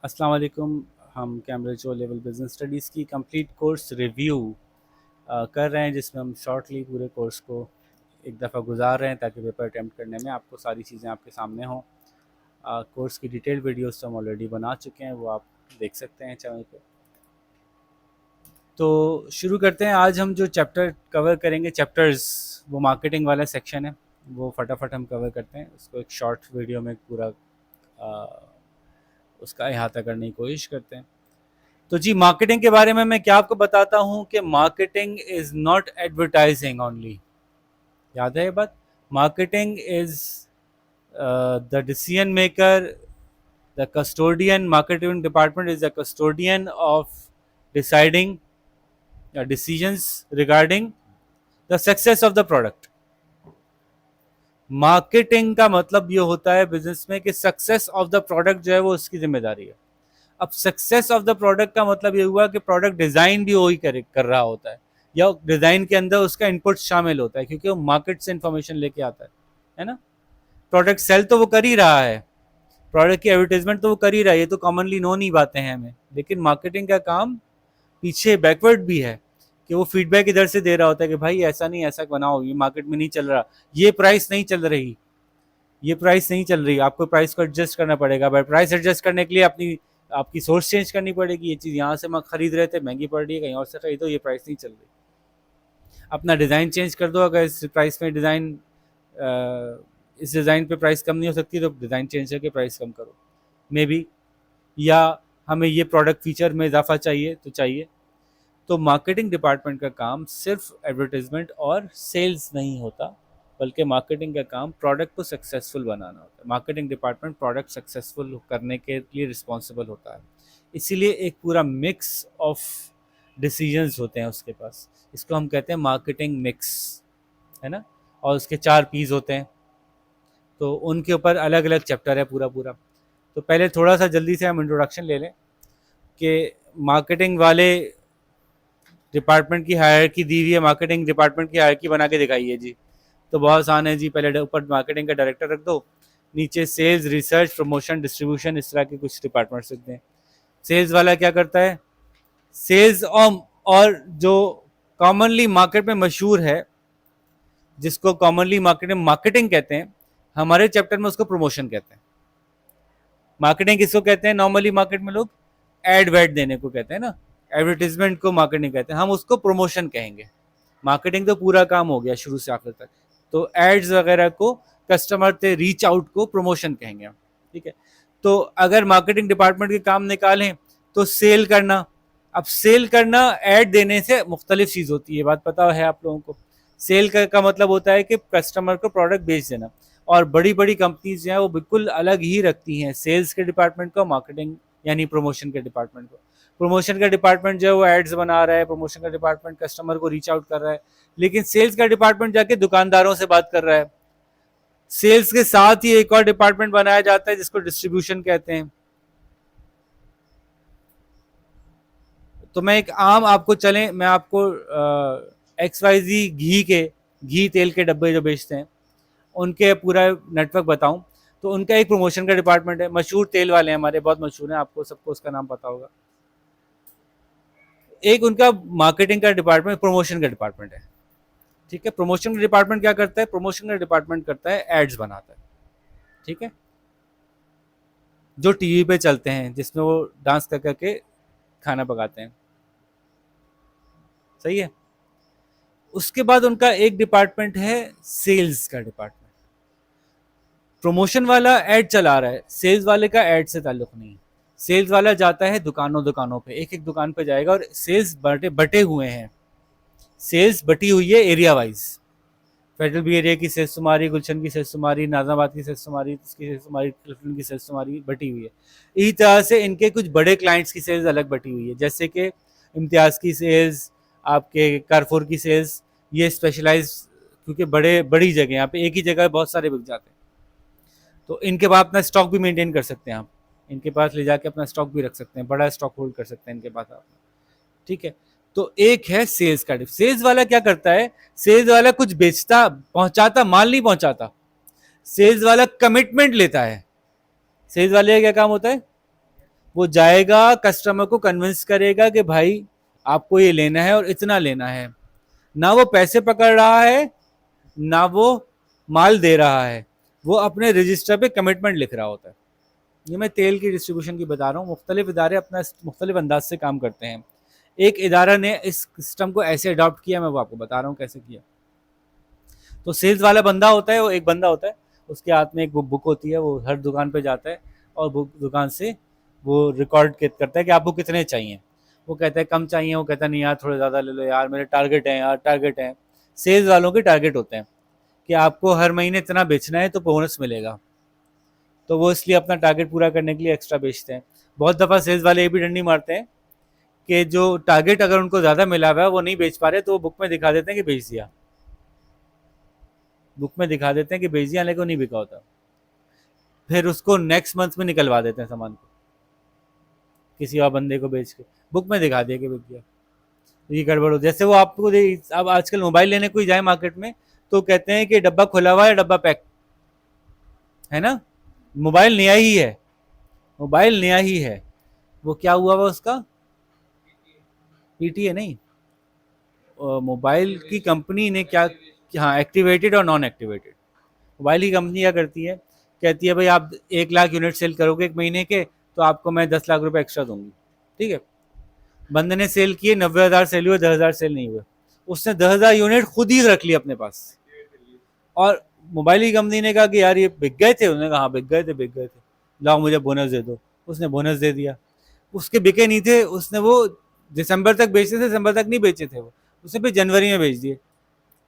अस्सलाम वालेकुम। हम Cambridge O level business studies की कंप्लीट कोर्स रिव्यू कर रहे हैं, जिसमें हम शॉर्टली पूरे कोर्स को एक दफ़ा गुजार रहे हैं ताकि पेपर अटैम्प्ट करने में आपको सारी चीज़ें आपके सामने हों। कोर्स की डिटेल वीडियोस तो हम ऑलरेडी बना चुके हैं, वो आप देख सकते हैं चैनल पे। तो शुरू करते हैं। आज हम जो चैप्टर कवर करेंगे, चैप्टर्स, वो मार्केटिंग वाला सेक्शन है, वो फटाफट हम कवर करते हैं। उसको एक शॉर्ट वीडियो में पूरा उसका अहाता करने की कोशिश करते हैं। तो जी, मार्केटिंग के बारे में मैं क्या आपको बताता हूँ कि marketing is not advertising only. याद है ये बात? Marketing is the decision maker, the custodian. Marketing department is the custodian of deciding decisions regarding the success of the product। Marketing का मतलब ये होता है बिजनेस में कि सक्सेस ऑफ द प्रोडक्ट जो है वो उसकी जिम्मेदारी है। अब सक्सेस ऑफ द प्रोडक्ट का मतलब ये हुआ कि प्रोडक्ट डिजाइन भी वही कर रहा होता है, या डिजाइन के अंदर उसका इनपुट शामिल होता है, क्योंकि वो मार्केट से इंफॉर्मेशन लेके आता है ना। प्रोडक्ट सेल तो वो कर ही रहा है, प्रोडक्ट की एडवर्टाइजमेंट तो वो कर ही रहा है, ये तो कॉमनली नोन ही बातें हैं हमें। लेकिन मार्केटिंग का काम पीछे बैकवर्ड भी है कि वो फीडबैक इधर से दे रहा होता है कि भाई ऐसा नहीं, ऐसा बनाओ, ये मार्केट में नहीं चल रहा, ये प्राइस नहीं चल रही, ये प्राइस नहीं चल रही, आपको प्राइस को एडजस्ट करना पड़ेगा। बट प्राइस एडजस्ट करने के लिए आपकी सोर्स चेंज करनी पड़ेगी। ये चीज़ यहाँ से मैं खरीद रहे थे, महंगी पड़ रही है, कहीं और से खरीदो, ये प्राइस नहीं चल रही। अपना डिज़ाइन चेंज कर दो, अगर इस प्राइस में डिज़ाइन, इस डिज़ाइन पे प्राइस कम नहीं हो सकती तो डिज़ाइन चेंज करके प्राइस कम करो, मे बी। या हमें ये प्रोडक्ट फीचर में इजाफा चाहिए तो चाहिए। तो मार्केटिंग डिपार्टमेंट का काम सिर्फ एडवर्टाइजमेंट और सेल्स नहीं होता, बल्कि मार्केटिंग का काम प्रोडक्ट को सक्सेसफुल बनाना होता है। मार्केटिंग डिपार्टमेंट प्रोडक्ट सक्सेसफुल करने के लिए रिस्पॉन्सिबल होता है। इसीलिए एक पूरा मिक्स ऑफ डिसीजंस होते हैं उसके पास। इसको हम कहते हैं मार्केटिंग मिक्स, है ना। और उसके 4 पीस होते हैं, तो उनके ऊपर अलग अलग चैप्टर है पूरा पूरा। तो पहले थोड़ा सा जल्दी से हम इंट्रोडक्शन ले लें कि मार्केटिंग वाले डिपार्टमेंट की हायरार्की दी हुई है, मार्केटिंग डिपार्टमेंट की हायरार्की बना के दिखाई है जी। तो बहुत आसान है जी। पहले ऊपर मार्केटिंग का डायरेक्टर रख दो, नीचे सेल्स, रिसर्च, प्रमोशन, डिस्ट्रीब्यूशन, इस तरह के कुछ डिपार्टमेंट्स रख दें। सेल्स वाला क्या करता है? सेल्स और जो कॉमनली मार्केट में मशहूर है, जिसको कॉमनली मार्केट में मार्केटिंग कहते हैं, हमारे चैप्टर में उसको प्रमोशन कहते हैं। मार्केटिंग किसको कहते हैं? नॉर्मली मार्केट में लोग एड वेड देने को कहते हैं ना, एडवर्टीजमेंट को मार्केटिंग कहते हैं, हम उसको प्रमोशन कहेंगे। मार्केटिंग तो पूरा काम हो गया शुरू से आखिर तक, तो एड्स वगैरह को, कस्टमर से रीच आउट को प्रमोशन कहेंगे हम। ठीक है। तो अगर मार्केटिंग डिपार्टमेंट के काम निकालें तो सेल करना। अब सेल करना ऐड देने से मुख्तलिफ चीज़ होती है, बात पता है आप लोगों को। सेल का मतलब होता है कि कस्टमर को प्रोडक्ट बेच देना। और बड़ी बड़ी कंपनीज जो है वो बिल्कुल अलग ही रखती हैं सेल्स के डिपार्टमेंट को, मार्केटिंग यानी प्रमोशन के डिपार्टमेंट को। प्रमोशन का डिपार्टमेंट जो है वो एड्स बना रहा है, प्रमोशन का डिपार्टमेंट कस्टमर को रीच आउट कर रहा है, लेकिन सेल्स का डिपार्टमेंट जाके दुकानदारों से बात कर रहा है। सेल्स के साथ ही एक और डिपार्टमेंट बनाया जाता है जिसको डिस्ट्रीब्यूशन कहते हैं। तो मैं एक आम आपको चलें, मैं आपको XYZ घी तेल के डब्बे जो बेचते हैं उनके पूरा नेटवर्क बताऊं, तो उनका एक प्रमोशन का डिपार्टमेंट है। मशहूर तेल वाले हैं हमारे, बहुत मशहूर हैं, आपको सबको उसका नाम पता होगा। एक उनका मार्केटिंग का डिपार्टमेंट, प्रमोशन का डिपार्टमेंट है। ठीक है। प्रमोशन का डिपार्टमेंट क्या करता है? प्रमोशन का डिपार्टमेंट करता है एड्स बनाता है। ठीक है। जो टीवी पे चलते हैं, जिसमें वो डांस कर करके खाना पकाते हैं। सही है। उसके बाद उनका एक डिपार्टमेंट है सेल्स का डिपार्टमेंट। प्रमोशन वाला एड चला रहा है, सेल्स वाले का एड से ताल्लुक नहीं। सेल्स वाला जाता है दुकानों दुकानों पे, एक एक दुकान पे जाएगा, और सेल्स बटे बटे हुए हैं। सेल्स बटी हुई है area wise. Federal B area की सेल्स तुम्हारी, गुलशन की सेल्स तुम्हारी, नाजमाबाद की सेल्स तुम्हारी, इसकी सेल्स तुम्हारी, क्लिफ्टन की सेल्स तुम्हारी, बटी हुई है। इसी तरह से इनके कुछ बड़े क्लाइंट्स की सेल्स अलग बटी हुई है, जैसे कि इम्तियाज़ की सेल्स, आपके कारफोर की सेल्स, ये स्पेशलाइज, क्योंकि बड़ी जगह यहाँ पे एक ही जगह बहुत सारे बिक जाते हैं, तो इनके पास अपना स्टॉक भी मेंटेन कर सकते हैं आप। इनके पास ले जाके अपना स्टॉक भी रख सकते हैं, बड़ा स्टॉक होल्ड कर सकते हैं इनके पास आप। ठीक है। तो एक है सेल्स का। सेल्स वाला क्या करता है? सेल्स वाला कुछ बेचता, पहुंचाता, माल नहीं पहुंचाता। सेल्स वाला कमिटमेंट लेता है। सेल्स वाले का क्या काम होता है? वो जाएगा कस्टमर को कन्विंस करेगा कि भाई आपको ये लेना है और इतना लेना है। ना वो पैसे पकड़ रहा है, ना वो माल दे रहा है, वो अपने रजिस्टर पे कमिटमेंट लिख रहा होता है। ये मैं तेल की डिस्ट्रीब्यूशन की बता रहा हूँ। मुख्तलिफ इदारे अपना मुख्तलिफ अंदाज से काम करते हैं। एक इदारा ने इस सिस्टम को ऐसे अडॉप्ट किया, मैं वो आपको बता रहा हूँ कैसे किया। तो सेल्स वाला बंदा होता है, वो एक बंदा होता है, उसके हाथ में एक बुक होती है, वो हर दुकान पे जाता है और बुक दुकान से वो रिकॉर्ड करता है कि आपको कितने चाहिए। वो कहता है कम चाहिए, वो कहता है नहीं यार थोड़े ज़्यादा ले लो यार, मेरे टारगेट हैं यार, टारगेट हैं। सेल्स वालों के टारगेट होते हैं कि आपको हर महीने इतना बेचना है तो बोनस मिलेगा, तो वो इसलिए अपना टारगेट पूरा करने के लिए एक्स्ट्रा बेचते हैं। बहुत दफ़ा सेल्स वाले ये भी डंडी मारते हैं कि जो टारगेट अगर उनको ज़्यादा मिला हुआ है वो नहीं बेच पा रहे, तो वो बुक में दिखा देते हैं कि बेच दिया, बुक में दिखा देते हैं कि बेच दिया, लेकिन नहीं बिका होता। फिर उसको नेक्स्ट मंथ में निकलवा देते हैं सामान को, किसी और बंदे को बेच के बुक में दिखा दिया कि बिक गया। तो ये गड़बड़ हो, जैसे वो आपको अब आजकल मोबाइल लेने कोई जाए मार्केट में तो कहते हैं कि डब्बा खुला हुआ है, डब्बा पैक है ना, मोबाइल नया ही है, मोबाइल नया ही है, वो क्या हुआ हुआ उसका, पीटीए नहीं, मोबाइल की कंपनी ने क्या, हाँ एक्टिवेटेड और नॉन एक्टिवेटेड। मोबाइल की कंपनी क्या करती है, कहती है भाई आप 1 लाख यूनिट सेल करोगे एक महीने के, तो आपको मैं 10 लाख रुपए एक्स्ट्रा दूंगी। ठीक है, बंदे ने सेल किए, 90,000 सेल हुए, 10,000 सेल नहीं हुए, उसने 10,000 यूनिट खुद ही रख ली अपने पास। और मोबाइल की कंपनी ने कहा कि यार ये बिक गए थे, उन्होंने कहा हाँ बिक गए थे, बिक गए थे, लाओ मुझे बोनस दे दो। उसने बोनस दे दिया, उसके बिके नहीं थे, उसने वो दिसंबर तक बेचे थे, दिसंबर तक नहीं बेचे थे वो, उसने फिर जनवरी में बेच दिए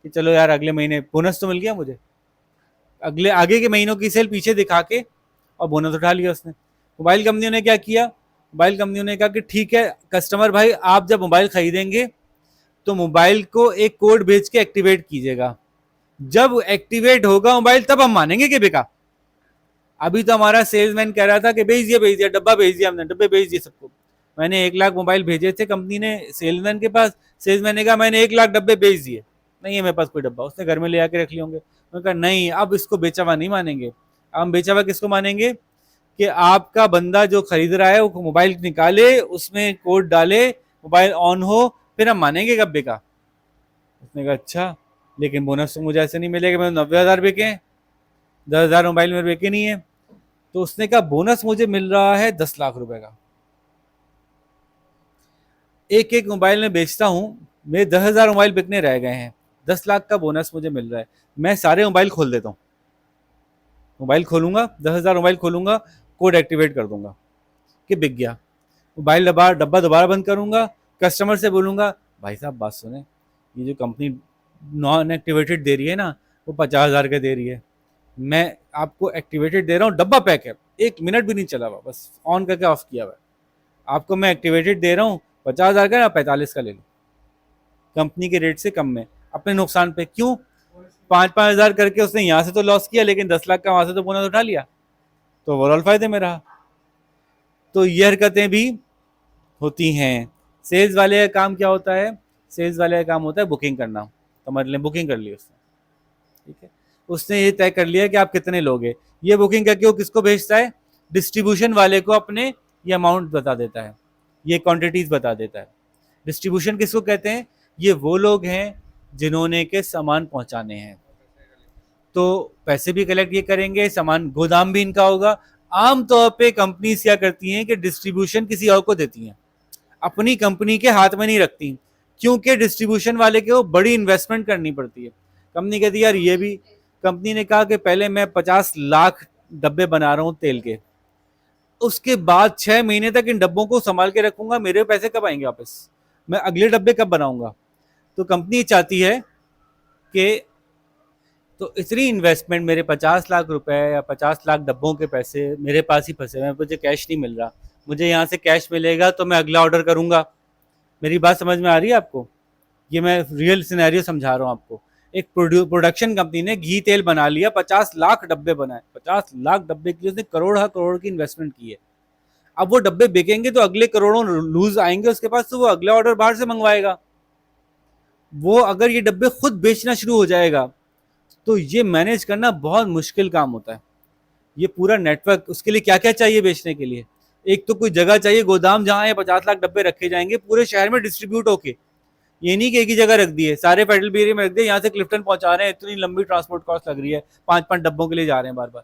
कि चलो यार अगले महीने बोनस तो मिल गया मुझे, अगले आगे के महीनों की सेल पीछे दिखा के और बोनस उठा लिया उसने। मोबाइल कंपनियों ने क्या किया, मोबाइल कंपनियों ने कहा कि ठीक है कस्टमर भाई, आप जब मोबाइल खरीदेंगे तो मोबाइल को एक कोड भेज के एक्टिवेट कीजिएगा, जब एक्टिवेट होगा मोबाइल तब हम मानेंगे कि बिका। अभी तो हमारा सेल्समैन कह रहा था कि भेज दिया डब्बा, भेज दिया हमने, डब्बे भेज दिए सबको। मैंने 1 लाख मोबाइल भेजे थे कंपनी ने सेल्समैन के पास, सेल्समैन ने कहा मैंने 1 लाख डब्बे भेज दिए, नहीं है मेरे पास कोई डब्बा, उसने घर में ले आके रख लिए होंगे। मैंने कहा नहीं, अब इसको बेचा हुआ नहीं मानेंगे, हम बेचा हुआ किसको मानेंगे, कि आपका बंदा जो खरीद रहा है वो मोबाइल निकाले, उसमें कोड डाले, मोबाइल ऑन हो, फिर हम मानेंगे कब बिका। उसने कहा अच्छा, लेकिन बोनस तो मुझे ऐसे नहीं मिलेगा, मैंने 90,000 बिके हैं, 10,000 मोबाइल में बिके नहीं है। तो उसने कहा बोनस मुझे मिल रहा है 10 लाख रुपए का, एक एक मोबाइल में बेचता हूँ, मेरे 10,000 मोबाइल बिकने रह गए हैं, 10 लाख का बोनस मुझे मिल रहा है, मैं सारे मोबाइल खोल देता हूँ, मोबाइल खोलूंगा 10,000 मोबाइल खोलूंगा, कोड एक्टिवेट कर दूंगा कि बिक गया, मोबाइल डब्बा दोबारा बंद करूंगा, कस्टमर से बोलूंगा भाई साहब बात सुने, ये जो कंपनी नॉन एक्टिवेटेड दे रही है ना, वो 50,000 का दे रही है, मैं आपको एक्टिवेटेड दे रहा हूँ, डब्बा पैक है, 1 मिनट भी नहीं चला हुआ, बस ऑन करके ऑफ किया हुआ है, आपको मैं एक्टिवेटेड दे रहा हूँ 50,000 का, 45 का ले लो, कंपनी के रेट से कम में, अपने नुकसान पे। क्यों, 5-5 हज़ार करके उसने यहाँ से तो लॉस किया, लेकिन 10 लाख का वहां से तो बोनस उठा लिया, तो ओवरऑल फायदे में रहा। तो ये हरकतें भी होती हैं। सेल्स वाले का काम क्या होता है, सेल्स वाले का काम होता है बुकिंग करना, समझ लें बुकिंग कर ली उसने, ठीक है, उसने ये तय कर लिया कि आप कितने लोगे, ये बुकिंग करके वो किसको भेजता है, डिस्ट्रीब्यूशन वाले को अपने ये अमाउंट बता देता है, ये क्वांटिटीज बता देता है। डिस्ट्रीब्यूशन किसको कहते हैं, ये वो लोग हैं जिन्होंने के सामान पहुंचाने हैं, तो पैसे भी कलेक्ट ये करेंगे, सामान गोदाम भी इनका होगा। आमतौर पे कंपनीज क्या करती हैं कि डिस्ट्रीब्यूशन किसी और को देती हैं, अपनी कंपनी के हाथ में नहीं रखती, क्योंकि डिस्ट्रीब्यूशन वाले को बड़ी इन्वेस्टमेंट करनी पड़ती है। कंपनी कहती है यार ये भी, कंपनी ने कहा कि पहले मैं 50 लाख डब्बे बना रहा हूँ तेल के, उसके बाद 6 महीने तक इन डब्बों को संभाल के रखूंगा, मेरे पैसे कब आएंगे वापस, मैं अगले डब्बे कब बनाऊंगा। तो कंपनी चाहती है कि तो इतनी इन्वेस्टमेंट, मेरे 50 लाख रुपए या 50 लाख डब्बों के पैसे मेरे पास ही फंसे हुए हैं, मुझे कैश नहीं मिल रहा, मुझे यहाँ से कैश मिलेगा तो मैं अगला ऑर्डर करूंगा। मेरी बात समझ में आ रही है आपको, ये मैं रियल सिनेरियो समझा रहा हूँ आपको। एक प्रोडक्शन कंपनी ने घी तेल बना लिया, 50 लाख डब्बे बनाए, 50 लाख डब्बे की उसने करोड़ की इन्वेस्टमेंट की है। अब वो डब्बे बिकेंगे तो अगले करोड़ों लूज आएंगे उसके पास, तो वो अगला ऑर्डर बाहर से मंगवाएगा। वो अगर ये डब्बे खुद बेचना शुरू हो जाएगा तो ये मैनेज करना बहुत मुश्किल काम होता है। ये पूरा नेटवर्क, उसके लिए क्या क्या चाहिए बेचने के लिए, एक तो कोई जगह चाहिए, गोदाम जहाँ ये 50 लाख डब्बे रखे जाएंगे पूरे शहर में डिस्ट्रीब्यूट होके। ये नहीं कि एक ही जगह रख दिए, सारे फेडरल एरिया में रख दिए, यहाँ से क्लिफ्टन पहुंचा रहे हैं, इतनी लंबी ट्रांसपोर्ट कॉस्ट लग रही है, 5-5 डब्बों के लिए जा रहे हैं बार बार।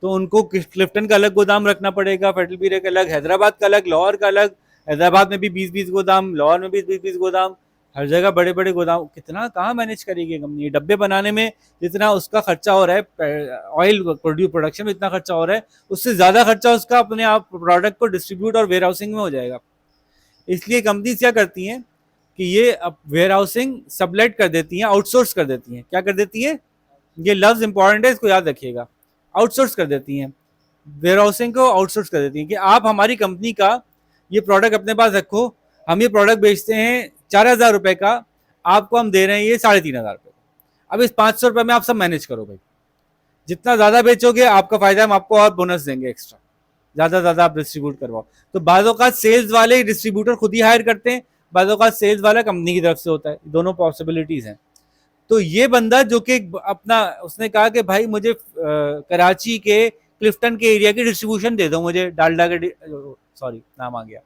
तो उनको क्लिफ्टन का अलग गोदाम रखना पड़ेगा, फेडरल एरिया का अलग, हैदराबाद का अलग, लाहौर का अलग। हैदराबाद में भी 20-20 गोदाम, लाहौर में भी 20-20 गोदाम, हर जगह बड़े बड़े गोदाम। कितना कहाँ मैनेज करेगी कंपनी? डब्बे बनाने में जितना उसका खर्चा हो रहा है, ऑयल प्रोडक्शन में इतना खर्चा हो रहा है, उससे ज्यादा खर्चा उसका अपने आप प्रोडक्ट को डिस्ट्रीब्यूट और वेयर हाउसिंग में हो जाएगा। इसलिए कंपनीज क्या करती हैं कि ये अब वेयर हाउसिंग सबलेट कर देती हैं, आउटसोर्स कर देती हैं। क्या कर देती है? ये लफ्ज इंपॉर्टेंट है, इसको याद रखिएगा। आउटसोर्स कर देती हैं, वेयर हाउसिंग को आउटसोर्स कर देती हैं कि आप हमारी कंपनी का ये प्रोडक्ट अपने पास रखो, हम ये प्रोडक्ट बेचते हैं 4,000 रुपए का, आपको हम दे रहे हैं ये 3,500 रुपए का। अब इस 500 रुपए में आप सब मैनेज करो भाई, जितना ज्यादा बेचोगे आपका फायदा, हम आपको और बोनस देंगे एक्स्ट्रा, ज्यादा आप डिस्ट्रीब्यूट करवाओ। तो बाजों का सेल्स वाले डिस्ट्रीब्यूटर खुद ही हायर करते हैं, बाजों का सेल्स वाला कंपनी की तरफ से होता है, दोनों पॉसिबिलिटीज हैं। तो ये बंदा जो कि अपना, उसने कहा कि भाई मुझे कराची के क्लिफ्टन के एरिया की डिस्ट्रीब्यूशन दे दो, मुझे डालडा के, सॉरी नाम आ गया,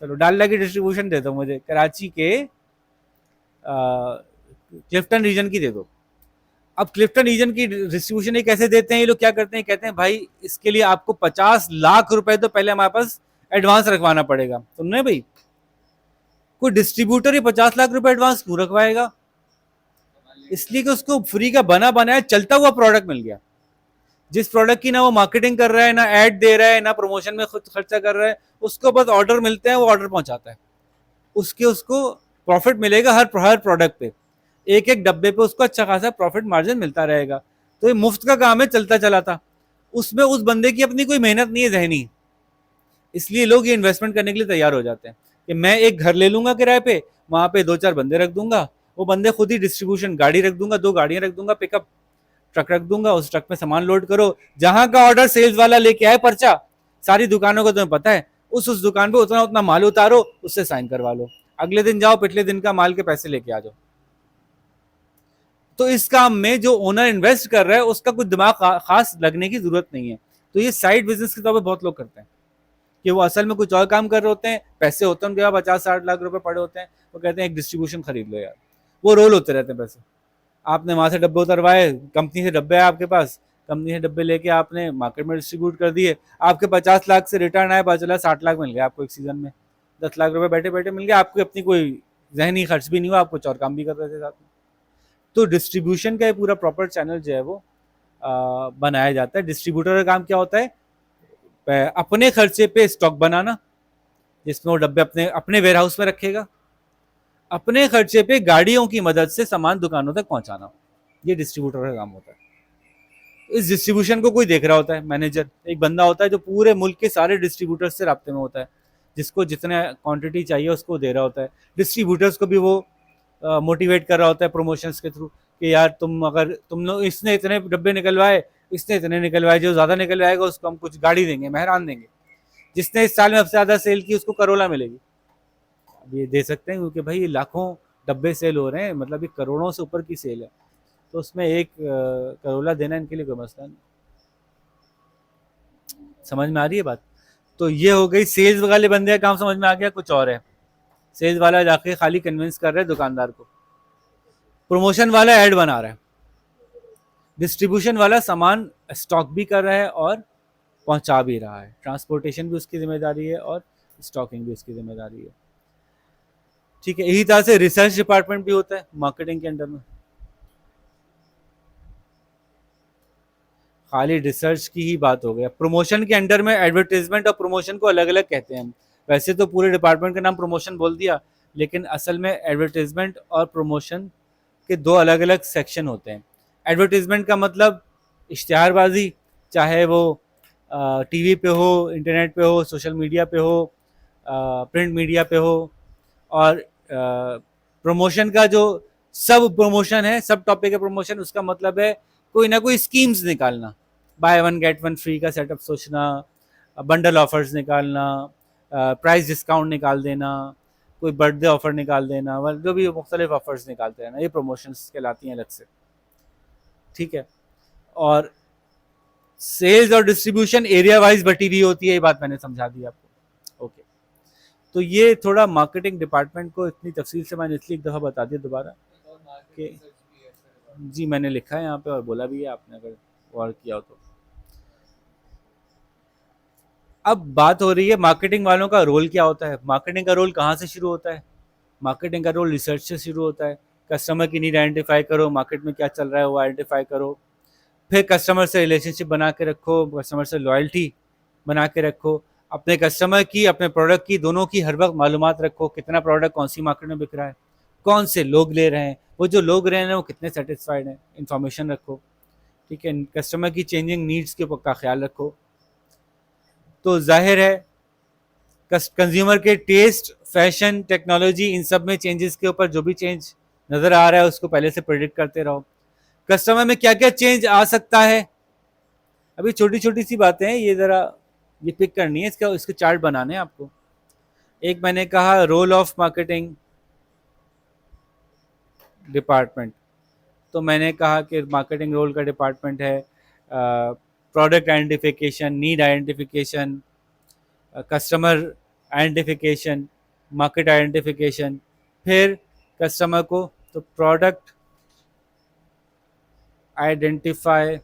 चलो डालडा की डिस्ट्रीब्यूशन दे दो मुझे, कराची के क्लिफ्टन रीजन की दे दो। अब क्लिफ्टन रीजन की डिस्ट्रीब्यूशन ये कैसे देते हैं? ये लोग क्या करते हैं, कहते हैं भाई इसके लिए आपको 50 लाख रुपए तो पहले हमारे पास एडवांस रखवाना पड़ेगा। सुनने भाई, कोई डिस्ट्रीब्यूटर ही 50 लाख रुपए एडवांस क्यों रखवाएगा? इसलिए कि उसको फ्री का बना बनाया चलता हुआ प्रोडक्ट मिल गया, जिस प्रोडक्ट की ना वो मार्केटिंग कर रहा है, ना एड दे रहा है, ना प्रमोशन में खुद खर्चा कर रहा है, उसको बस ऑर्डर मिलते हैं, वो ऑर्डर पहुंचाता है, उसके उसको प्रॉफिट मिलेगा हर प्रोडक्ट पे, एक एक डब्बे पे उसको अच्छा खासा प्रॉफिट मार्जिन मिलता रहेगा। तो ये मुफ्त का काम है, चलता चला था, उसमें उस बंदे की अपनी कोई मेहनत नहीं है जहनी। इसलिए लोग ये इन्वेस्टमेंट करने के लिए तैयार हो जाते हैं कि मैं एक घर ले लूंगा किराए पे, वहां पे 2-4 बंदे रख दूंगा, वो बंदे खुद ही डिस्ट्रीब्यूशन गाड़ी रख दूंगा, 2 गाड़ियां रख दूंगा, पिकअप ट्रक रख दूंगा, उस ट्रक में सामान लोड करो, जहां का ऑर्डर सेल्स वाला लेके आए पर्चा, सारी दुकानों को तुम्हें पता है, उस दुकान पे उतना उतना माल उतारो, उससे साइन करवा लो, अगले दिन जाओ पिछले दिन का माल के पैसे लेके आ जाओ। तो इस काम में जो ओनर इन्वेस्ट कर रहा है उसका कुछ दिमाग खास लगने की जरूरत नहीं है। तो ये साइड बिजनेस के तौर पर बहुत लोग करते हैं कि वो असल में कुछ और काम कर रहे होते हैं, पैसे होते हैं उनके पास 50-60 लाख रुपए पड़े होते हैं, वो कहते हैं एक डिस्ट्रीब्यूशन खरीद लो यार, वो रोल होते रहते हैं पैसे। आपने वहां से डब्बे उतरवाए, कंपनी से डब्बे आए आपके पास, कंपनी से डब्बे लेके आपने मार्केट में डिस्ट्रीब्यूट कर दिए, आपके 50 लाख से रिटर्न आए, पता चला 60 लाख मिल गया आपको एक सीजन में, 10 लाख रुपए बैठे बैठे मिल गया आपको, अपनी कोई जहनी खर्च भी नहीं हुआ, आप कुछ और काम भी कर रहे थे साथ में। तो डिस्ट्रीब्यूशन का पूरा प्रॉपर चैनल जो है वो बनाया जाता है। डिस्ट्रीब्यूटर का काम क्या होता है? अपने खर्चे पे स्टॉक बनाना, जिसमें वो डब्बे अपने अपने वेयर हाउस में रखेगा, अपने खर्चे पे गाड़ियों की मदद से सामान दुकानों तक पहुंचाना, ये डिस्ट्रीब्यूटर का काम होता है। इस डिस्ट्रीब्यूशन को कोई देख रहा होता है, मैनेजर एक बंदा होता है जो पूरे मुल्क के सारे डिस्ट्रीब्यूटर्स से राब्ते में होता है, जिसको जितने क्वांटिटी चाहिए उसको दे रहा होता है। डिस्ट्रीब्यूटर्स को भी वो मोटिवेट कर रहा होता है प्रमोशंस के थ्रू कि यार तुम अगर तुम लोग, इसने इतने डब्बे निकलवाए, इसने इतने निकलवाए, जो ज्यादा निकलवाएगा उसको हम कुछ गाड़ी देंगे, मेहरान देंगे, जिसने इस साल में सबसे ज्यादा सेल की उसको करोला मिलेगी। अब ये दे सकते हैं क्योंकि भाई ये लाखों डब्बे सेल हो रहे हैं, मतलब ये करोड़ों से ऊपर की सेल है, तो उसमें एक करोला देना इनके लिए कोई मसला नहीं। समझ में आ रही है बात? तो ये हो गई सेल्स वाले बंदे का काम, समझ में आ गया? कुछ और है, सेल्स वाला जाके खाली कन्विंस कर रहा है दुकानदार को, प्रमोशन वाला ऐड बना रहा है, डिस्ट्रीब्यूशन वाला सामान स्टॉक भी कर रहा है और पहुंचा भी रहा है, ट्रांसपोर्टेशन भी उसकी जिम्मेदारी है और स्टॉकिंग भी उसकी जिम्मेदारी है। ठीक है, यही तरह से रिसर्च डिपार्टमेंट भी होता है मार्केटिंग के अंडर में। खाली रिसर्च की ही बात हो गया। प्रमोशन के अंडर में एडवर्टाइजमेंट और प्रमोशन को अलग अलग कहते हैं हम, वैसे तो पूरे डिपार्टमेंट का नाम प्रमोशन बोल दिया, लेकिन असल में एडवर्टाइजमेंट और प्रमोशन के 2 अलग अलग सेक्शन होते हैं। एडवर्टाइजमेंट का मतलब इश्तिहारबाजी, चाहे वो टीवी पे हो, इंटरनेट पे हो, सोशल मीडिया पे हो, प्रिंट मीडिया पे हो। और प्रमोशन का जो सब प्रमोशन है, सब टॉपिक है प्रमोशन, उसका मतलब है कोई ना कोई स्कीम्स निकालना, bye one get one free का सेटअप सोचना, बंडल ऑफर्स निकालना, प्राइस डिस्काउंट निकाल देना, कोई बर्थडे ऑफर निकाल देना, जो भी मुख्तलिफ ऑफर्स निकालते हैं ना, ये प्रमोशंस कहलाती हैं अलग से। ठीक है, और सेल्स और डिस्ट्रीब्यूशन एरिया वाइज बटी हुई होती है, ये बात मैंने समझा दी आपको। ओके, तो ये थोड़ा मार्केटिंग डिपार्टमेंट को इतनी तफसील से मैंने इसलिए एक दफ़ा बता दिया दोबारा कि जी मैंने लिखा है यहाँ पे और बोला भी है, आपने अगर गौर किया हो तो। अब बात हो रही है मार्केटिंग वालों का रोल क्या होता है। मार्केटिंग का रोल कहाँ से शुरू होता है? मार्केटिंग का रोल रिसर्च से शुरू होता है। कस्टमर की नीड आइडेंटिफाई करो, मार्केट में क्या चल रहा है वो आइडेंटिफाई करो, फिर कस्टमर से रिलेशनशिप बना के रखो, कस्टमर से लॉयल्टी बना के रखो, अपने कस्टमर की अपने प्रोडक्ट की दोनों की हर वक्त मालूमात रखो, कितना प्रोडक्ट कौन सी मार्केट में बिक रहा है, कौन से लोग ले रहे हैं, वो जो लोग रहे हैं वो कितने सेटिस्फाइड हैं, इन्फॉर्मेशन रखो। ठीक है, कस्टमर की चेंजिंग नीड्स के पक्का ख्याल रखो। तो जाहिर है कंज्यूमर के टेस्ट, फैशन, टेक्नोलॉजी, इन सब में चेंजेस के ऊपर जो भी चेंज नज़र आ रहा है उसको पहले से प्रेडिक्ट करते रहो। कस्टमर में क्या क्या चेंज आ सकता है, अभी छोटी छोटी सी बातें हैं, ये ज़रा ये पिक करनी है, इसका इसके चार्ट बनाने हैं आपको। एक मैंने कहा रोल ऑफ मार्केटिंग डिपार्टमेंट, तो मैंने कहा कि मार्केटिंग रोल का डिपार्टमेंट है product identification, need identification, customer identification, market identification, फिर कस्टमर को तो प्रोडक्ट आइडेंटिफाई,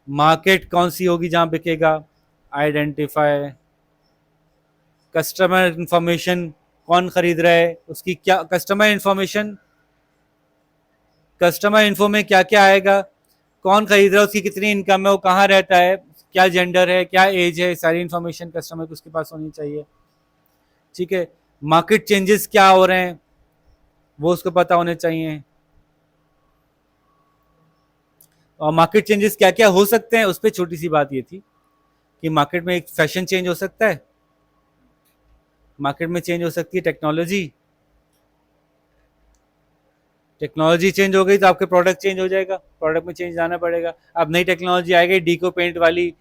मार्केट कौन सी होगी जहाँ बिकेगा, आइडेंटिफाई, कस्टमर इंफॉर्मेशन कौन खरीद रहा है उसकी क्या, कस्टमर इंफॉर्मेशन, कस्टमर इन्फो में क्या क्या आएगा, कौन खरीद रहा है, उसकी कितनी इनकम है, वो कहाँ रहता है, क्या जेंडर है, क्या एज है, सारी इन्फॉर्मेशन कस्टमर को उसके पास होनी चाहिए। ठीक है, मार्केट चेंजेस क्या हो रहे हैं वो उसको पता होने चाहिए, और मार्केट चेंजेस क्या क्या हो सकते हैं उस पर छोटी सी बात ये थी कि मार्केट में एक फैशन चेंज हो सकता है, मार्केट में चेंज हो सकती है टेक्नोलॉजी, टेक्नोलॉजी चेंज हो गई तो आपके प्रोडक्ट चेंज हो जाएगा, प्रोडक्ट में चेंज लाना पड़ेगा। अब नई टेक्नोलॉजी आ गई, डीको पेंट वाली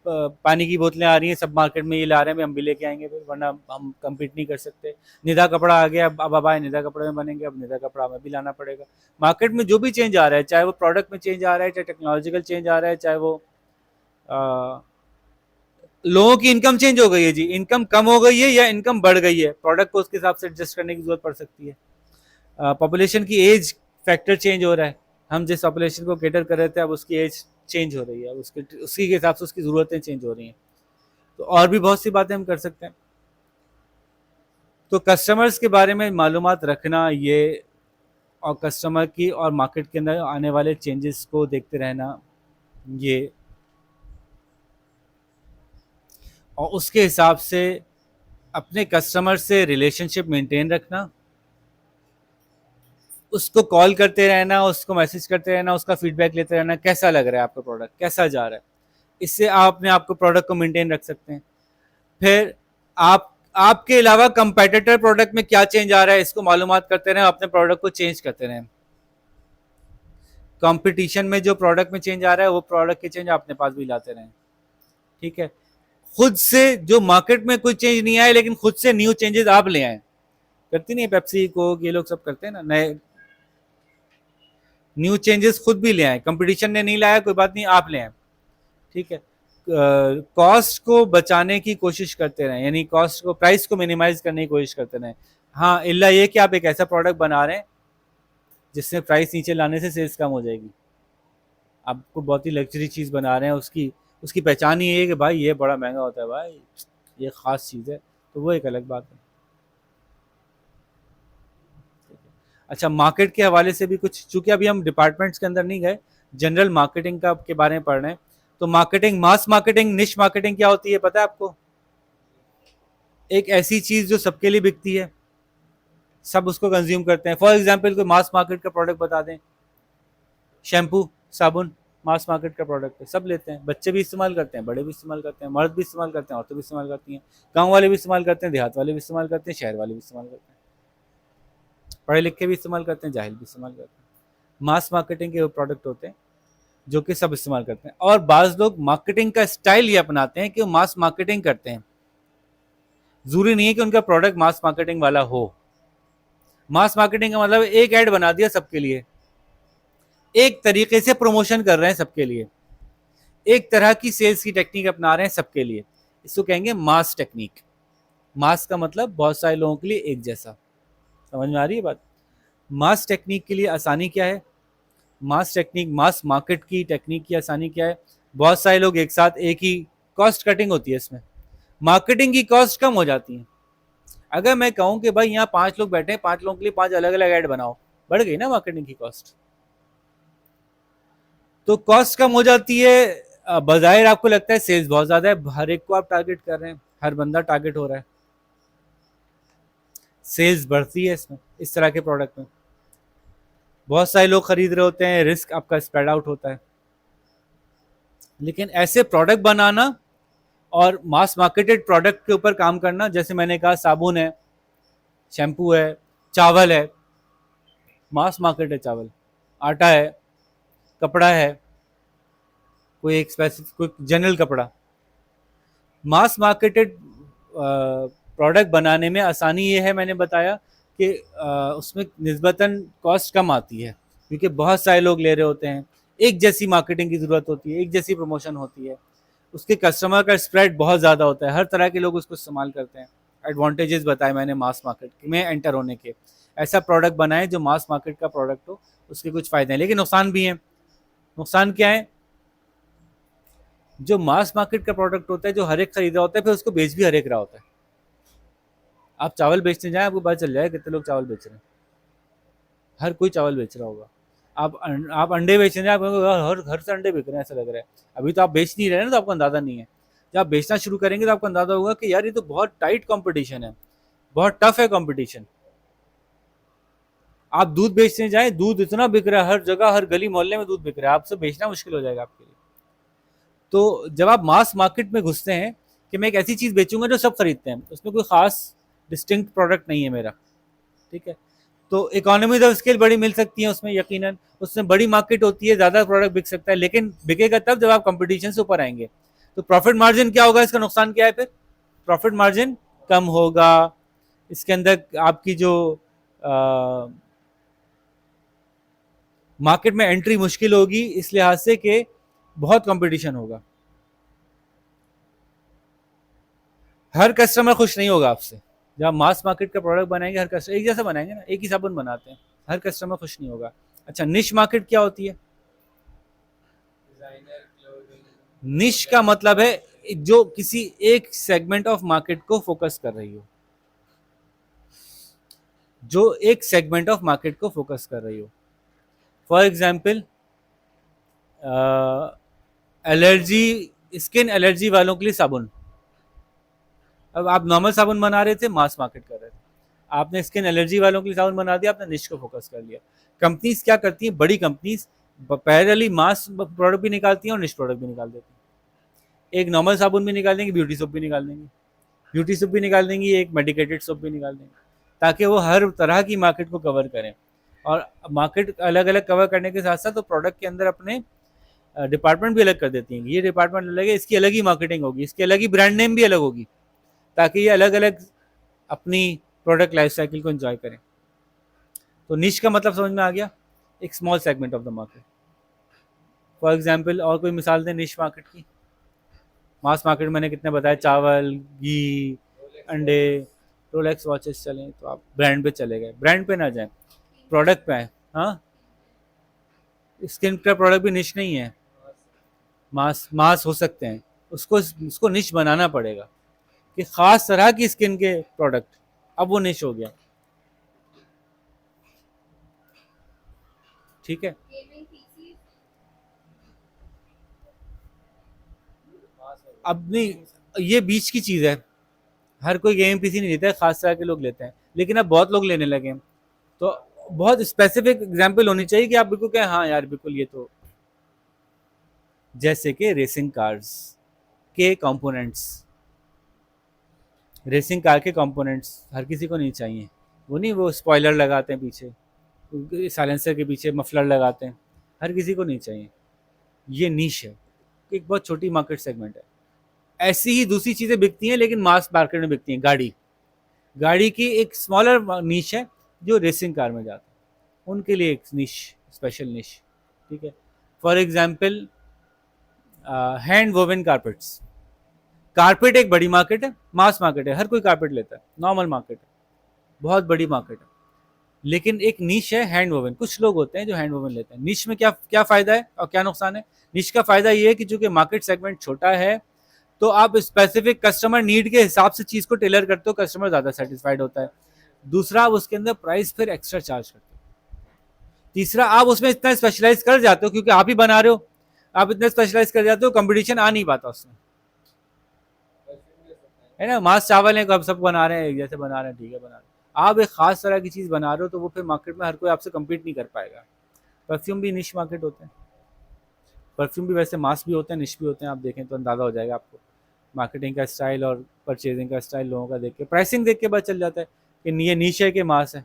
पानी की बोतलें आ रही हैं, सब मार्केट में ये ला रहे हैं, हम भी लेके आएंगे फिर, वरना हम कम्पीट नहीं कर सकते। निदा कपड़ा आ गया, अब आए निदा कपड़े में बनेंगे, अब निदा कपड़ा हमें भी लाना पड़ेगा। मार्केट में जो भी चेंज आ रहा है, चाहे वो प्रोडक्ट में चेंज आ रहा है, चाहे टेक्नोलॉजिकल चेंज आ रहा है, चाहे वो लोगों की इनकम चेंज हो गई है जी, इनकम कम हो गई है या इनकम बढ़ गई है, प्रोडक्ट को उसके हिसाब से एडजस्ट करने की जरूरत पड़ सकती है। पॉपुलेशन की एज फैक्टर चेंज हो रहा है, हम जिस पॉपुलेशन को कैटर कर रहे थे अब उसकी एज चेंज हो रही है, उसके उसी के हिसाब से उसकी ज़रूरतें चेंज हो रही हैं। तो और भी बहुत सी बातें हम कर सकते हैं। तो कस्टमर्स के बारे में मालूमात रखना ये, और कस्टमर की और मार्केट के अंदर आने वाले चेंजेस को देखते रहना ये, और उसके हिसाब से अपने कस्टमर से रिलेशनशिप मेंटेन रखना, उसको कॉल करते रहना, उसको मैसेज करते रहना, उसका फीडबैक लेते रहना, कैसा लग रहा है आपका प्रोडक्ट, कैसा जा रहा है, इससे आप अपने आपको प्रोडक्ट को मेंटेन रख सकते हैं। फिर आप आपके अलावा कंपेटिटर प्रोडक्ट में क्या चेंज आ रहा है इसको मालूमात करते रहें, अपने प्रोडक्ट को चेंज करते रहें। कंपटीशन में जो प्रोडक्ट में चेंज आ रहा है वो प्रोडक्ट के चेंज अपने पास भी लाते रहें। ठीक है, खुद से जो मार्केट में कोई चेंज नहीं आए लेकिन खुद से न्यू चेंजेस आप ले आए, करती नहीं पेप्सी कोक ये लोग सब करते हैं ना, नए न्यू चेंजेस खुद भी ले आए, कंपटीशन ने नहीं लाया कोई बात नहीं, आप ले आए। ठीक है, कॉस्ट को बचाने की कोशिश करते रहें, यानी कॉस्ट को, प्राइस को मिनिमाइज करने की कोशिश करते रहें। हाँ, इल्ला ये कि आप एक ऐसा प्रोडक्ट बना रहे हैं जिससे प्राइस नीचे लाने से सेल्स कम हो जाएगी। आपको बहुत ही लग्जरी चीज़ बना रहे हैं, उसकी उसकी पहचान ही है कि भाई ये बड़ा महंगा होता है, भाई ये ख़ास चीज़ है, तो वो एक अलग बात है। अच्छा, मार्केट के हवाले से भी कुछ, चूंकि अभी हम डिपार्टमेंट्स के अंदर नहीं गए, जनरल मार्केटिंग का के बारे में पढ़ रहे हैं। तो मार्केटिंग, मास मार्केटिंग, निश मार्केटिंग क्या होती है पता है आपको? एक ऐसी चीज जो सबके लिए बिकती है, सब उसको कंज्यूम करते हैं। फॉर एग्जाम्पल कोई मास मार्केट का प्रोडक्ट बता दें, शैम्पू, साबुन, मास मार्केट का प्रोडक्ट है, सब लेते हैं, बच्चे भी इस्तेमाल करते हैं, बड़े भी इस्तेमाल करते हैं, मर्द भी इस्तेमाल करते हैं, औरतें भी इस्तेमाल करती हैं, गाँव वाले भी इस्तेमाल करते हैं, देहात वाले भी इस्तेमाल करते हैं, शहर वाले भी इस्तेमाल करते हैं, पढ़े लिखे भी इस्तेमाल करते हैं, जाहिल भी इस्तेमाल करते हैं। मास मार्केटिंग के वो प्रोडक्ट होते हैं जो कि सब इस्तेमाल करते हैं। और बाज़ लोग मार्केटिंग का स्टाइल ये अपनाते हैं कि वो मास मार्केटिंग करते हैं, जरूरी नहीं है कि उनका प्रोडक्ट मास मार्केटिंग वाला हो। मास मार्केटिंग का मतलब एक ऐड बना दिया सबके लिए, एक तरीके से प्रमोशन कर रहे हैं सबके लिए, एक तरह की सेल्स की टेक्निक अपना रहे हैं सबके लिए, इसको कहेंगे मास टेक्निक। मास का मतलब बहुत सारे लोगों के लिए एक जैसा। समझ में आ रही है बात? मास टेक्निक के लिए आसानी क्या है? मास टेक्निक, मास मार्केट की टेक्निक की आसानी क्या है? बहुत सारे लोग एक साथ, एक ही कॉस्ट कटिंग होती है इसमें, मार्केटिंग की कॉस्ट कम हो जाती है। अगर मैं कहूं कि भाई यहाँ 5 लोग बैठे हैं, 5 लोगों के लिए 5 अलग अलग ऐड बनाओ, बढ़ गई ना मार्केटिंग की कॉस्ट। तो कॉस्ट कम हो जाती है, बजाय आपको लगता है सेल्स बहुत ज्यादा है, हर एक को आप टारगेट कर रहे हैं, हर बंदा टारगेट हो रहा है, सेल्स बढ़ती है इसमें, इस तरह के प्रोडक्ट में बहुत सारे लोग खरीद रहे होते हैं, रिस्क आपका स्प्रेड आउट होता है। लेकिन ऐसे प्रोडक्ट बनाना और मास मार्केटेड प्रोडक्ट के ऊपर काम करना, जैसे मैंने कहा साबुन है, शैम्पू है, चावल है, मास मार्केट है चावल, आटा है, कपड़ा है, कोई एक स्पेसिफिक कोई जनरल कपड़ा, मास मार्केटेड प्रोडक्ट बनाने में आसानी ये है, मैंने बताया कि उसमें निस्बतन कॉस्ट कम आती है, क्योंकि बहुत सारे लोग ले रहे होते हैं, एक जैसी मार्केटिंग की ज़रूरत होती है, एक जैसी प्रमोशन होती है, उसके कस्टमर का स्प्रेड बहुत ज़्यादा होता है, हर तरह के लोग उसको इस्तेमाल करते हैं। एडवांटेजेस बताए मैंने मास मार्केट में एंटर होने के। ऐसा प्रोडक्ट बनाए जो मास मार्केट का प्रोडक्ट हो, उसके कुछ फ़ायदे हैं, लेकिन नुकसान भी हैं। नुकसान क्या है? जो मास मार्केट का प्रोडक्ट होता है, जो हर एक खरीद रहा होता है, फिर उसको बेच भी हर एक रहा होता है। आप चावल बेचने जाएं, आपको पता चल जाए कितने लोग चावल बेच रहे हैं, हर कोई चावल बेच रहा होगा। आप अंडे बेचने जाएं, आपको हर घर से अंडे बिक रहे हैं, ऐसा लग रहा है। अभी तो आप बेच नहीं रहे ना, तो आपको अंदाजा नहीं है। जब आप बेचना शुरू करेंगे तो आपको अंदाजा होगा कि यार ये तो बहुत टाइट कंपटीशन है, बहुत टफ है कंपटीशन। आप दूध बेचने जाएं, दूध इतना बिक रहा है, हर जगह हर गली मोहल्ले में दूध बिक रहा है, आपसे बेचना मुश्किल हो जाएगा आपके लिए। तो जब आप मास मार्केट में घुसते हैं कि मैं एक ऐसी चीज़ बेचूंगा जो सब खरीदते हैं, उसमें कोई खास डिस्टिंक्ट प्रोडक्ट नहीं है मेरा, ठीक है, तो इकोनॉमीज ऑफ स्केल बड़ी मिल सकती है उसमें, यकीनन उसमें बड़ी मार्केट होती है, ज़्यादा प्रोडक्ट बिक सकता है, लेकिन बिकेगा तब जब आप कंपटीशन से ऊपर आएंगे। तो प्रॉफिट मार्जिन क्या होगा? इसका नुकसान क्या है फिर? प्रॉफिट मार्जिन कम होगा, इसके अंदर आपकी जो मार्केट में एंट्री मुश्किल होगी, इस लिहाज से कि बहुत कंपटीशन होगा, हर कस्टमर खुश नहीं होगा आपसे। जब आप मास मार्केट का प्रोडक्ट बनाएंगे, हर कस्टमर एक जैसा बनाएंगे ना, एक ही साबुन बनाते हैं, हर कस्टमर खुश नहीं होगा। अच्छा, निश मार्केट क्या होती है? निश का मतलब है जो किसी एक सेगमेंट ऑफ मार्केट को फोकस कर रही हो, जो एक सेगमेंट ऑफ मार्केट को फोकस कर रही हो। For example, allergy, skin allergy वालों के लिए साबुन। अब आप नॉर्मल साबुन बना रहे थे, मास मार्केट कर रहे थे, आपने स्किन एलर्जी वालों के लिए साबुन बना दिया, आपने निश को फोकस कर लिया। कंपनीज क्या करती हैं? बड़ी कंपनीज पैरेलली मास प्रोडक्ट भी निकालती हैं और निश प्रोडक्ट भी निकाल देती हैं। एक नॉर्मल साबुन भी निकाल देंगी, ब्यूटी सोप भी निकाल देंगी, ब्यूटी सोप भी निकाल देंगी, एक मेडिकेटेड सोप भी निकाल देंगी, ताकि वो हर तरह की मार्केट को कवर करें। और मार्केट अलग अलग कवर करने के साथ साथ तो प्रोडक्ट के अंदर अपने डिपार्टमेंट भी अलग कर देती हैं। ये डिपार्टमेंट अलग है, इसकी अलग ही मार्केटिंग होगी, इसकी अलग ही ब्रांड नेम भी अलग होगी, ताकि ये अलग अलग अपनी प्रोडक्ट लाइफ साइकिल को एंजॉय करें। तो निश का मतलब समझ में आ गया, एक small segment of the market. For example, और कोई मिसाल दें निश मार्केट की? मास मार्केट मैंने कितने बताया, चावल, घी, अंडे, रोलेक्स वॉचेस चलें, तो आप ब्रांड पे चले गए, ब्रांड पे ना जाएं, प्रोडक्ट पे आए। हाँ, स्किन का प्रोडक्ट भी निश नहीं है, मास मास हो सकते हैं, उसको निश बनाना पड़ेगा कि खास तरह की स्किन के प्रोडक्ट, अब वो निश हो गया, ठीक है। अब नहीं, ये बीच की चीज़ है, हर कोई गेमिंग पीसी नहीं लेता है, खास तरह के लोग लेते हैं, लेकिन अब बहुत लोग लेने लगे हैं। तो बहुत स्पेसिफिक एग्जांपल होनी चाहिए कि आप बिल्कुल कहें हाँ यार बिल्कुल ये तो, जैसे कि रेसिंग कार्स के कंपोनेंट्स, रेसिंग कार के कंपोनेंट्स हर किसी को नहीं चाहिए, वो नहीं, वो स्पॉइलर लगाते हैं पीछे, साइलेंसर के पीछे मफलर लगाते हैं, हर किसी को नहीं चाहिए, ये नीश है, एक बहुत छोटी मार्केट सेगमेंट है। ऐसी ही दूसरी चीज़ें बिकती हैं लेकिन मास मार्केट में बिकती हैं, गाड़ी, गाड़ी की एक स्मॉलर नीश है जो रेसिंग कार में जाता है, उनके लिए एक निश, स्पेशल निश, ठीक है। For example, hand woven carpets. Carpet एक बड़ी मार्केट है, मास मार्केट है, हर कोई कारपेट लेता है, नॉर्मल मार्केट है, बहुत बड़ी मार्केट है। लेकिन एक नीश है हैंड वोवन, कुछ लोग होते हैं जो हैंड वोवन लेते हैं। नीश में क्या क्या फायदा है और क्या नुकसान है? नीश का फायदा ये है कि चूंकि मार्केट सेगमेंट छोटा है, तो आप स्पेसिफिक कस्टमर नीड के हिसाब से चीज को टेलर करते हो, कस्टमर ज्यादा सेटिस्फाइड होता है। दूसरा, आप उसके अंदर प्राइस फिर एक्स्ट्रा चार्ज करते हो। तीसरा, आप उसमें इतना स्पेशलाइज कर जाते हो क्योंकि आप ही बना रहे हो, आप इतना स्पेशलाइज कर जाते हो, कंपटीशन आ नहीं पाता उसमें, है ना। मास चावल है, अब सब बना रहे हैं, एक जैसे बना रहे हैं, ठीक है बना रहे हैं। आप एक खास तरह की चीज बना रहे हो तो वो फिर मार्केट में हर कोई आपसे कम्पीट नहीं कर पाएगा। परफ्यूम भी निश मार्केट होते हैं, परफ्यूम भी वैसे मास भी होते हैं, निश भी होते हैं। आप देखें तो अंदाजा हो जाएगा आपको, मार्केटिंग का स्टाइल और परचेजिंग का स्टाइल लोगों का देख के, प्राइसिंग देख के पता चल जाता है कि ये नीश है कि मास है।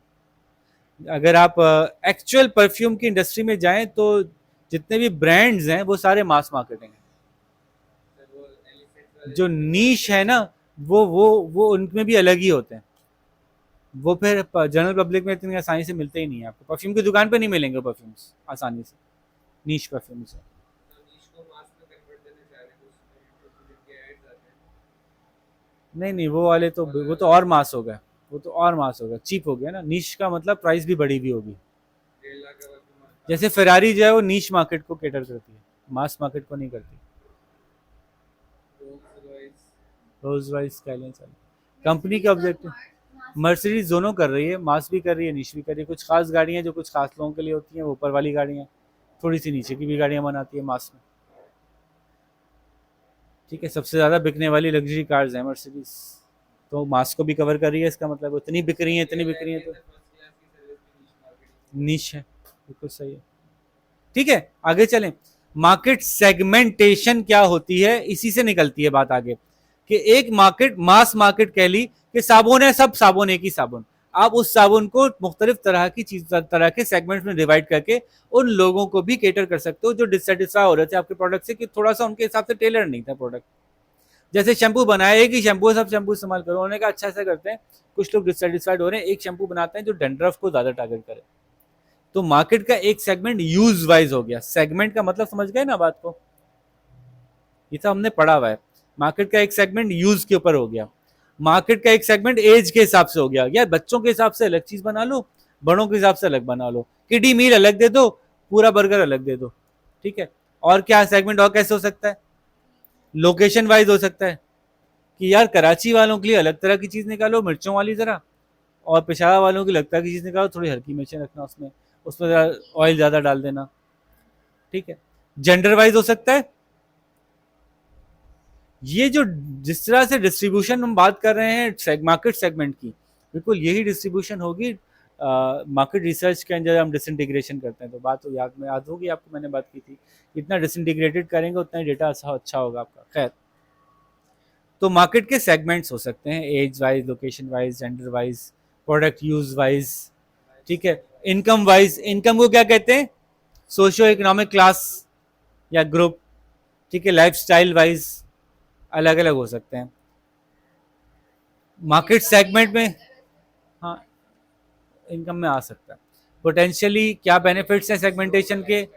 अगर आप एक्चुअल परफ्यूम की इंडस्ट्री में जाएं तो जितने भी ब्रांड्स हैं वो सारे मास मार्केटिंग है। जो नीश है ना, वो उनमें भी अलग ही होते हैं। वो फिर जनरल पब्लिक में इतनी आसानी से मिलते ही नहीं है आपको, परफ्यूम की दुकान पे नहीं मिलेंगे परफ्यूम्स आसानी से, नीश परफ्यूम्स है। नहीं नहीं, वो वाले तो, वो तो और मास हो गया, वो तो और मास हो गया, चीप हो गया ना। नीश का मतलब प्राइस भी बढ़ी हुई होगी। जैसे फेरारी जो है वो नीश मार्केट को केटर करती है, मास मार्केट को नहीं करती। रोल्स रॉयस, स्काईलाइन, कंपनी के ऑब्जेक्टिव, मर्सिडीज दोनों कर रही है, मास भी कर रही है, नीश भी कर रही है। कुछ खास गाड़ियां जो कुछ खास लोगों के लिए होती हैं वो ऊपर वाली गाड़ियां, थोड़ी सी नीचे की भी गाड़ियां बनाती है मास में। ठीक है, सबसे ज़्यादा बिकने वाली लग्जरी कार्स हैं मर्सिडीज, तो मास को भी कवर कर रही है, इसका मतलब इतनी बिक रही है, इतनी बिक रही है तो नीश है, बिल्कुल सही है। ठीक है, आगे चलें। मार्केट सेगमेंटेशन क्या होती है, इसी से निकलती है बात आगे, कि एक मार्केट, मास मार्केट कह ली कि साबुन है, सब साबुन एक ही साबुन, आप उस साबुन को मुख्तलिफ तरह की चीज, तरह के सेगमेंट्स में डिवाइड करके उन लोगों को भी केटर कर सकते हो जो डिससेटिस्फाई हो रहे थे आपके प्रोडक्ट से, कि थोड़ा सा उनके हिसाब से टेलर नहीं था प्रोडक्ट। जैसे शैम्पू बनाया, एक ही शैम्पू है, सब शैम्पू इस्तेमाल करो, उन्होंने कहा अच्छा ऐसा करते हैं, कुछ लोग डिससेटिस्फाइड हो रहे हैं, एक शैम्पू बनाते हैं जो डैंड्रफ को ज्यादा टारगेट करे। तो मार्केट का एक सेगमेंट यूज वाइज हो गया। सेगमेंट का मतलब समझ गए ना बात को, ये तो हमने पढ़ा हुआ है। मार्केट का एक सेगमेंट यूज के ऊपर हो गया, मार्केट का एक सेगमेंट एज के हिसाब से हो गया। यार बच्चों के हिसाब से अलग चीज बना लो, बड़ों के हिसाब से अलग बना लो, किडी मील अलग दे दो, पूरा बर्गर अलग दे दो। ठीक है, और क्या सेगमेंट और कैसे हो सकता है? लोकेशन वाइज हो सकता है कि यार कराची वालों के लिए अलग तरह की चीज निकालो, मिर्चों वाली जरा, और पेशावर वालों की अलग तरह की चीज निकालो, थोड़ी हल्की मिर्चें रखना उसमें, उसमें ऑयल ज्यादा डाल देना। ठीक है, जेंडर वाइज हो सकता है। ये जो जिस तरह से डिस्ट्रीब्यूशन हम बात कर रहे हैं मार्केट सेगमेंट की, बिल्कुल यही डिस्ट्रीब्यूशन होगी मार्केट रिसर्च के अंदर। हम डिसइंटीग्रेशन करते हैं तो बात तो याद होगी आपको, मैंने बात की थी, इतना डिसइंटीग्रेटेड करेंगे उतना ही डेटा अच्छा होगा आपका। खैर, तो मार्केट के सेगमेंट्स हो सकते हैं age wise, location wise, gender wise, product use wise. ठीक है, इनकम वाइज, इनकम को क्या कहते हैं? सोशियो इकोनॉमिक क्लास या ग्रुप। ठीक है, लाइफ स्टाइल वाइज अलग अलग हो सकते हैं मार्केट सेगमेंट में। हाँ, इनकम में आ सकता है। पोटेंशियली क्या बेनिफिट्स हैं सेगमेंटेशन के?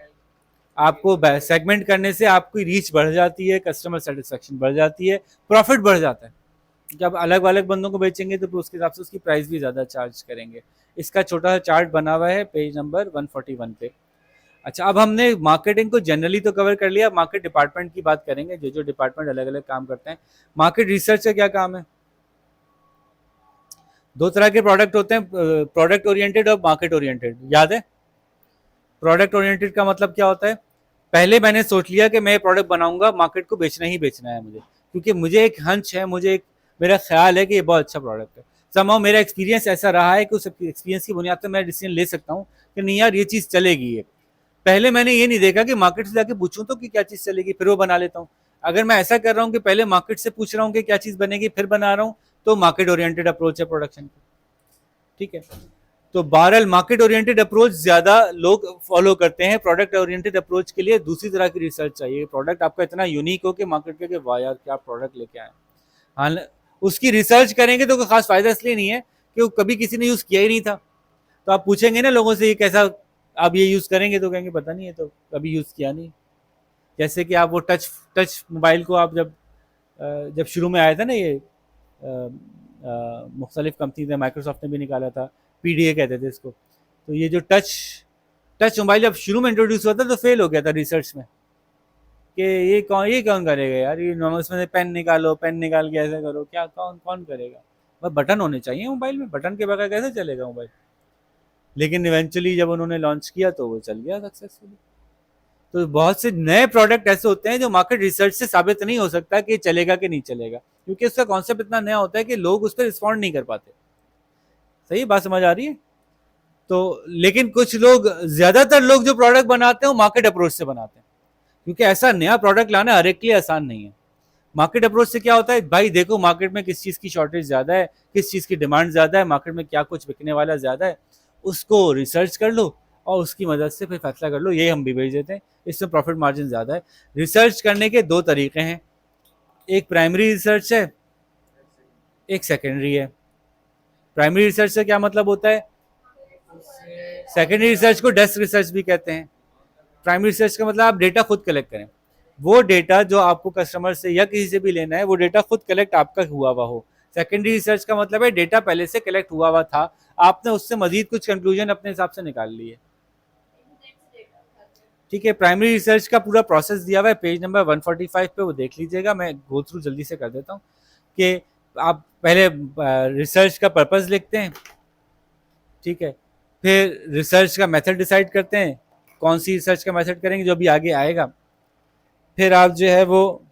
आपको सेगमेंट करने से आपकी रीच बढ़ जाती है, कस्टमर सेटिस्फेक्शन बढ़ जाती है, प्रॉफिट बढ़ जाता है। जब अलग अलग बंदों को बेचेंगे तो उसके हिसाब से उसकी प्राइस भी ज़्यादा चार्ज करेंगे। इसका छोटा सा चार्ट बना हुआ है पेज नंबर 141 पे। अच्छा, अब हमने मार्केटिंग को जनरली तो कवर कर लिया, मार्केट डिपार्टमेंट की बात करेंगे, जो जो डिपार्टमेंट अलग अलग काम करते हैं। मार्केट रिसर्च का क्या काम है? दो तरह के प्रोडक्ट होते हैं, प्रोडक्ट ओरिएंटेड और मार्केट ओरिएंटेड, याद है? प्रोडक्ट ओरिएंटेड का मतलब क्या होता है? पहले मैंने सोच लिया कि मैं प्रोडक्ट बनाऊंगा, मार्केट को बेचना ही बेचना है मुझे, क्योंकि मुझे एक हंच है, मुझे एक मेरा ख्याल है कि ये बहुत अच्छा प्रोडक्ट है। समाउ मेरा एक्सपीरियंस ऐसा रहा है कि उस एक्सपीरियंस की बुनियाद पर मैं डिसीजन ले सकता हूँ कि नहीं यार ये चीज़ चलेगी। ये पहले मैंने ये नहीं देखा कि मार्केट से जाके पूछूं तो कि क्या चीज़ चलेगी, फिर वो बना लेता हूँ। अगर मैं ऐसा कर रहा हूँ कि पहले मार्केट से पूछ रहा हूँ कि क्या चीज़ बनेगी फिर बना रहा हूँ, तो मार्केट ओरिएंटेड अप्रोच है प्रोडक्शन की। ठीक है, तो बहरहाल मार्केट ओरिएंटेड अप्रोच ज्यादा लोग फॉलो करते हैं। प्रोडक्ट ओरिएंटेड अप्रोच के लिए दूसरी तरह की रिसर्च चाहिए, प्रोडक्ट आपका इतना यूनिक हो कि मार्केट के वाह यार क्या प्रोडक्ट लेके आए। हाँ, उसकी रिसर्च करेंगे तो कोई खास फायदा इसलिए नहीं है कि वो कभी किसी ने यूज किया ही नहीं था। तो आप पूछेंगे ना लोगों से ये कैसा, आप ये यूज करेंगे तो कहेंगे पता नहीं है, तो कभी यूज किया नहीं। जैसे कि आप वो टच मोबाइल को आप जब शुरू में आया था ना ये मुख्तलिफ कंपनी ने, माइक्रोसॉफ्ट ने भी निकाला था, पीडीए कहते थे इसको। तो ये जो टच मोबाइल जब शुरू में इंट्रोड्यूस हुआ था तो फेल हो गया था रिसर्च में कि ये कौन करेगा यार, ये नॉर्मल इसमें से पेन निकालो, पेन निकाल के ऐसे करो, क्या कौन कौन करेगा। बस बटन होने चाहिए मोबाइल में, बटन के बगैर कैसे चलेगा मोबाइल। लेकिन इवेंचुअली जब उन्होंने लॉन्च किया तो वो चल गया सक्सेसफुली। तो बहुत से नए प्रोडक्ट ऐसे होते हैं जो मार्केट रिसर्च से साबित नहीं हो सकता कि चलेगा कि नहीं चलेगा, क्योंकि उसका कॉन्सेप्ट इतना नया होता है कि लोग उस पर रिस्पॉन्ड नहीं कर पाते। सही बात समझ आ रही है। तो लेकिन कुछ लोग, ज्यादातर लोग जो प्रोडक्ट बनाते हैं वो मार्केट अप्रोच से बनाते हैं, क्योंकि ऐसा नया प्रोडक्ट लाना हर एक के लिए आसान नहीं है। मार्केट अप्रोच से क्या होता है, भाई देखो मार्केट में किस चीज की शॉर्टेज ज्यादा है, किस चीज की डिमांड ज्यादा है, मार्केट में क्या कुछ बिकने वाला ज्यादा है, उसको रिसर्च कर लो और उसकी मदद से फिर फैसला कर लो, ये हम भी भेज देते हैं, इसमें प्रॉफिट मार्जिन ज्यादा है। रिसर्च करने के दो तरीके हैं, एक प्राइमरी रिसर्च है, एक सेकेंडरी है। प्राइमरी रिसर्च से क्या मतलब होता है, सेकेंडरी रिसर्च को डेस्क रिसर्च भी कहते हैं। प्राइमरी रिसर्च का मतलब आप डेटा खुद कलेक्ट करें, वो डेटा जो आपको कस्टमर से या किसी से भी लेना है वो डेटा खुद कलेक्ट आपका हुआ हुआ हो। सेकेंडरी रिसर्च का मतलब है डेटा पहले से कलेक्ट हुआ हुआ था, आपने उससे मजीद कुछ कंक्लूजन अपने हिसाब से निकाल लिए। ठीक है, प्राइमरी रिसर्च का पूरा प्रोसेस दिया हुआ है पेज नंबर 145 पे, वो देख लीजिएगा। मैं गो थ्रू जल्दी से कर देता हूँ कि आप पहले रिसर्च का पर्पस लिखते हैं, ठीक है, फिर रिसर्च का मेथड डिसाइड करते हैं, कौन सी रिसर्च का मेथड करेंगे जो अभी आगे आएगा। फिर आप जो है वो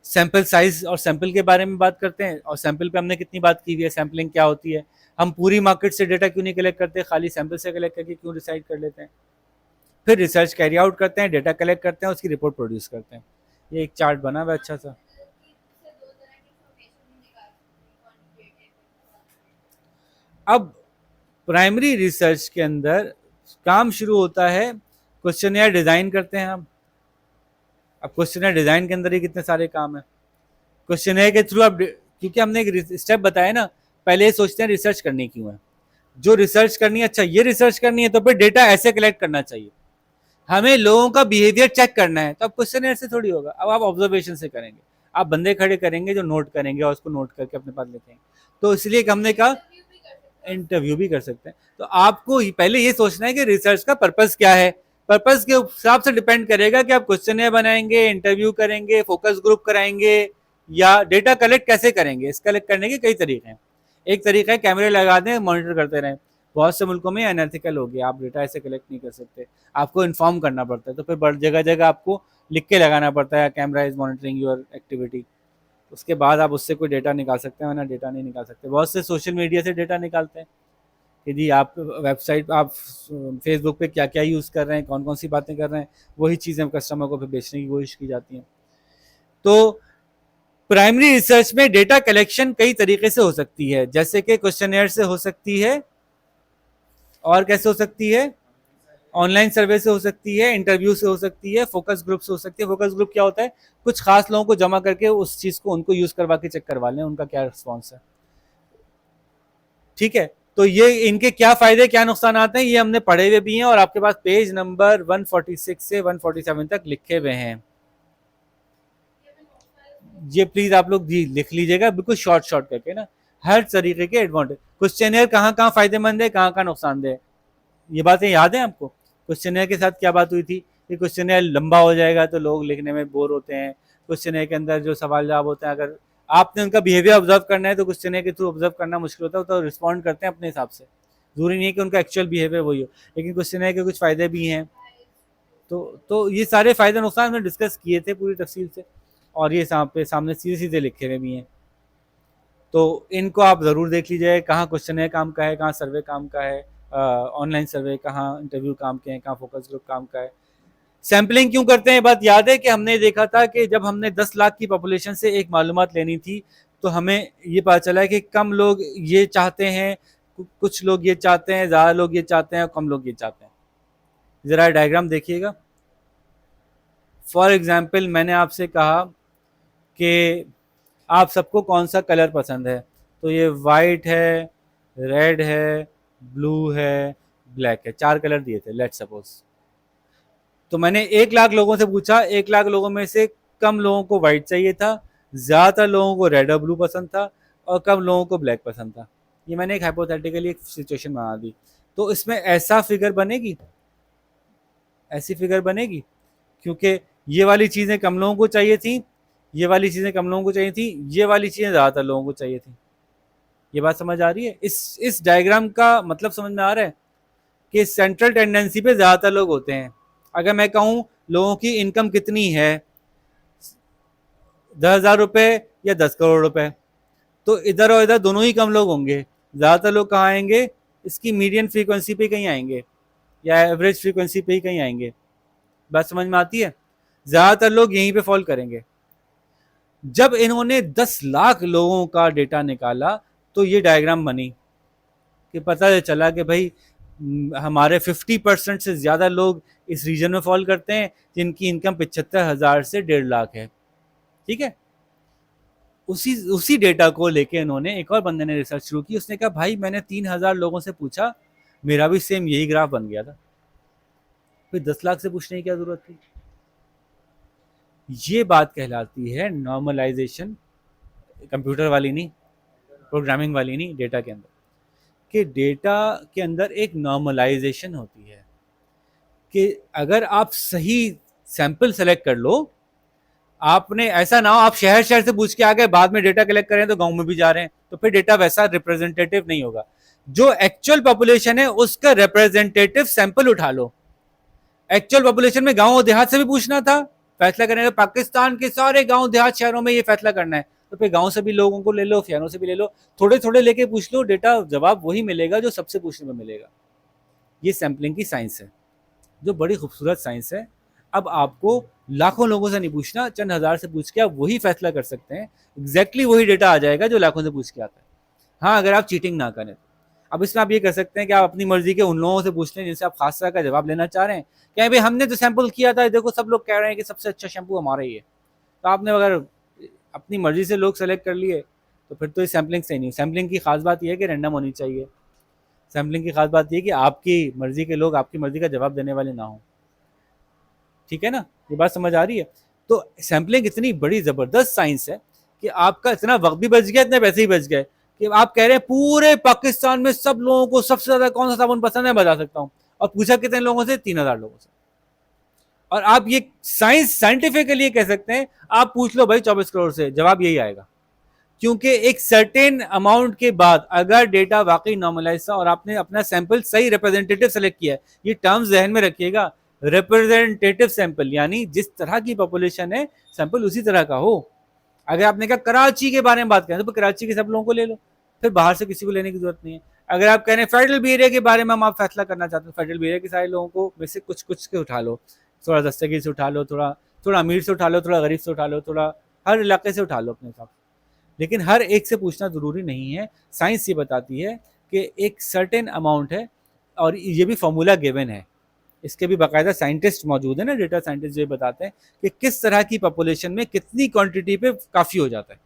सैंपल साइज और सैंपल के बारे में बात करते हैं, और सैंपल पे हमने कितनी बात की हुई है, सैम्पलिंग क्या होती है, हम पूरी मार्केट से डेटा क्यों नहीं कलेक्ट करते, खाली सैंपल से कलेक्ट करके क्यों डिसाइड कर लेते हैं। फिर रिसर्च कैरी आउट करते हैं, डेटा कलेक्ट करते हैं, उसकी रिपोर्ट प्रोड्यूस करते हैं। ये एक चार्ट बना हुआ है अच्छा सा। अब प्राइमरी रिसर्च के अंदर काम शुरू होता है, क्वेश्चनर डिजाइन करते हैं हम। अब क्वेश्चनर डिजाइन के अंदर ही कितने सारे काम है। क्वेश्चनर के थ्रू आप, क्योंकि हमने एक स्टेप बताया ना, पहले ये सोचते हैं रिसर्च करनी क्यों है, जो रिसर्च करनी है, अच्छा ये रिसर्च करनी है तो फिर डेटा ऐसे कलेक्ट करना चाहिए, हमें लोगों का बिहेवियर चेक करना है, तो अब क्वेश्चनर से थोड़ी होगा, अब आप ऑब्जर्वेशन से करेंगे, आप बंदे खड़े करेंगे जो नोट करके और उसको नोट करके अपने पास लिखेंगे। तो इसलिए हमने कहा इंटरव्यू भी कर सकते हैं। तो आपको पहले ये सोचना है कि रिसर्च का पर्पस क्या है, पर्पस के हिसाब से डिपेंड करेगा कि आप क्वेश्चन बनाएंगे, इंटरव्यू करेंगे, फोकस ग्रुप कराएंगे, या डेटा कलेक्ट कैसे करेंगे। इस कलेक्ट करने के कई तरीके हैं। एक तरीका है कैमरे लगा दें, मॉनिटर करते रहें। बहुत से मुल्कों में अनएथिकल हो गया, आप डेटा ऐसे कलेक्ट नहीं कर सकते, आपको इन्फॉर्म करना पड़ता है, तो फिर जगह जगह आपको लिख के लगाना पड़ता है camera is monitoring your activity. उसके बाद आप उससे कोई डेटा निकाल सकते हैं, वरना डेटा नहीं निकाल सकते। बहुत से सोशल मीडिया से डेटा निकालते हैं कि जी आप वेबसाइट, आप फेसबुक पे क्या क्या यूज़ कर रहे हैं, कौन कौन सी बातें कर रहे हैं, वही चीज़ें कस्टमर को फिर बेचने की कोशिश की जाती हैं। तो प्राइमरी रिसर्च में डेटा कलेक्शन कई तरीके से हो सकती है, जैसे कि क्वेश्चनर से हो सकती है, और कैसे हो सकती है, ऑनलाइन सर्वे से हो सकती है, इंटरव्यू से हो सकती है, फोकस ग्रुप से हो सकती है। फोकस ग्रुप क्या होता है, कुछ खास लोगों को जमा करके उस चीज को उनको यूज करवा के चेक करवा लें उनका क्या रिस्पॉन्स है। ठीक है, तो ये इनके क्या फायदे क्या नुकसान आते हैं ये हमने पढ़े हुए भी हैं, और आपके पास पेज नंबर 146 से 147 तक लिखे हुए हैं। ये प्लीज आप लोग जी लिख लीजिएगा, बिल्कुल शॉर्ट शॉर्ट करके ना, हर तरीके के एडवांटेज। क्वेश्चनर कहाँ कहाँ फायदेमंद है, कहाँ कहाँ नुकसानदेह है, ये बातें याद है आपको। क्वेश्चनर के साथ क्या बात हुई थी कि क्वेश्चनर लंबा हो जाएगा तो लोग लिखने में बोर होते हैं। क्वेश्चनर के अंदर जो सवाल जवाब होते हैं, अगर आपने उनका बिहेवियर ऑब्जर्व करना है तो क्वेश्चनर के थ्रू ऑब्जर्व करना मुश्किल होता है, तो रिस्पॉन्ड करते हैं अपने हिसाब से, जरूरी नहीं है कि उनका एक्चुअल बिहेवियर वही हो। लेकिन क्वेश्चनर के कुछ फायदे भी हैं। तो ये सारे फायदे नुकसान हमने डिस्कस किए थे पूरी तफसील से, और ये सामने सीधे सीधे लिखे हुए भी हैं। तो इनको आप ज़रूर देख लीजिए, कहाँ क्वेश्चनर काम का है, कहाँ सर्वे काम का है, ऑनलाइन सर्वे, कहाँ इंटरव्यू काम के हैं, कहाँ फोकस ग्रुप काम का है। सैम्पलिंग क्यों करते हैं, बात याद है कि हमने देखा था कि जब हमने 10 लाख की पॉपुलेशन से एक मालूमात लेनी थी, तो हमें ये पता चला कि कम लोग ये चाहते हैं, कुछ लोग ये चाहते हैं, ज़्यादा लोग ये चाहते हैं, और कम लोग ये चाहते हैं। ज़रा डायग्राम देखिएगा। फॉर एग्जाम्पल मैंने आपसे कहा कि आप सबको कौन सा कलर पसंद है, तो ये वाइट है, रेड है, ब्लू है, ब्लैक है, 4 कलर दिए थे लेट्स सपोज। तो मैंने 1 लाख लोगों से पूछा, 1 लाख लोगों में से कम लोगों को व्हाइट चाहिए था, ज़्यादातर लोगों को रेड और ब्लू पसंद था, और कम लोगों को ब्लैक पसंद था। ये मैंने एक हाइपोथेटिकली एक सिचुएशन बना दी। तो इसमें ऐसा फिगर बनेगी, ऐसी फिगर बनेगी, क्योंकि ये वाली चीज़ें कम लोगों को चाहिए थी, ये वाली चीज़ें कम लोगों को चाहिए थी, ये वाली चीज़ें ज़्यादातर लोगों को चाहिए थी। ये बात समझ आ रही है? इस डायग्राम का मतलब समझ में आ रहा है कि सेंट्रल टेंडेंसी पे ज़्यादातर लोग होते हैं। अगर मैं कहूँ लोगों की इनकम कितनी है, 10,000 रुपये या 10 करोड़ रुपए, तो इधर और इधर दोनों ही कम लोग होंगे। ज़्यादातर लोग कहाँ आएंगे? इसकी मीडियन फ्रीक्वेंसी पे कहीं आएंगे, या एवरेज फ्रीक्वेंसी पे ही कहीं आएंगे। बात समझ में आती है? ज़्यादातर लोग यहीं पे फॉल करेंगे। जब इन्होंने 10 लाख लोगों का डेटा निकाला तो ये डायग्राम बनी कि पता चला कि भाई हमारे 50% से ज़्यादा लोग इस रीजन में फॉल करते हैं जिनकी इनकम 75,000 से 1.5 लाख है। ठीक है, उसी डेटा को लेके इन्होंने, एक और बंदे ने रिसर्च शुरू की, उसने कहा भाई मैंने 3,000 लोगों से पूछा, मेरा भी सेम यही ग्राफ बन गया था, फिर 10 लाख से पूछने की क्या जरूरत थी? ये बात कहलाती है नॉर्मलाइजेशन, कंप्यूटर वाली नहीं, प्रोग्रामिंग वाली नहीं, डेटा के अंदर, कि डेटा के अंदर एक नॉर्मलाइजेशन होती है कि अगर आप सही सैंपल सेलेक्ट कर लो, आपने ऐसा ना हो आप शहर शहर से पूछ के आ गए, बाद में डेटा कलेक्ट करें तो गांव में भी जा रहे हैं, तो फिर डेटा वैसा रिप्रेजेंटेटिव नहीं होगा। जो एक्चुअल पॉपुलेशन है उसका रिप्रेजेंटेटिव सैंपल उठा लो। एक्चुअल पॉपुलेशन में गांव और देहात से भी पूछना था, फैसला करने का पाकिस्तान के सारे गांव देहात शहरों में ये फैसला करना है, तो फिर गांव से भी लोगों को ले लो, शहरों से भी ले लो, थोड़े थोड़े लेके पूछ लो, डेटा जवाब वही मिलेगा जो सबसे पूछने में मिलेगा। ये सैम्पलिंग की साइंस है, जो बड़ी खूबसूरत साइंस है। अब आपको लाखों लोगों से नहीं पूछना, चंद हजार से पूछ के आप वही फैसला कर सकते हैं, एग्जैक्टली वही डेटा आ जाएगा जो लाखों से पूछ के आता है। हाँ, अगर आप चीटिंग ना करें। अब इसमें आप ये कर सकते हैं कि आप अपनी मर्जी के उन लोगों से पूछ लें जिनसे आप खास तरह का जवाब लेना चाह रहे हैं, क्या भाई हमने तो सैंपल किया था, देखो सब लोग कह रहे हैं कि सबसे अच्छा शैम्पू हमारा ही है। तो आपने अगर अपनी मर्जी से लोग सेलेक्ट कर लिए तो फिर तो ये सैम्पलिंग सही नहीं। सैम्पलिंग की खास बात यह है कि रैंडम होनी चाहिए। सैम्पलिंग की खास बात यह है कि आपकी मर्जी के लोग आपकी मर्जी का जवाब देने वाले ना हो। ठीक है ना, ये बात समझ आ रही है? तो सैम्पलिंग इतनी बड़ी जबरदस्त साइंस है कि आपका इतना वक्त भी बच गया, इतने पैसे ही बच गए कि आप कह रहे हैं पूरे पाकिस्तान में सब लोगों को सबसे ज्यादा कौन सा साबुन पसंद है बता सकता हूं, और पूछा कितने लोगों से? 3,000 लोगों से। और आप ये साइंटिफिकली कह सकते हैं, आप पूछ लो भाई 24 करोड़ से, जवाब यही आएगा। क्योंकि एक सर्टेन अमाउंट के बाद अगर डेटा वाकई नॉर्मलाइज था और आपने अपना सैंपल सही रिप्रेजेंटेटिव सेलेक्ट किया है, ये टर्म्स जहन में रखिएगा, रिप्रेजेंटेटिव सैंपल, यानी जिस तरह की पॉपुलेशन है सैंपल उसी तरह का हो। अगर आपने कहा कराची के बारे में बात करें तो कराची के सब लोगों को ले लो, फिर बाहर से किसी को लेने की जरूरत नहीं है। अगर आप कह रहे हैं फेडरल बी एरिया के बारे में हम आप फैसला करना चाहते हैं, फेडरल बी एरिया के सारे लोगों को वैसे कुछ कुछ के उठा लो, थोड़ा दस्तगीर से उठा लो, थोड़ा थोड़ा अमीर से उठा लो, थोड़ा गरीब से उठा लो, थोड़ा हर इलाके से उठा लो अपने हिसाब से, लेकिन हर एक से पूछना जरूरी नहीं है। साइंस ये बताती है कि एक सर्टेन अमाउंट है, और ये भी फॉर्मूला गिवन है, इसके भी बाकायदा साइंटिस्ट मौजूद है ना, डेटा साइंटिस्ट जो बताते हैं कि किस तरह की पॉपुलेशन में कितनी क्वांटिटी पे काफ़ी हो जाता है।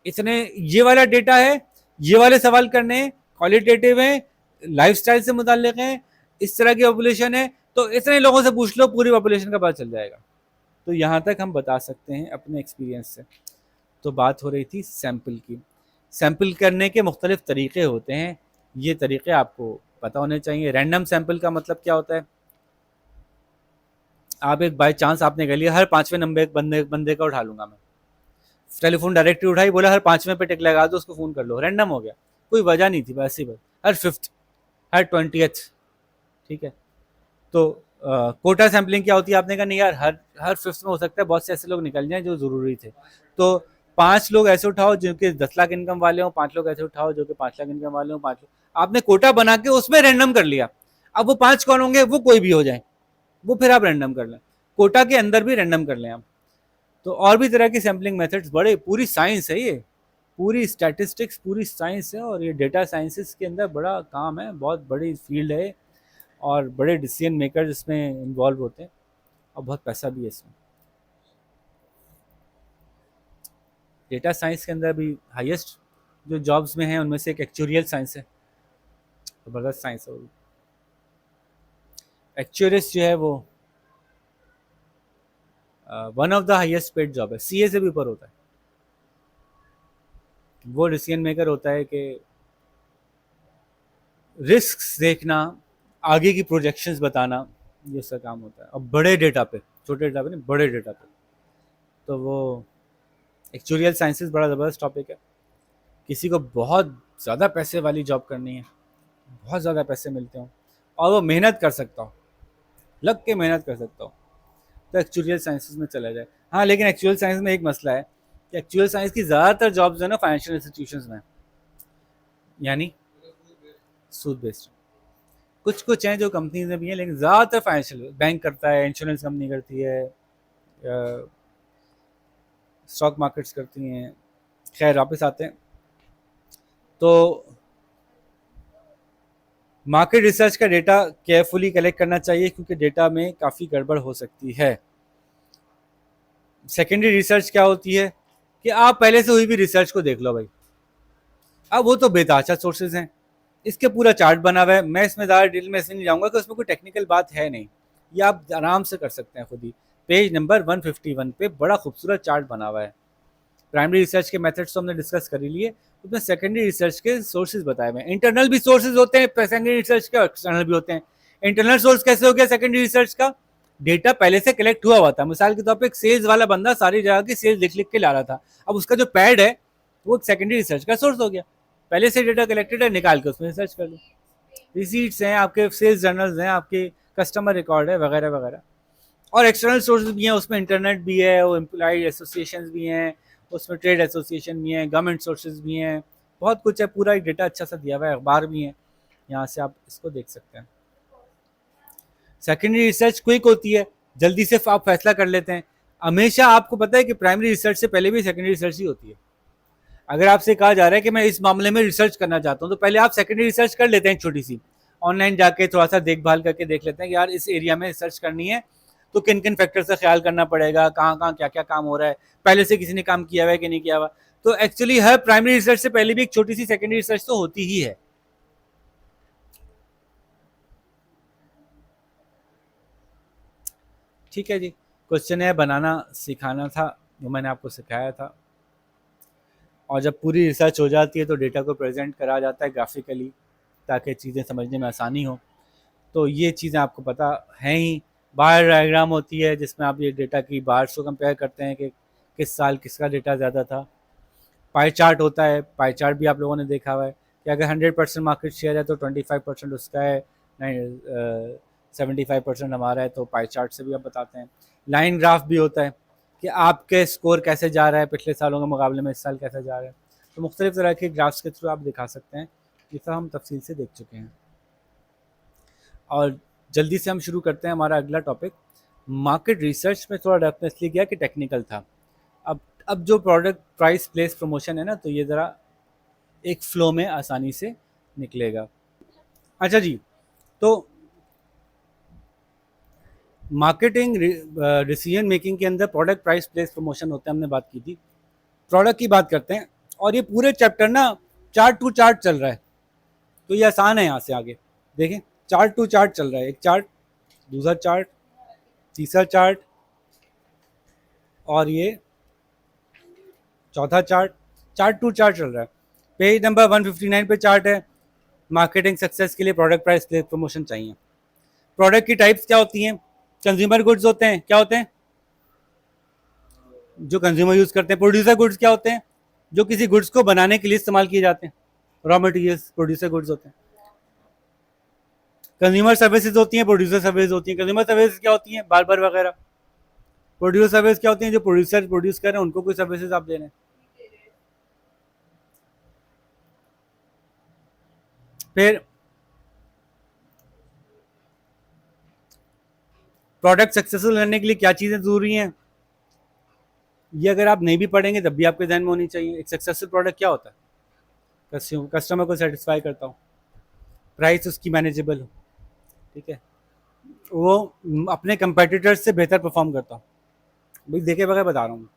इतने ये वाला डेटा है, ये वाले सवाल करने हैं, क्वालिटेटिव है, लाइफस्टाइल से मुताल्लिक है, इस तरह की पॉपुलेशन है, तो इतने लोगों से पूछ लो, पूरी पॉपुलेशन का पता चल जाएगा। तो यहाँ तक हम बता सकते हैं अपने एक्सपीरियंस से। तो बात हो रही थी सैंपल की। सैंपल करने के मुख्तलिफ तरीके होते हैं, ये तरीके आपको पता होने चाहिए। रैंडम सैंपल का मतलब क्या होता है? आप एक बाई चांस आपने कह लिया हर 5वें नंबर एक बंदे का उठा लूंगा मैं, टेलीफोन डायरेक्टली उठाई, बोला हर 5वें पे टिक लगा दो, उसको फ़ोन कर लो, रैंडम हो गया, कोई वजह नहीं थी, वैसे ही बस हर 5th, हर 20th। ठीक है, तो कोटा सैम्पलिंग क्या होती है? आपने कहा नहीं यार, हर हर 5th में हो सकता है, बहुत से ऐसे लोग निकल जाएं जो ज़रूरी थे, तो 5 लोग ऐसे उठाओ जो कि 10 लाख इनकम वाले हों, 5 लोग ऐसे उठाओ जो कि 5 लाख इनकम वाले हों, 5 लोग, आपने कोटा बना के उसमें रैंडम कर लिया। अब वो 5 कौन होंगे? वो कोई भी हो जाए, वो फिर आप रैंडम कर लें, कोटा के अंदर भी रैंडम कर लें आप। तो और भी तरह की सैम्पलिंग मेथड्स, बड़े पूरी साइंस है ये, पूरी स्टैटिस्टिक्स पूरी साइंस है, और ये डेटा साइंसेस के अंदर बड़ा काम है, बहुत बड़ी फील्ड है, और बड़े डिसीजन मेकर्स इसमें इन्वॉल्व होते हैं, और बहुत पैसा भी है इसमें। डेटा साइंस के अंदर भी हाईएस्ट जो जॉब्स में है उनमें से एक एक्चुरियल साइंस है, ज़बरदस्त साइंस है। एक्चुरियस जो है वो one of the highest paid job है, सीए से भी ऊपर होता है। वो डिसीजन मेकर होता है कि रिस्क देखना, आगे की प्रोजेक्शंस बताना, ये सब काम होता है। और बड़े डेटा पे, छोटे डेटा पे नहीं, बड़े डेटा पे। तो वो एक्चुरियल साइंसेस बड़ा ज़बरदस्त टॉपिक है। किसी को बहुत ज़्यादा पैसे वाली जॉब करनी है, बहुत ज़्यादा पैसे मिलते हो और वो मेहनत कर सकता हो, लग के मेहनत कर सकता हो, तो एक्चुरियल साइंसेस में चला जाए। हाँ, लेकिन एक्चुअल साइंस में एक मसला है कि एक्चुअल साइंस की ज़्यादातर जॉब्स है ना फाइनेंशियल इंस्टीट्यूशंस में, यानी सूद बेस्ड। कुछ कुछ हैं जो कंपनीज में भी हैं, लेकिन ज़्यादातर फाइनेंशियल, बैंक करता है, इंश्योरेंस कंपनी करती है, स्टॉक मार्केट्स करती हैं। खैर वापस आते हैं, तो मार्केट रिसर्च का डेटा केयरफुली कलेक्ट करना चाहिए क्योंकि डेटा में काफ़ी गड़बड़ हो सकती है। सेकेंडरी रिसर्च क्या होती है कि आप पहले से हुई भी रिसर्च को देख लो भाई। अब वो तो बेताचा सोर्सेज हैं, इसके पूरा चार्ट बना हुआ है, मैं इसमें ज़्यादा डिटेल में इसलिए नहीं जाऊँगा कि उसमें कोई टेक्निकल बात है नहीं, ये आप आराम से कर सकते हैं खुद ही। पेज नंबर 151 पे बड़ा खूबसूरत चार्ट बना हुआ है। प्राइमरी रिसर्च के मेथड्स तो हमने डिस्कस कर ही लिए, उसमें सेकेंडरी रिसर्च के सोर्सेज बताए हुए हैं। इंटरनल भी सोर्सेज होते हैं सेकेंडरी रिसर्च के, एक्सटर्नल भी होते हैं। इंटरनल सोर्स कैसे हो गया सेकेंडरी रिसर्च का? डेटा पहले से कलेक्ट हुआ था। मिसाल के तौर पे एक सेल्स वाला बंदा सारी जगह की सेल्स लिख लिख के ला रहा था, अब उसका जो पैड है वो एक सेकेंडरी रिसर्च का सोर्स हो गया। पहले से डेटा कलेक्टेड है, निकाल के उसमें रिसर्च कर लो। रिसीट्स हैं आपके, सेल्स जर्नल्स हैं आपके, कस्टमर रिकॉर्ड है, वगैरह वगैरह। और एक्सटर्नल सोर्स भी हैं, उसमें इंटरनेट भी है, वो एम्प्लॉय एसोसिएशन भी हैं, उसमें ट्रेड एसोसिएशन भी हैं, गवर्नमेंट सोर्सेज भी हैं, बहुत कुछ है। पूरा एक डेटा अच्छा सा दिया हुआ है, अखबार भी हैं, यहाँ से आप इसको देख सकते हैं। सेकेंडरी रिसर्च क्विक होती है, जल्दी से आप फैसला कर लेते हैं। हमेशा आपको पता है कि प्राइमरी रिसर्च से पहले भी सेकेंडरी रिसर्च ही होती है। अगर आपसे कहा जा रहा है कि मैं इस मामले में रिसर्च करना चाहता हूँ, तो पहले आप सेकेंडरी रिसर्च कर लेते हैं, छोटी सी ऑनलाइन जाके थोड़ा सा देखभाल करके देख लेते हैं कि यार इस एरिया में रिसर्च करनी है तो किन किन फैक्टर का ख्याल करना पड़ेगा, कहाँ कहाँ क्या क्या काम हो रहा है, पहले से किसी ने काम किया हुआ है कि नहीं किया हुआ। तो एक्चुअली हर प्राइमरी रिसर्च से पहले भी एक छोटी सी सेकेंडरी रिसर्च तो होती ही है। ठीक है जी, क्वेश्चन है बनाना सिखाना था, वो मैंने आपको सिखाया था। और जब पूरी रिसर्च हो जाती है तो डेटा को प्रेजेंट करा जाता है ग्राफिकली, ताकि चीज़ें समझने में आसानी हो। तो ये चीज़ें आपको पता हैं ही। बार डायग्राम होती है जिसमें आप ये डेटा की बार्स को कंपेयर करते हैं कि किस साल किसका डेटा ज़्यादा था। पाई चार्ट होता है, पाई चार्ट भी आप लोगों ने देखा हुआ है कि अगर 100% मार्केट शेयर है तो 25% उसका है, नहीं 75% हमारा है, तो पाई चार्ट से भी आप बताते हैं। लाइन ग्राफ भी होता है कि आपके स्कोर कैसे जा रहा है पिछले सालों के मुकाबले में, इस साल कैसे जा रहा है। तो मुख्तलिफ तरह के ग्राफ्स के थ्रू आप दिखा सकते हैं। ये सब हम तफसील से देख चुके हैं। और जल्दी से हम शुरू करते हैं हमारा अगला टॉपिक। मार्केट रिसर्च में थोड़ा डेप्थ में इसलिए गया कि टेक्निकल था। अब जो प्रोडक्ट प्राइस प्लेस प्रमोशन है ना, तो ये ज़रा एक फ्लो में आसानी से निकलेगा। अच्छा जी, तो मार्केटिंग डिसीजन मेकिंग के अंदर प्रोडक्ट प्राइस प्लेस प्रमोशन होता है, हमने बात की थी। प्रोडक्ट की बात करते हैं, और ये पूरे चैप्टर ना चार्ट टू चार्ट चल रहा है, तो ये आसान है। यहाँ से आगे देखें, चार्ट टू चार्ट चल रहा है, एक चार्ट, दूसरा चार्ट, तीसरा चार्ट, और ये चौथा चार्ट। चार्ट टू चार्ट चल रहा है। पेज नंबर 159 पे चार्ट है। मार्केटिंग सक्सेस के लिए प्रोडक्ट प्राइस प्लेस प्रमोशन चाहिए। प्रोडक्ट की टाइप्स क्या होती हैं? कंज्यूमर गुड्स होते हैं, क्या होते हैं जो कंज्यूमर यूज करते हैं। प्रोड्यूसर गुड्स क्या होते हैं? जो किसी गुड्स को बनाने के लिए इस्तेमाल किए जाते हैं, रॉ मटेरियल्स प्रोड्यूसर गुड्स होते हैं। कंज्यूमर सर्विसेज होती हैं, प्रोड्यूसर सर्विस होती हैं। कंज्यूमर सर्विस क्या होती हैं? बार्बर वगैरह। प्रोड्यूसर सर्विस क्या होती हैं? जो प्रोड्यूसर प्रोड्यूस कर रहे हैं उनको कोई सर्विसेज आप दे रहे हैं। फिर प्रोडक्ट सक्सेसफुल करने के लिए क्या चीज़ें ज़रूरी हैं, ये अगर आप नहीं भी पढ़ेंगे तब भी आपके जहन में होनी चाहिए। एक सक्सेसफुल प्रोडक्ट क्या होता है? कस्टमर को सेटिस्फाई करता हूँ, प्राइस उसकी मैनेजेबल हो, ठीक है, वो अपने कंपेटिटर्स से बेहतर परफॉर्म करता हूँ। भाई देखे बगैर बता रहा हूँ,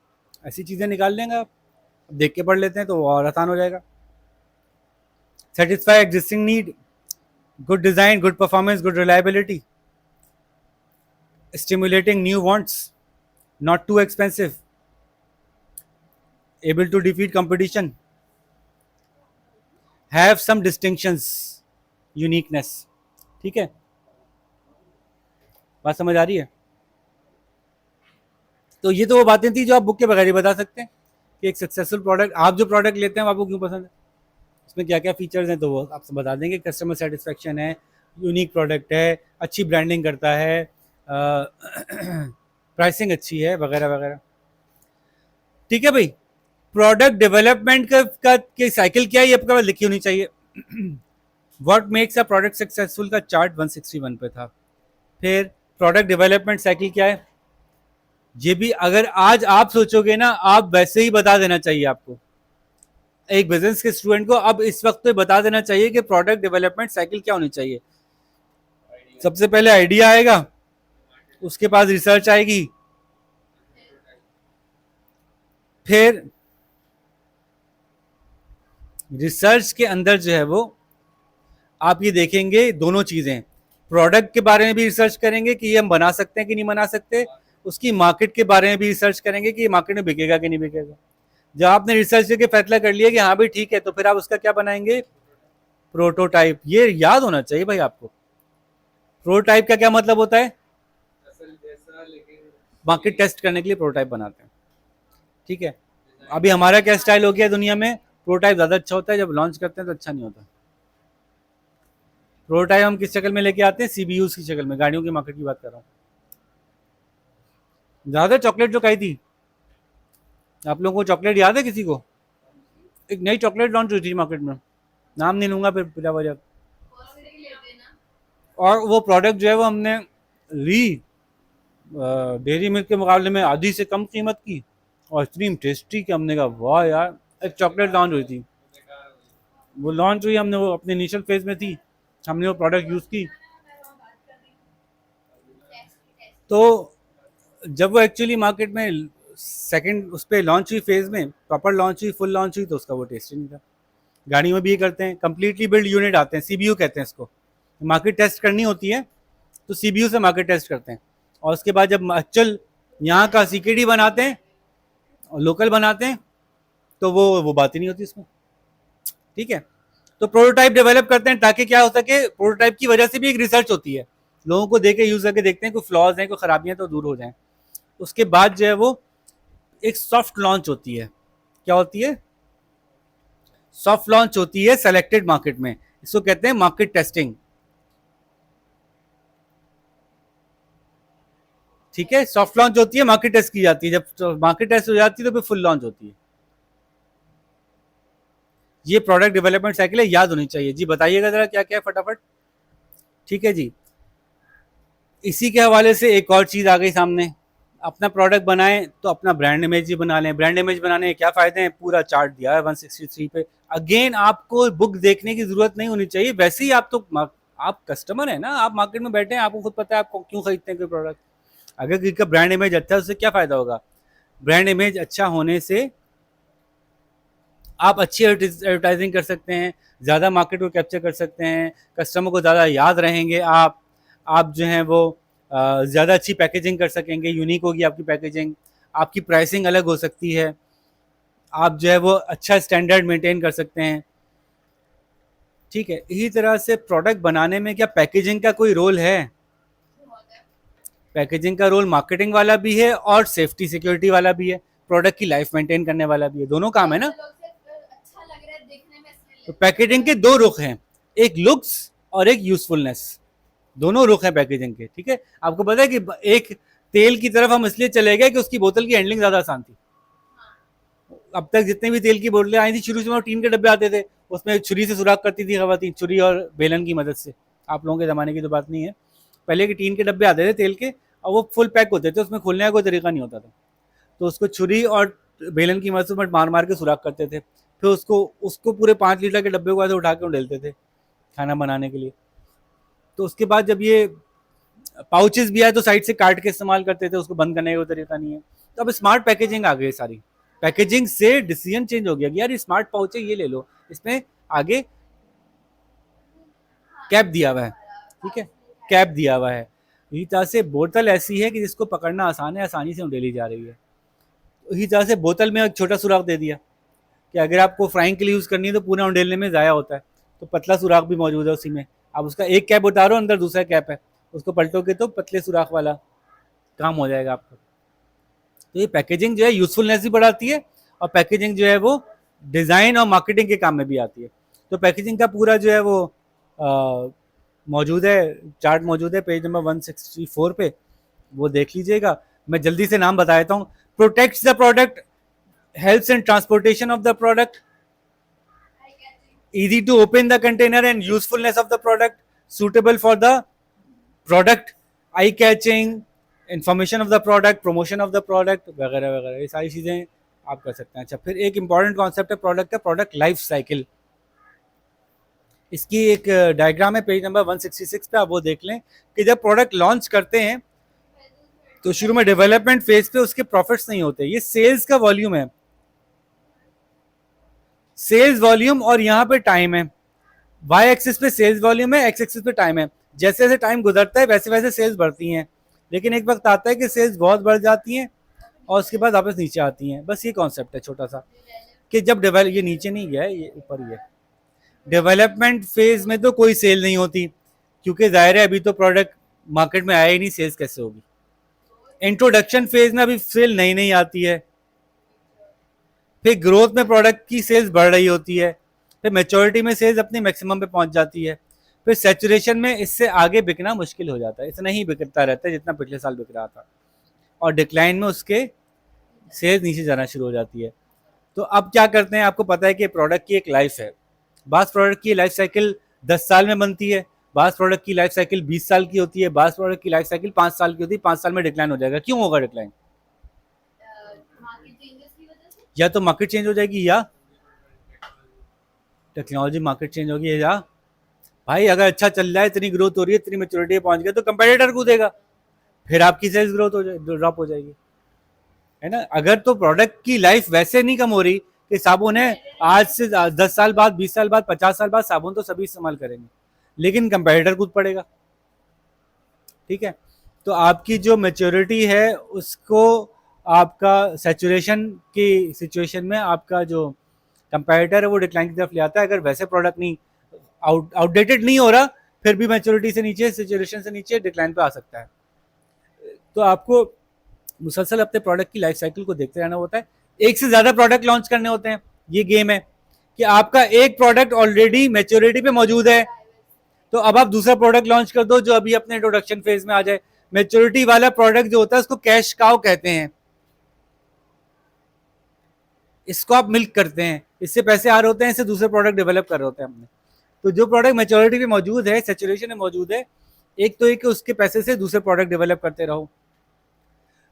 ऐसी चीज़ें निकाल लेंगे आप, देख के पढ़ लेते हैं तो और आसान हो जाएगा। Satisfy existing need, good design, good performance, good reliability, stimulating new wants, not too expensive, able to defeat competition, have some distinctions, uniqueness. ठीक है, बात समझ आ रही है? तो ये तो वो बातें थी जो आप बुक के बगैर ही बता सकते हैं कि एक सक्सेसफुल प्रोडक्ट, आप जो प्रोडक्ट लेते हैं वो आपको क्यों पसंद है, उसमें क्या क्या फीचर्स हैं, तो वो आपसे बता देंगे। कस्टमर सेटिस्फेक्शन है, यूनिक प्रोडक्ट है, अच्छी ब्रांडिंग करता है, प्राइसिंग अच्छी है, वगैरह वगैरह। ठीक है भाई, प्रोडक्ट डेवलपमेंट का की साइकिल क्या है ये आपके पास लिखी होनी चाहिए। What makes a product successful का चार्ट 161 पे था। फिर प्रोडक्ट डेवलपमेंट साइकिल क्या है, ये भी अगर आज आप सोचोगे ना, आप वैसे ही बता देना चाहिए आपको। एक बिजनेस के स्टूडेंट को अब इस वक्त तो बता देना चाहिए कि प्रोडक्ट डेवलपमेंट साइकिल क्या होनी चाहिए। सबसे पहले आइडिया आएगा, उसके पास रिसर्च आएगी, फिर रिसर्च के अंदर जो है वो आप ये देखेंगे दोनों चीजें, प्रोडक्ट के बारे में भी रिसर्च करेंगे कि ये हम बना सकते हैं कि नहीं बना सकते, उसकी मार्केट के बारे में भी रिसर्च करेंगे कि ये मार्केट में बिकेगा कि नहीं बिकेगा। जब आपने रिसर्च करके फैसला कर लिया कि हाँ भाई ठीक है, तो फिर आप उसका क्या बनाएंगे, प्रोटोटाइप। ये याद होना चाहिए भाई आपको, प्रोटोटाइप का क्या मतलब होता है, मार्केट टेस्ट करने के लिए प्रोटोटाइप बनाते हैं। ठीक है, अभी हमारा क्या स्टाइल हो गया दुनिया में, प्रोटोटाइप ज्यादा अच्छा होता है, जब लॉन्च करते हैं तो अच्छा नहीं होता। प्रोटोटाइप हम किस शक्ल में लेके आते हैं, सीबीयूज की शक्ल में, गाड़ियों की मार्केट की बात कर रहा हूँ। ज्यादा चॉकलेट जो खाई थी, आप लोगों को चॉकलेट याद है किसी को, एक नई चॉकलेट लॉन्च हुई थी मार्केट में, नाम नहीं लूंगा फिर बिला वजह, और वो प्रोडक्ट जो है वो हमने ली डेयरी मिल्क के मुकाबले में आधी से कम कीमत की, और इतनी टेस्टी कि हमने कहा वाह यार। एक चॉकलेट लॉन्च हुई थी, वो लॉन्च हुई, हमने वो अपने इनिशियल फेज में थी, हमने वो प्रोडक्ट यूज की, तो जब वो एक्चुअली मार्केट में सेकंड उस पर लॉन्च हुई, फेज में प्रॉपर लॉन्च हुई, फुल लॉन्च हुई, तो उसका वो टेस्ट ही नहीं था। गाड़ियों में भी ये करते हैं, कंप्लीटली बिल्ड यूनिट आते हैं, सीबीयू कहते हैं इसको, मार्केट टेस्ट करनी होती है तो सीबीयू से मार्केट टेस्ट करते हैं, और उसके बाद जब एक्चुअल यहाँ का सीकेडी बनाते हैं और लोकल बनाते हैं, तो वो बात ही नहीं होती इसमें। ठीक है, तो प्रोटोटाइप डेवलप करते हैं ताकि क्या हो सके, प्रोटोटाइप की वजह से भी एक रिसर्च होती है, लोगों को देके यूज करके देखते हैं कोई फ्लॉज हैं, कोई खराबियां तो दूर हो जाएं। उसके बाद जो है वो एक सॉफ्ट लॉन्च होती है, क्या होती है, सॉफ्ट लॉन्च होती है सेलेक्टेड मार्केट में, इसको कहते हैं मार्केट टेस्टिंग। ठीक है, सॉफ्ट लॉन्च होती है, मार्केट टेस्ट की जाती है, जब मार्केट टेस्ट हो जाती है तो फिर फुल लॉन्च होती है। ये प्रोडक्ट डेवलपमेंट साइकिल है, याद होनी चाहिए जी। बताइएगा जरा क्या क्या है फटाफट। ठीक है जी, इसी के हवाले से एक और चीज आ गई सामने, अपना प्रोडक्ट बनाएं तो अपना ब्रांड इमेज ही बना लें। ब्रांड इमेज बनाने के क्या फायदे हैं, पूरा चार्ट दिया है 163 पे। अगेन आपको बुक देखने की जरूरत नहीं होनी चाहिए, वैसे ही आप तो आप कस्टमर है ना, आप मार्केट में बैठे हैं, आपको खुद पता है आपको क्यों खरीदते हैं कोई प्रोडक्ट। अगर किसी का ब्रांड इमेज अच्छा है उससे क्या फायदा होगा, ब्रांड इमेज अच्छा होने से आप अच्छी एडवर्टाइजिंग कर सकते हैं, ज़्यादा मार्केट को कैप्चर कर सकते हैं, कस्टमर को ज़्यादा याद रहेंगे आप जो हैं वो ज़्यादा अच्छी पैकेजिंग कर सकेंगे, यूनिक होगी आपकी पैकेजिंग, आपकी प्राइसिंग अलग हो सकती है, आप जो है वो अच्छा स्टैंडर्ड मेंटेन कर सकते हैं। ठीक है, इसी तरह से प्रोडक्ट बनाने में क्या पैकेजिंग का कोई रोल है, पैकेजिंग का रोल मार्केटिंग वाला भी है और सेफ्टी सिक्योरिटी वाला भी है, प्रोडक्ट की लाइफ मेंटेन करने वाला भी है, दोनों काम है ना। तो पैकेजिंग के दो रुख हैं, एक लुक्स और एक यूजफुलनेस, दोनों रुख हैं पैकेजिंग के। ठीक है, आपको पता है कि एक तेल की तरफ हम इसलिए चले गए कि उसकी बोतल की हैंडलिंग ज्यादा आसान थी। अब तक जितने भी तेल की बोतलें आई थी शुरू से टीन के डब्बे आते थे, उसमें छुरी से सुराख करती थी खवातीन, छुरी और बेलन की मदद से। आप लोगों के ज़माने की तो बात नहीं है, पहले के टीन के डब्बे आते थे तेल के, और वो फुल पैक होते थे, उसमें खोलने का कोई तरीका नहीं होता था, तो उसको छुरी और बेलन की मदद से मार मार के सुराख करते थे, फिर उसको उसको पूरे 5 लीटर के डब्बे को ऐसे उठा के उड़ेलते थे खाना बनाने के लिए। तो उसके बाद जब ये पाउचेस भी आए तो साइड से काट के इस्तेमाल करते थे, उसको बंद करने का कोई तरीका नहीं है। तो अब स्मार्ट पैकेजिंग आ गई, सारी पैकेजिंग से डिसीजन चेंज हो गया कि यार ये स्मार्ट पाउच है, ये ले लो, इसमें आगे कैप दिया हुआ है। ठीक है, कैप दिया हुआ है, इसी तरह से बोतल ऐसी है कि जिसको पकड़ना आसान है, आसानी से उंडेली जा रही है। इसी तरह से बोतल में एक छोटा सुराख दे दिया कि अगर आपको फ्राइंग के लिए यूज़ करनी है तो पूरा उंडेलने में ज़ाया होता है, तो पतला सुराख भी मौजूद है उसी में। आप उसका एक कैप उतारो, अंदर दूसरा कैप है, उसको पलटोगे तो पतले सुराख वाला काम हो जाएगा आपका। तो ये पैकेजिंग जो है यूजफुलनेस भी बढ़ाती है, और पैकेजिंग जो है वो डिज़ाइन और मार्केटिंग के काम में भी आती है। तो पैकेजिंग का पूरा जो है वो मौजूद है, चार्ट मौजूद है पेज नंबर 164 पे, वो देख लीजिएगा। मैं जल्दी से नाम बता देता हूँ। Protects the product, helps in transportation of the product, easy to open the container and usefulness of the product, suitable for the product, eye catching, information of the product, promotion of the product वगैरह वगैरह, ये सारी चीज़ें आप कर सकते हैं। अच्छा, फिर एक इंपॉर्टेंट कॉन्सेप्ट है प्रोडक्ट का, प्रोडक्ट लाइफ साइकिल। इसकी एक डायग्राम है पेज नंबर 166 पे, आप वो देख लें कि जब प्रोडक्ट लॉन्च करते हैं तो शुरू में डेवलपमेंट फेज पे उसके प्रॉफिट्स नहीं होते, ये सेल्स का वॉल्यूम है, सेल्स वॉल्यूम, और यहाँ पे टाइम है। वाई एक्सिस पे सेल्स वॉल्यूम है, एक्स एक्सिस पे टाइम है। जैसे जैसे टाइम गुजरता है वैसे वैसे सेल्स बढ़ती हैं, लेकिन एक वक्त आता है कि सेल्स बहुत बढ़ जाती हैं और उसके बाद वापस नीचे आती हैं। बस ये कॉन्सेप्ट है छोटा सा, कि जब डेवलप, ये नीचे नहीं गया है, ये ऊपर ही है। डेवलपमेंट फेज में तो कोई सेल नहीं होती, क्योंकि जाहिर है अभी तो प्रोडक्ट मार्केट में आया ही नहीं, सेल्स कैसे होगी। इंट्रोडक्शन फेज में अभी सेल नई नहीं आती है, फिर ग्रोथ में प्रोडक्ट की सेल्स बढ़ रही होती है, फिर मैच्योरिटी में सेल्स अपनी मैक्सिमम पे पहुंच जाती है, फिर सैचुरेशन में इससे आगे बिकना मुश्किल हो जाता है, इतना ही बिकता रहता है जितना पिछले साल बिक रहा था, और डिक्लाइन में उसके सेल्स नीचे जाना शुरू हो जाती है। तो अब क्या करते हैं, आपको पता है कि प्रोडक्ट की एक लाइफ है। बास प्रोडक्ट की लाइफ साइकिल 10 साल में बनती है, बास प्रोडक्ट की लाइफ साइकिल 20 साल की होती है, बास प्रोडक्ट की लाइफ साइकिल 5 साल की होती है। 5 साल में डिक्लाइन हो जाएगा। क्यों होगा डिक्लाइन? या तो मार्केट चेंज हो जाएगी, या टेक्नोलॉजी मार्केट चेंज होगी, या भाई अगर अच्छा चल रहा है, इतनी ग्रोथ हो रही है, इतनी मेच्योरिटी पहुंच गया, तो कंपेटिटर कूदेगा, फिर आपकी सेल्स ग्रोथ हो जाए, ड्रॉप हो जाएगी, है ना। अगर तो प्रोडक्ट की लाइफ वैसे नहीं कम हो रही कि साबुन है, आज से 10 साल बाद, 20 साल बाद, 50 साल बाद साबुन तो सभी इस्तेमाल करेंगे, लेकिन कंपेटिटर कूद पड़ेगा, ठीक है। तो आपकी जो मेच्योरिटी है उसको, आपका सैचुरेशन की सिचुएशन में आपका जो कंपेटिटर है वो डिक्लाइन की तरफ ले आता है। अगर वैसे प्रोडक्ट नहीं, आउटडेटेड नहीं हो रहा, फिर भी मैच्योरिटी से नीचे, सिचुएशन से नीचे डिक्लाइन पे आ सकता है। तो आपको मुसलसल अपने प्रोडक्ट की लाइफ साइकिल को देखते रहना होता है। एक से ज्यादा प्रोडक्ट लॉन्च करने होते हैं। ये गेम है कि आपका एक प्रोडक्ट ऑलरेडी मैच्योरिटी पे मौजूद है, तो अब आप दूसरा प्रोडक्ट लॉन्च कर दो जो अभी अपने इंट्रोडक्शन फेज में आ जाए। मैच्योरिटी वाला प्रोडक्ट जो होता है उसको कैश काउ कहते हैं, इसको आप मिल्क करते हैं, इससे पैसे आ रहे होते हैं, इससे दूसरे प्रोडक्ट डेवलप कर रहे होते हैं हमने। तो जो प्रोडक्ट मैच्योरिटी पे मौजूद है, सैचुरेशन में मौजूद है, एक तो एक उसके पैसे से दूसरे प्रोडक्ट डेवलप करते रहो।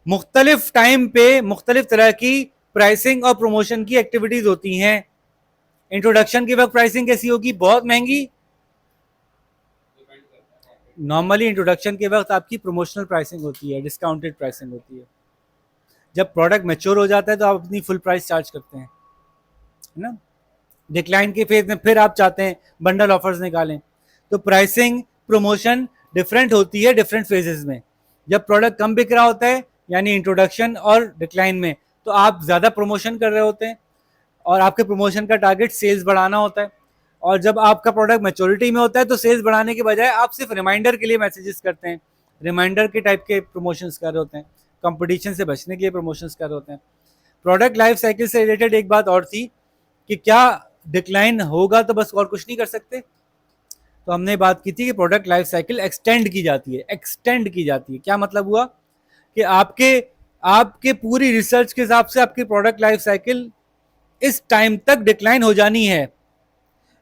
मुख्तलिफ टाइम पे मुख्तलिफ तरह की प्राइसिंग और प्रमोशन की एक्टिविटीज होती हैं। इंट्रोडक्शन के वक्त प्राइसिंग कैसी होगी? बहुत महंगी। नॉर्मली इंट्रोडक्शन के वक्त आपकी प्रमोशनल प्राइसिंग होती है, डिस्काउंटेड प्राइसिंग होती है। जब प्रोडक्ट मैच्योर हो जाता है तो आप अपनी फुल प्राइस चार्ज करते हैं, है ना। डिक्लाइन के फेज में फिर आप चाहते हैं बंडल ऑफर्स निकालें, तो प्राइसिंग प्रमोशन डिफरेंट होती है डिफरेंट फेजेस में। जब प्रोडक्ट कम बिक रहा होता है, यानी इंट्रोडक्शन और डिक्लाइन में, तो आप ज़्यादा प्रमोशन कर रहे होते हैं और आपके प्रमोशन का टारगेट सेल्स बढ़ाना होता है। और जब आपका प्रोडक्ट मैच्योरिटी में होता है तो सेल्स बढ़ाने के बजाय आप सिर्फ रिमाइंडर के लिए मैसेजेस करते हैं, रिमाइंडर के टाइप के प्रमोशंस कर रहे होते हैं, कंपटीशन से बचने के लिए प्रमोशंस कर रहे होते हैं। प्रोडक्ट लाइफ साइकिल से रिलेटेड एक बात और थी कि क्या डिक्लाइन होगा तो बस और कुछ नहीं कर सकते। तो हमने बात की थी कि प्रोडक्ट लाइफ साइकिल एक्सटेंड की जाती है, एक्सटेंड की जाती है। क्या मतलब हुआ कि आपके आपके पूरी रिसर्च के हिसाब से आपकी प्रोडक्ट लाइफ साइकिल इस टाइम तक डिक्लाइन हो जानी है,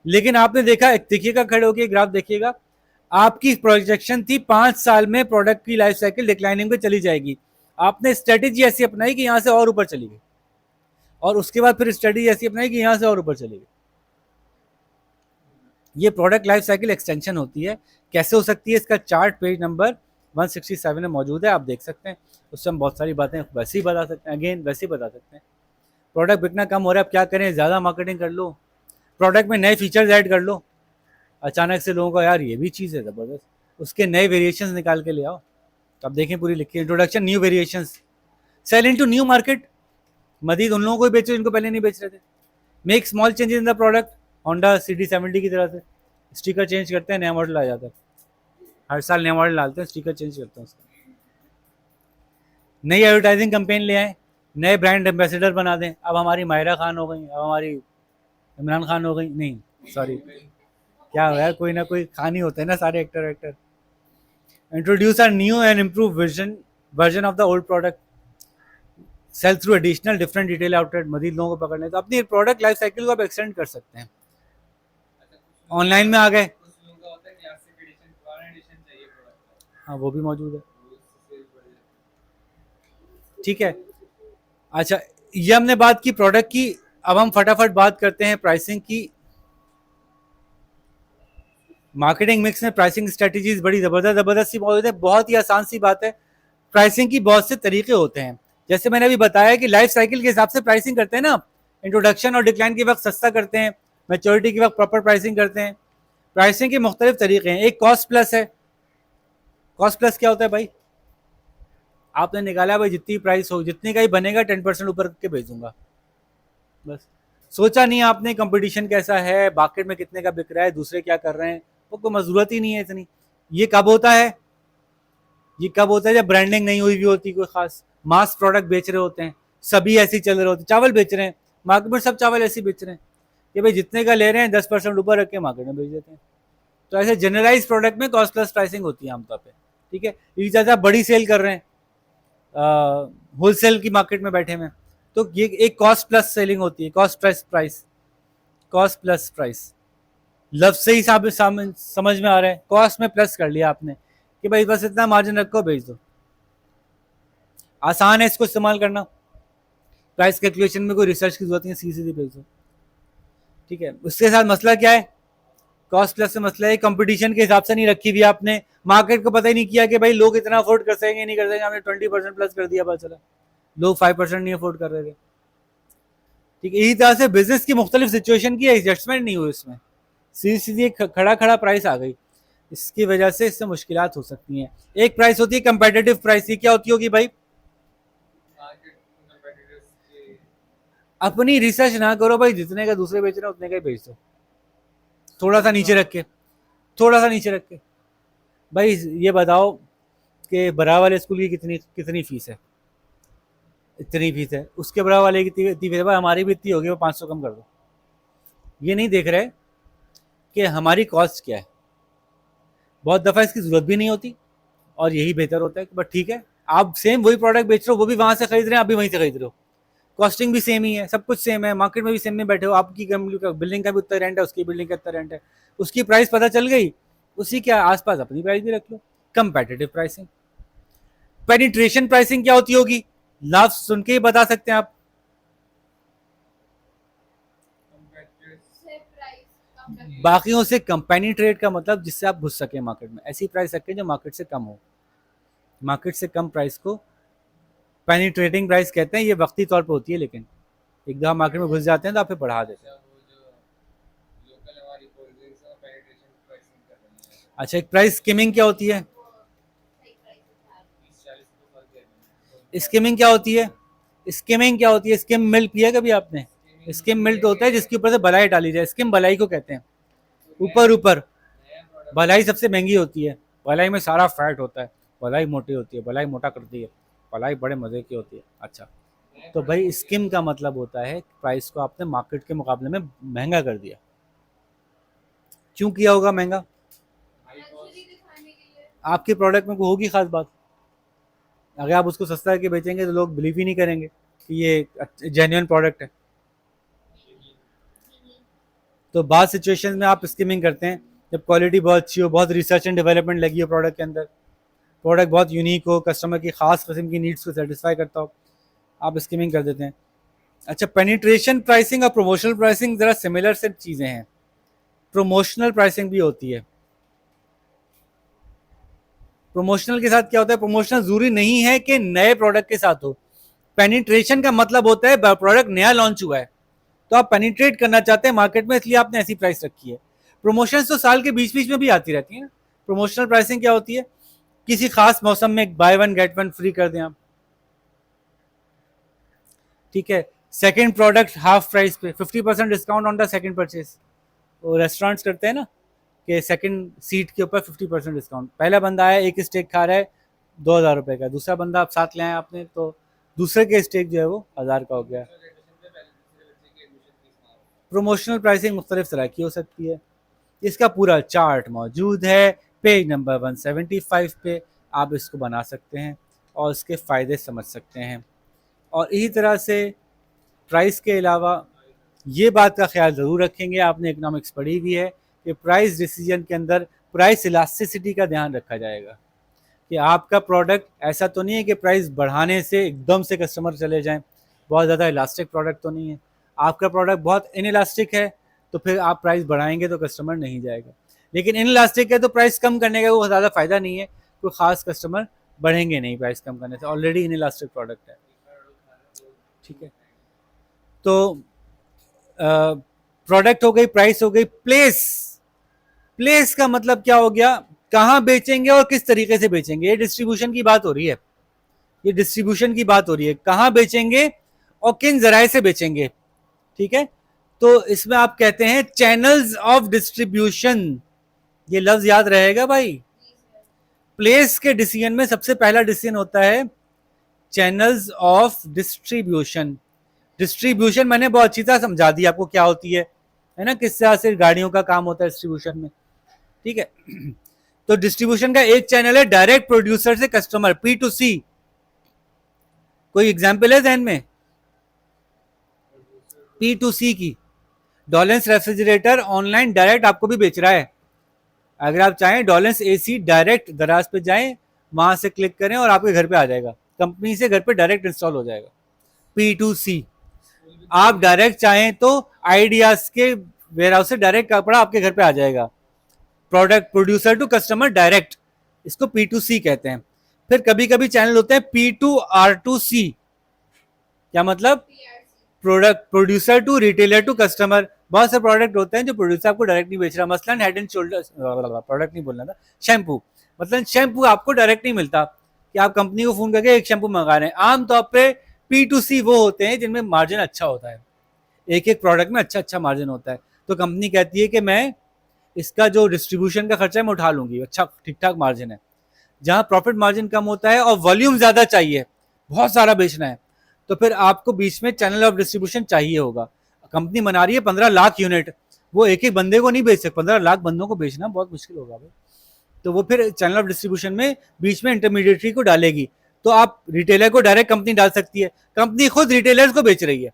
लेकिन आपने देखा, देखिएगा खड़े होकर ग्राफ देखिएगा, आपकी प्रोजेक्शन थी 5 साल में प्रोडक्ट की लाइफ साइकिल डिक्लाइनिंग पे चली जाएगी। आपने स्ट्रेटेजी ऐसी अपनाई कि यहां से और ऊपर चली गई, और उसके बाद फिर स्ट्रेटेजी ऐसी अपनाई कि यहां से और ऊपर चली गई। ये प्रोडक्ट लाइफ साइकिल एक्सटेंशन होती है। कैसे हो सकती है, इसका चार्ट पेज नंबर 167 में मौजूद है, आप देख सकते हैं। उससे हम बहुत सारी बातें वैसे ही बता सकते हैं, अगेन वैसे ही बता सकते हैं। प्रोडक्ट बिकना कम हो रहा है, अब क्या करें? ज़्यादा मार्केटिंग कर लो, प्रोडक्ट में नए फीचर्स ऐड कर लो। अचानक से लोगों को यार ये भी चीज़ है ज़बरदस्त, उसके नए वेरिएशंस निकाल के ले आओ, तो आप देखें पूरी लिखी है, introduction new variations, sell into new market, मजीद उन लोगों को भी बेचो जिनको पहले नहीं बेच रहे थे, make small changes in the product, Honda CD70 की तरह से स्टिकर चेंज करते हैं, नया मॉडल आ जाता है, हर साल नया मॉडल डालते हैं, स्टिकर चेंज करते हैं उसका, नई एडवर्टाइजिंग कैंपेन ले आए, नए ब्रांड एम्बेसडर बना दें, अब हमारी मायरा खान हो गई, अब हमारी इमरान खान हो गई, नहीं सॉरी क्या हो यार, कोई ना कोई खान ही होते हैं ना सारे actor. Introduce are new and improve version of the old product, sell through additional different retail outlet, मजीद लोगों को पकड़ने, तो अपनी प्रोडक्ट लाइफ साइकिल को आप एक्सटेंड कर सकते हैं। ऑनलाइन में आ गए, हाँ वो भी मौजूद है, ठीक है। अच्छा ये हमने बात की प्रोडक्ट की, अब हम फटाफट बात करते हैं प्राइसिंग की। मार्केटिंग मिक्स में प्राइसिंग स्ट्रेटजीज बड़ी जबरदस्त सी मौजूद है, बहुत ही आसान सी बात है। प्राइसिंग की बहुत से तरीके होते हैं, जैसे मैंने अभी बताया कि लाइफ साइकिल के हिसाब से प्राइसिंग करते हैं ना, इंट्रोडक्शन और डिक्लाइन के वक्त सस्ता करते हैं, मैच्योरिटी के वक्त प्रॉपर प्राइसिंग करते हैं। प्राइसिंग के मुख्तलिफ तरीके हैं, एक कॉस्ट प्लस है। कॉस्ट प्लस क्या होता है भाई, आपने निकाला भाई जितनी प्राइस हो, जितने का ही बनेगा 10% ऊपर के भेजूंगा, बस सोचा नहीं आपने कंपटीशन कैसा है, मार्केट में कितने का बिक रहा है, दूसरे क्या कर रहे हैं, वो कोई जरूरत ही नहीं है इतनी। ये कब होता है, ये कब होता है जब ब्रांडिंग नहीं हुई भी होती, कोई खास मास प्रोडक्ट बेच रहे होते हैं, सभी ऐसे ही चल रहे होते हैं, चावल बेच रहे हैं मार्केट में, सब चावल ऐसे ही बेच रहे हैं कि भाई जितने का ले रहे हैं 10% ऊपर रख के मार्केट में बेच देते हैं। तो ऐसे जनरलाइज प्रोडक्ट में कॉस्ट प्लस प्राइसिंग होती है आमतौर पर, ठीक है। ये ज़्यादा बड़ी सेल कर रहे हैं, होलसेल की मार्केट में बैठे हुए, तो ये एक कॉस्ट प्लस सेलिंग होती है, cost plus price, cost plus price लफ्ज से ही समझ में आ रहा है, कॉस्ट में प्लस कर लिया आपने कि भाई बस इतना मार्जिन रखो भेज दो, आसान है इसको इस्तेमाल करना, प्राइस कैलकुलेशन में कोई रिसर्च की जरूरत नहीं, सीधे भेज दो, ठीक है। उसके साथ मसला क्या है, कॉस्ट प्लस से मसला है कंपटीशन के हिसाब से नहीं रखी हुई आपने, मार्केट को पता ही नहीं किया कि भाई लोग इतना अफोर्ड कर सकेंगे नहीं कर सकेंगे, हमने 20% प्लस कर दिया, पता चला लोग 5% नहीं अफोर्ड कर रहे थे, ठीक है। इसी तरह से बिजनेस की मुख्तलिफ सिचुएशन की एडजस्टमेंट नहीं हुई, इसमें सीधी सीधी खड़ा प्राइस आ गई, इसकी वजह से इससे मुश्किलात हो सकती हैं। एक प्राइस होती है कंपेटिटिव प्राइस, ये क्या होती होगी भाई, अपनी रिसर्च ना करो भाई, जितने का दूसरे बेच रहे हैं उतने का ही बेच दो, थोड़ा सा नीचे रख के, थोड़ा सा नीचे रख के, भाई ये बताओ कि बराबर वाले स्कूल की कितनी कितनी फीस है, इतनी फीस है, उसके बराबर वाले की इतनी फीस है, भाई हमारी भी इतनी होगी, वो 500 कम कर दो। ये नहीं देख रहे कि हमारी कॉस्ट क्या है, बहुत दफ़ा इसकी ज़रूरत भी नहीं होती और यही बेहतर होता है कि बस ठीक है, आप सेम वही प्रोडक्ट बेच रहे हो, वो भी वहाँ से खरीद रहे हैं, आप भी वहीं से खरीद रहे हो, कॉस्टिंग भी सेम ही है, सब कुछ सेम है, मार्केट में भी सेम में बैठे हो, आपकी बिल्डिंग का भी उतना रेंट है, उसकी बिल्डिंग का इतना रेंट है, उसकी प्राइस पता चल गई, उसी के आसपास अपनी प्राइस भी रख लो, कंपेटिटिव प्राइसिंग। पेनिट्रेशन प्राइसिंग क्या होती होगी, लाभ सुन के ही बता सकते हैं आप, बाकियों से कम, पेनिट्रेट का मतलब जिससे आप घुस सके मार्केट में, ऐसी प्राइस रखें जो मार्केट से कम हो, मार्केट से कम प्राइस को पेनिट्रेटिंग प्राइस कहते हैं। ये वक्ती तौर पे होती है, लेकिन एक दफा मार्केट में घुस जाते हैं तो आप फिर बढ़ा देते हैं। अच्छा एक प्राइस स्किमिंग क्या होती है, स्किमिंग क्या होती है, स्किमिंग क्या होती है, स्किम मिल्क पिया कभी आपने, स्किम मिल्क होता है जिसके ऊपर से बलाई डाली जाए, स्किम बलाई को कहते हैं, ऊपर ऊपर भलाई सबसे महंगी होती है, भलाई में सारा फैट होता है, भलाई मोटी होती है, भलाई मोटा करती है, भलाई बड़े मजे की होती है। अच्छा तो भाई स्किम का मतलब होता है प्राइस को आपने मार्केट के मुकाबले में महंगा कर दिया, क्यों किया होगा महंगा, आपके प्रोडक्ट में कोई होगी खास बात, अगर आप उसको सस्ता करके बेचेंगे तो लोग बिलीव ही नहीं करेंगे कि ये जेन्युइन प्रोडक्ट है। तो बाद सिचुएशन में आप स्किमिंग करते हैं जब क्वालिटी बहुत अच्छी हो, बहुत रिसर्च एंड डेवलपमेंट लगी हो प्रोडक्ट के अंदर, प्रोडक्ट बहुत यूनिक हो, कस्टमर की खास किस्म की नीड्स को सेटिस्फाई करता हो, आप स्किमिंग कर देते हैं। अच्छा पेनिट्रेशन प्राइसिंग और प्रमोशनल प्राइसिंग ज़रा सिमिलर से चीज़ें हैं, प्रमोशनल प्राइसिंग भी होती है। प्रमोशनल के साथ क्या होता है, प्रमोशनल जरूरी नहीं है कि नए प्रोडक्ट के साथ हो, पेनिट्रेशन का मतलब होता है प्रोडक्ट नया लॉन्च हुआ है तो आप पेनिट्रेट करना चाहते हैं मार्केट में, इसलिए आपने ऐसी प्राइस रखी है। प्रमोशंस तो साल के बीच बीच में भी आती रहती है। प्रमोशनल प्राइसिंग क्या होती है, किसी खास मौसम में bye one get one free कर दें आप, ठीक है। सेकंड प्रोडक्ट हाफ प्राइस पे, 50% discount on the second purchase. वो रेस्टोरेंट्स करते हैं ना कि सेकंड सीट के ऊपर 50% डिस्काउंट। पहला बंदा आया एक स्टेक खा रहा है 2,000 रुपए का, दूसरा बंदा आप साथ ले आए आपने तो दूसरे के स्टेक जो है वो 1,000 का हो गया। प्रोमोशनल प्राइसिंग मुख्तलिफ तरह की हो सकती है। इसका पूरा चार्ट मौजूद है पेज नंबर 175 पे, आप इसको बना सकते हैं और इसके फ़ायदे समझ सकते हैं। और इसी तरह से प्राइस के अलावा ये बात का ख्याल ज़रूर रखेंगे, आपने इकोनॉमिक्स पढ़ी हुई है कि प्राइस डिसीजन के अंदर प्राइस इलास्टिसिटी का ध्यान रखा जाएगा कि आपका प्रोडक्ट ऐसा तो नहीं है कि प्राइस बढ़ाने से एकदम से कस्टमर चले जाएं, बहुत ज़्यादा इलास्टिक प्रोडक्ट तो नहीं है। आपका प्रोडक्ट बहुत इनइलास्टिक है तो फिर आप प्राइस बढ़ाएंगे तो कस्टमर नहीं जाएगा, लेकिन इनइलास्टिक है तो प्राइस कम करने का वो ज़्यादा फ़ायदा नहीं है, कोई ख़ास कस्टमर बढ़ेंगे नहीं प्राइस कम करने से, ऑलरेडी इनइलास्टिक प्रोडक्ट है, ठीक है। तो प्रोडक्ट हो गई, प्राइस हो गई, प्लेस। प्लेस का मतलब क्या हो गया, कहाँ बेचेंगे और किस तरीके से बेचेंगे, ये डिस्ट्रीब्यूशन की बात हो रही है, ये डिस्ट्रीब्यूशन की बात हो रही है, कहाँ बेचेंगे और किन जराए से बेचेंगे, ठीक है। तो इसमें आप कहते हैं चैनल्स ऑफ डिस्ट्रीब्यूशन, ये लफ्ज याद रहेगा भाई। प्लेस के डिसीजन में सबसे पहला डिसीजन होता है चैनल्स ऑफ डिस्ट्रीब्यूशन। डिस्ट्रीब्यूशन मैंने बहुत अच्छी तरह समझा दी आपको क्या होती है ना, किस तरह से गाड़ियों का काम होता है डिस्ट्रीब्यूशन में, ठीक है। तो डिस्ट्रीब्यूशन का एक चैनल है डायरेक्ट प्रोड्यूसर से कस्टमर, P2C। कोई एग्जांपल है ध्यान में P2C की? डॉलेंस रेफ्रिजरेटर ऑनलाइन डायरेक्ट आपको भी बेच रहा है, अगर आप चाहें डॉलेंस AC डायरेक्ट दराज पे जाएं, वहां से क्लिक करें और आपके घर पे आ जाएगा, कंपनी से घर पे डायरेक्ट इंस्टॉल हो जाएगा, P2C। आप डायरेक्ट चाहें तो आइडियाज के वेयर हाउस से डायरेक्ट कपड़ा आपके घर पे आ जाएगा, product producer to customer direct, इसको P2C कहते हैं। फिर कभी कभी चैनल होते हैं P2R2C। क्या मतलब? Product producer to retailer to customer. बहुत से प्रोडक्ट होते हैं जो प्रोड्यूसर आपको डायरेक्ट नहीं बेच रहा, मसलन हेड एंड शोल्डर, प्रोडक्ट नहीं बोलना था, शैम्पू। मतलब शैम्पू आपको डायरेक्ट नहीं मिलता कि आप कंपनी को फोन करके एक शैम्पू मंगा रहे हैं। आमतौर पे P2C वो होते हैं जिनमें मार्जिन अच्छा होता है, एक एक प्रोडक्ट में अच्छा अच्छा मार्जिन होता है, तो कंपनी कहती है कि मैं इसका जो डिस्ट्रीब्यूशन का खर्चा है मैं उठा लूंगी, अच्छा ठीक ठाक मार्जिन है। जहां प्रॉफिट मार्जिन कम होता है और वॉल्यूम ज्यादा चाहिए, बहुत सारा बेचना है, तो फिर आपको बीच में चैनल ऑफ डिस्ट्रीब्यूशन चाहिए होगा। कंपनी बना रही है 15 लाख यूनिट, वो एक एक बंदे को नहीं बेच सकते, 15 लाख बंदों को बेचना बहुत मुश्किल होगा भाई, तो वो फिर चैनल ऑफ डिस्ट्रीब्यूशन में बीच में इंटरमीडिएटरी को डालेगी। तो आप रिटेलर को डायरेक्ट कंपनी डाल सकती है, कंपनी खुद रिटेलर्स को बेच रही है,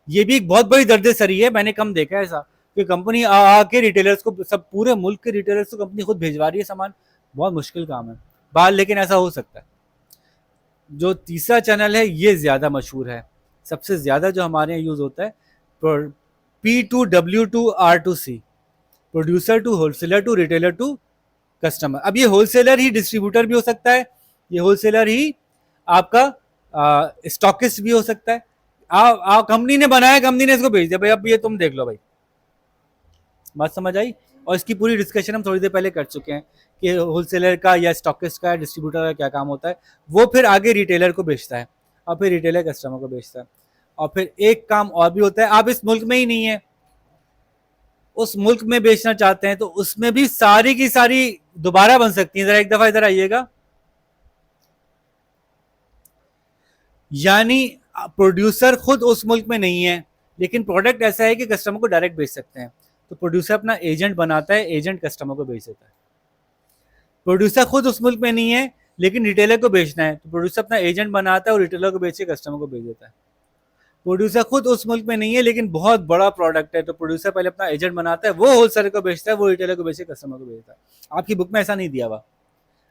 ये भी एक बहुत बड़ी दर्द सरी है, मैंने कम देखा है ऐसा कि कंपनी आके रिटेलर्स को, सब पूरे मुल्क के रिटेलर्स को कंपनी खुद भेजवा रही है सामान, बहुत मुश्किल काम है बाहर, लेकिन ऐसा हो सकता है। जो तीसरा चैनल है ये ज्यादा मशहूर है, सबसे ज्यादा जो हमारे यहाँ यूज होता है, P2W2R2C, producer to wholesaler to retailer to customer. अब ये होलसेलर ही डिस्ट्रीब्यूटर भी हो सकता है, ये होलसेलर ही आपका स्टॉकिस्ट भी हो सकता है। कंपनी ने बनाया, कंपनी ने इसको भेज दिया, भाई अब ये तुम देख लो भाई, बात समझ आई। और इसकी पूरी डिस्कशन हम थोड़ी देर पहले कर चुके हैं कि होलसेलर का या स्टॉकिस्ट का या डिस्ट्रीब्यूटर का क्या काम होता है, वो फिर आगे रिटेलर को बेचता है और फिर रिटेलर कस्टमर को बेचता है। और फिर एक काम और भी होता है, आप इस मुल्क में ही नहीं है, उस मुल्क में बेचना चाहते हैं तो उसमें भी सारी की सारी दोबारा बन सकती है। जरा एक दफा इधर आइएगा, यानी प्रोड्यूसर खुद उस मुल्क में नहीं है लेकिन प्रोडक्ट ऐसा है कि कस्टमर को डायरेक्ट बेच सकते हैं, तो प्रोड्यूसर अपना एजेंट बनाता है, एजेंट कस्टमर को बेच देता है। प्रोड्यूसर खुद उस मुल्क में नहीं है लेकिन रिटेलर को बेचना है, तो प्रोड्यूसर अपना एजेंट बनाता है और रिटेलर को बेच के कस्टमर को बेच देता है। प्रोड्यूसर खुद उस मुल्क में नहीं है लेकिन बहुत बड़ा प्रोडक्ट है, तो प्रोड्यूसर पहले अपना एजेंट बनाता है, वो होलसेलर को बेचता है, वो रिटेलर को बेच के कस्टमर को बेचता है। आपकी बुक में ऐसा नहीं दिया हुआ,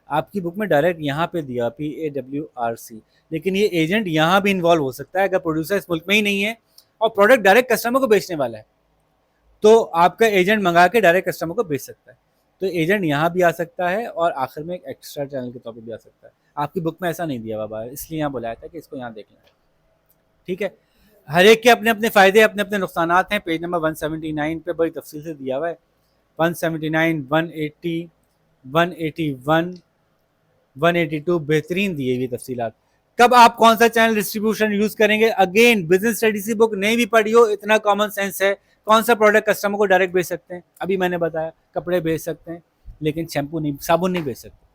आपकी बुक में डायरेक्ट यहाँ पे दिया PAWRC, लेकिन ये एजेंट यहाँ भी इन्वॉल्व हो सकता है अगर प्रोड्यूसर इस मुल्क में ही नहीं है और प्रोडक्ट डायरेक्ट कस्टमर को बेचने वाला है, तो आपका एजेंट मंगा के डायरेक्ट कस्टमर को बेच सकता है। तो एजेंट यहाँ भी आ सकता है और आखिर में एक एक्स्ट्रा चैनल के तौर पर भी आ सकता है। आपकी बुक में ऐसा नहीं दिया हुआ, इसलिए यहाँ बुलाया था कि इसको यहाँ देख लें, ठीक है। हर एक के अपने अपने फायदे, अपने अपने नुकसान हैं। पेज नंबर 179 पे बड़ी तफसील से दिया हुआ है, 179, 180, 181, 182 बेहतरीन दी हुई तफसीलात। कब आप कौन सा चैनल डिस्ट्रीब्यूशन यूज करेंगे, अगेन बिजनेस स्टडीज की बुक नहीं भी पढ़ी हो, इतना कॉमन सेंस है। कौन सा प्रोडक्ट कस्टमर को डायरेक्ट बेच सकते हैं, अभी मैंने बताया कपड़े बेच सकते हैं, लेकिन शैम्पू नहीं, साबुन नहीं बेच सकते।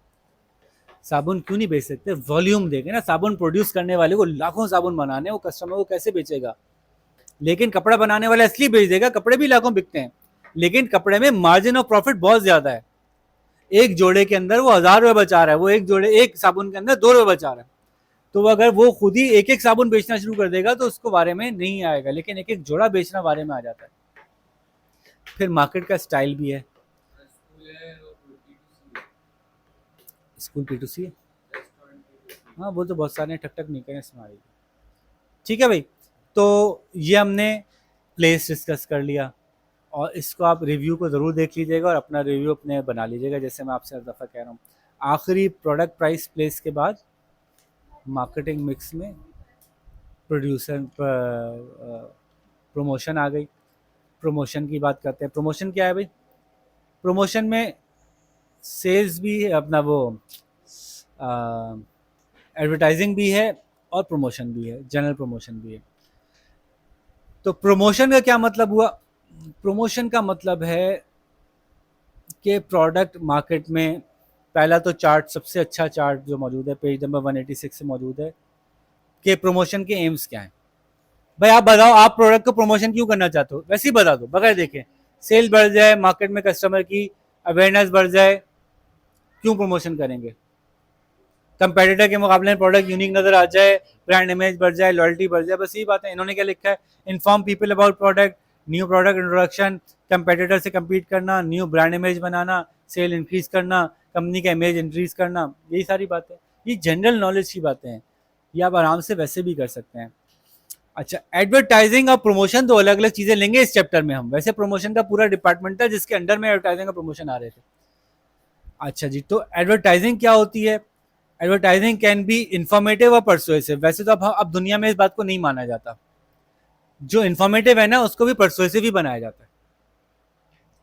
साबुन क्यों नहीं बेच सकते, वॉल्यूम देंगे ना, साबुन प्रोड्यूस करने वाले को लाखों साबुन बनाने, वो कस्टमर को कैसे बेचेगा। लेकिन कपड़ा बनाने वाला इसलिए बेच देगा, कपड़े भी लाखों बिकते हैं, लेकिन कपड़े में मार्जिन ऑफ प्रॉफिट बहुत ज्यादा है। एक जोड़े के अंदर वो 1000 रुपए बचा रहा है, वो एक जोड़े एक साबुन के अंदर 2 रुपए बचा रहा है। तो अगर वो खुद ही एक एक साबुन बेचना शुरू कर देगा तो उसको बारे में नहीं आएगा, लेकिन एक एक जोड़ा बेचना बारे में आ जाता है। फिर मार्केट का स्टाइल भी है। स्कूल P2C है, हाँ वो तो बहुत सारे ठक ठक नहीं करें इसमें आएगी। ठीक है भाई, तो ये हमने प्लेस डिस्कस कर लिया, और इसको आप रिव्यू को ज़रूर देख लीजिएगा और अपना रिव्यू अपने बना लीजिएगा, जैसे मैं आपसे हर दफ़ा कह रहा हूँ। आखिरी प्रोडक्ट प्राइस प्लेस के बाद मार्केटिंग मिक्स में प्रोड्यूसर प्रमोशन आ गई। प्रमोशन की बात करते हैं। प्रमोशन क्या है भाई, प्रमोशन में सेल्स भी है, अपना वो एडवर्टाइजिंग भी है और प्रमोशन भी है, जनरल प्रमोशन भी है। तो प्रमोशन का क्या मतलब हुआ, प्रमोशन का मतलब है कि प्रोडक्ट मार्केट में, पहला तो चार्ट, सबसे अच्छा चार्ट जो मौजूद है पेज नंबर 186 से मौजूद है, कि प्रमोशन के एम्स क्या हैं। भाई आप बताओ, आप प्रोडक्ट को प्रमोशन क्यों करना चाहते हो, वैसे ही बता दो बगैर देखे। सेल बढ़ जाए, मार्केट में कस्टमर की अवेयरनेस बढ़ जाए, क्यों प्रमोशन करेंगे। कंपेटिटर के मुकाबले में प्रोडक्ट यूनिक नजर आ जाए, ब्रांड इमेज बढ़ जाए, लॉयल्टी बढ़ जाए, बस यही बात है। इन्होंने क्या लिखा है, inform people about product, new product introduction, competitor से कम्पीट करना, न्यू ब्रांड इमेज बनाना, सेल इंक्रीज करना, कंपनी का इमेज इंक्रीज करना, यही सारी बातें। ये जनरल नॉलेज की बातें हैं, ये आप आराम से वैसे भी कर सकते हैं। अच्छा, एडवर्टाइजिंग और प्रमोशन दो अलग अलग चीजें लेंगे इस चैप्टर में हम। वैसे प्रमोशन का पूरा डिपार्टमेंट था जिसके अंडर में एडवर्टाइजिंग और प्रमोशन आ रहे थे। अच्छा जी, तो एडवर्टाइजिंग क्या होती है, एडवर्टाइजिंग कैन बी इंफॉर्मेटिव और परसुएसिव। वैसे तो अब दुनिया में इस बात को नहीं माना जाता, जो इंफॉर्मेटिव है ना उसको भी परसुएसिव ही बनाया जाता है।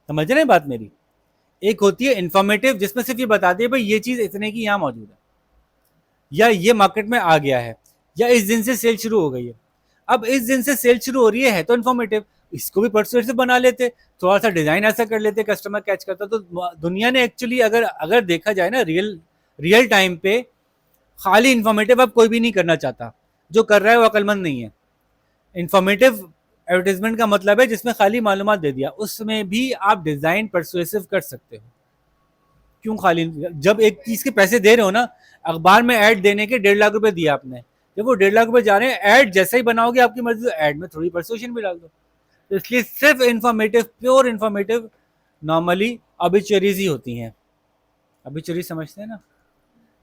समझ रहे हैं बात मेरी। एक होती है इंफॉर्मेटिव जिसमें सिर्फ ये बता दिए भाई ये चीज इतने की यहाँ मौजूद है, या ये मार्केट में आ गया है, या इस दिन से सेल शुरू हो गई है। अब इस दिन से सेल शुरू हो रही है तो इन्फॉर्मेटिव, इसको भी परसुएसिव बना लेते, थोड़ा सा डिजाइन ऐसा कर लेते, कस्टमर कैच करता। तो दुनिया ने एक्चुअली अगर अगर देखा जाए ना, रियल टाइम पे खाली इन्फॉर्मेटिव अब कोई भी नहीं करना चाहता, जो कर रहा है वो अक्लमंद नहीं है। इन्फॉर्मेटिव एडवर्टाइजमेंट का मतलब है जिसमें खाली मालूमात दे दिया, उसमें भी आप डिजाइन परसुएसिव कर सकते हो। क्यों खाली, जब एक चीज के पैसे दे रहे हो ना, अखबार में ऐड देने के 1.5 लाख रुपए दिया आपने, जब वो 1.5 लाख रुपए जा रहे हैं, ऐड जैसा ही बनाओगे आपकी मर्जी, तो ऐड में थोड़ी परसुएशन भी डाल दो। तो इसलिए सिर्फ इन्फॉर्मेटिव, प्योर इन्फॉर्मेटिव नॉर्मली ऑबिचुअरीज ही होती हैं। ऑबिचुअरी समझते हैं ना,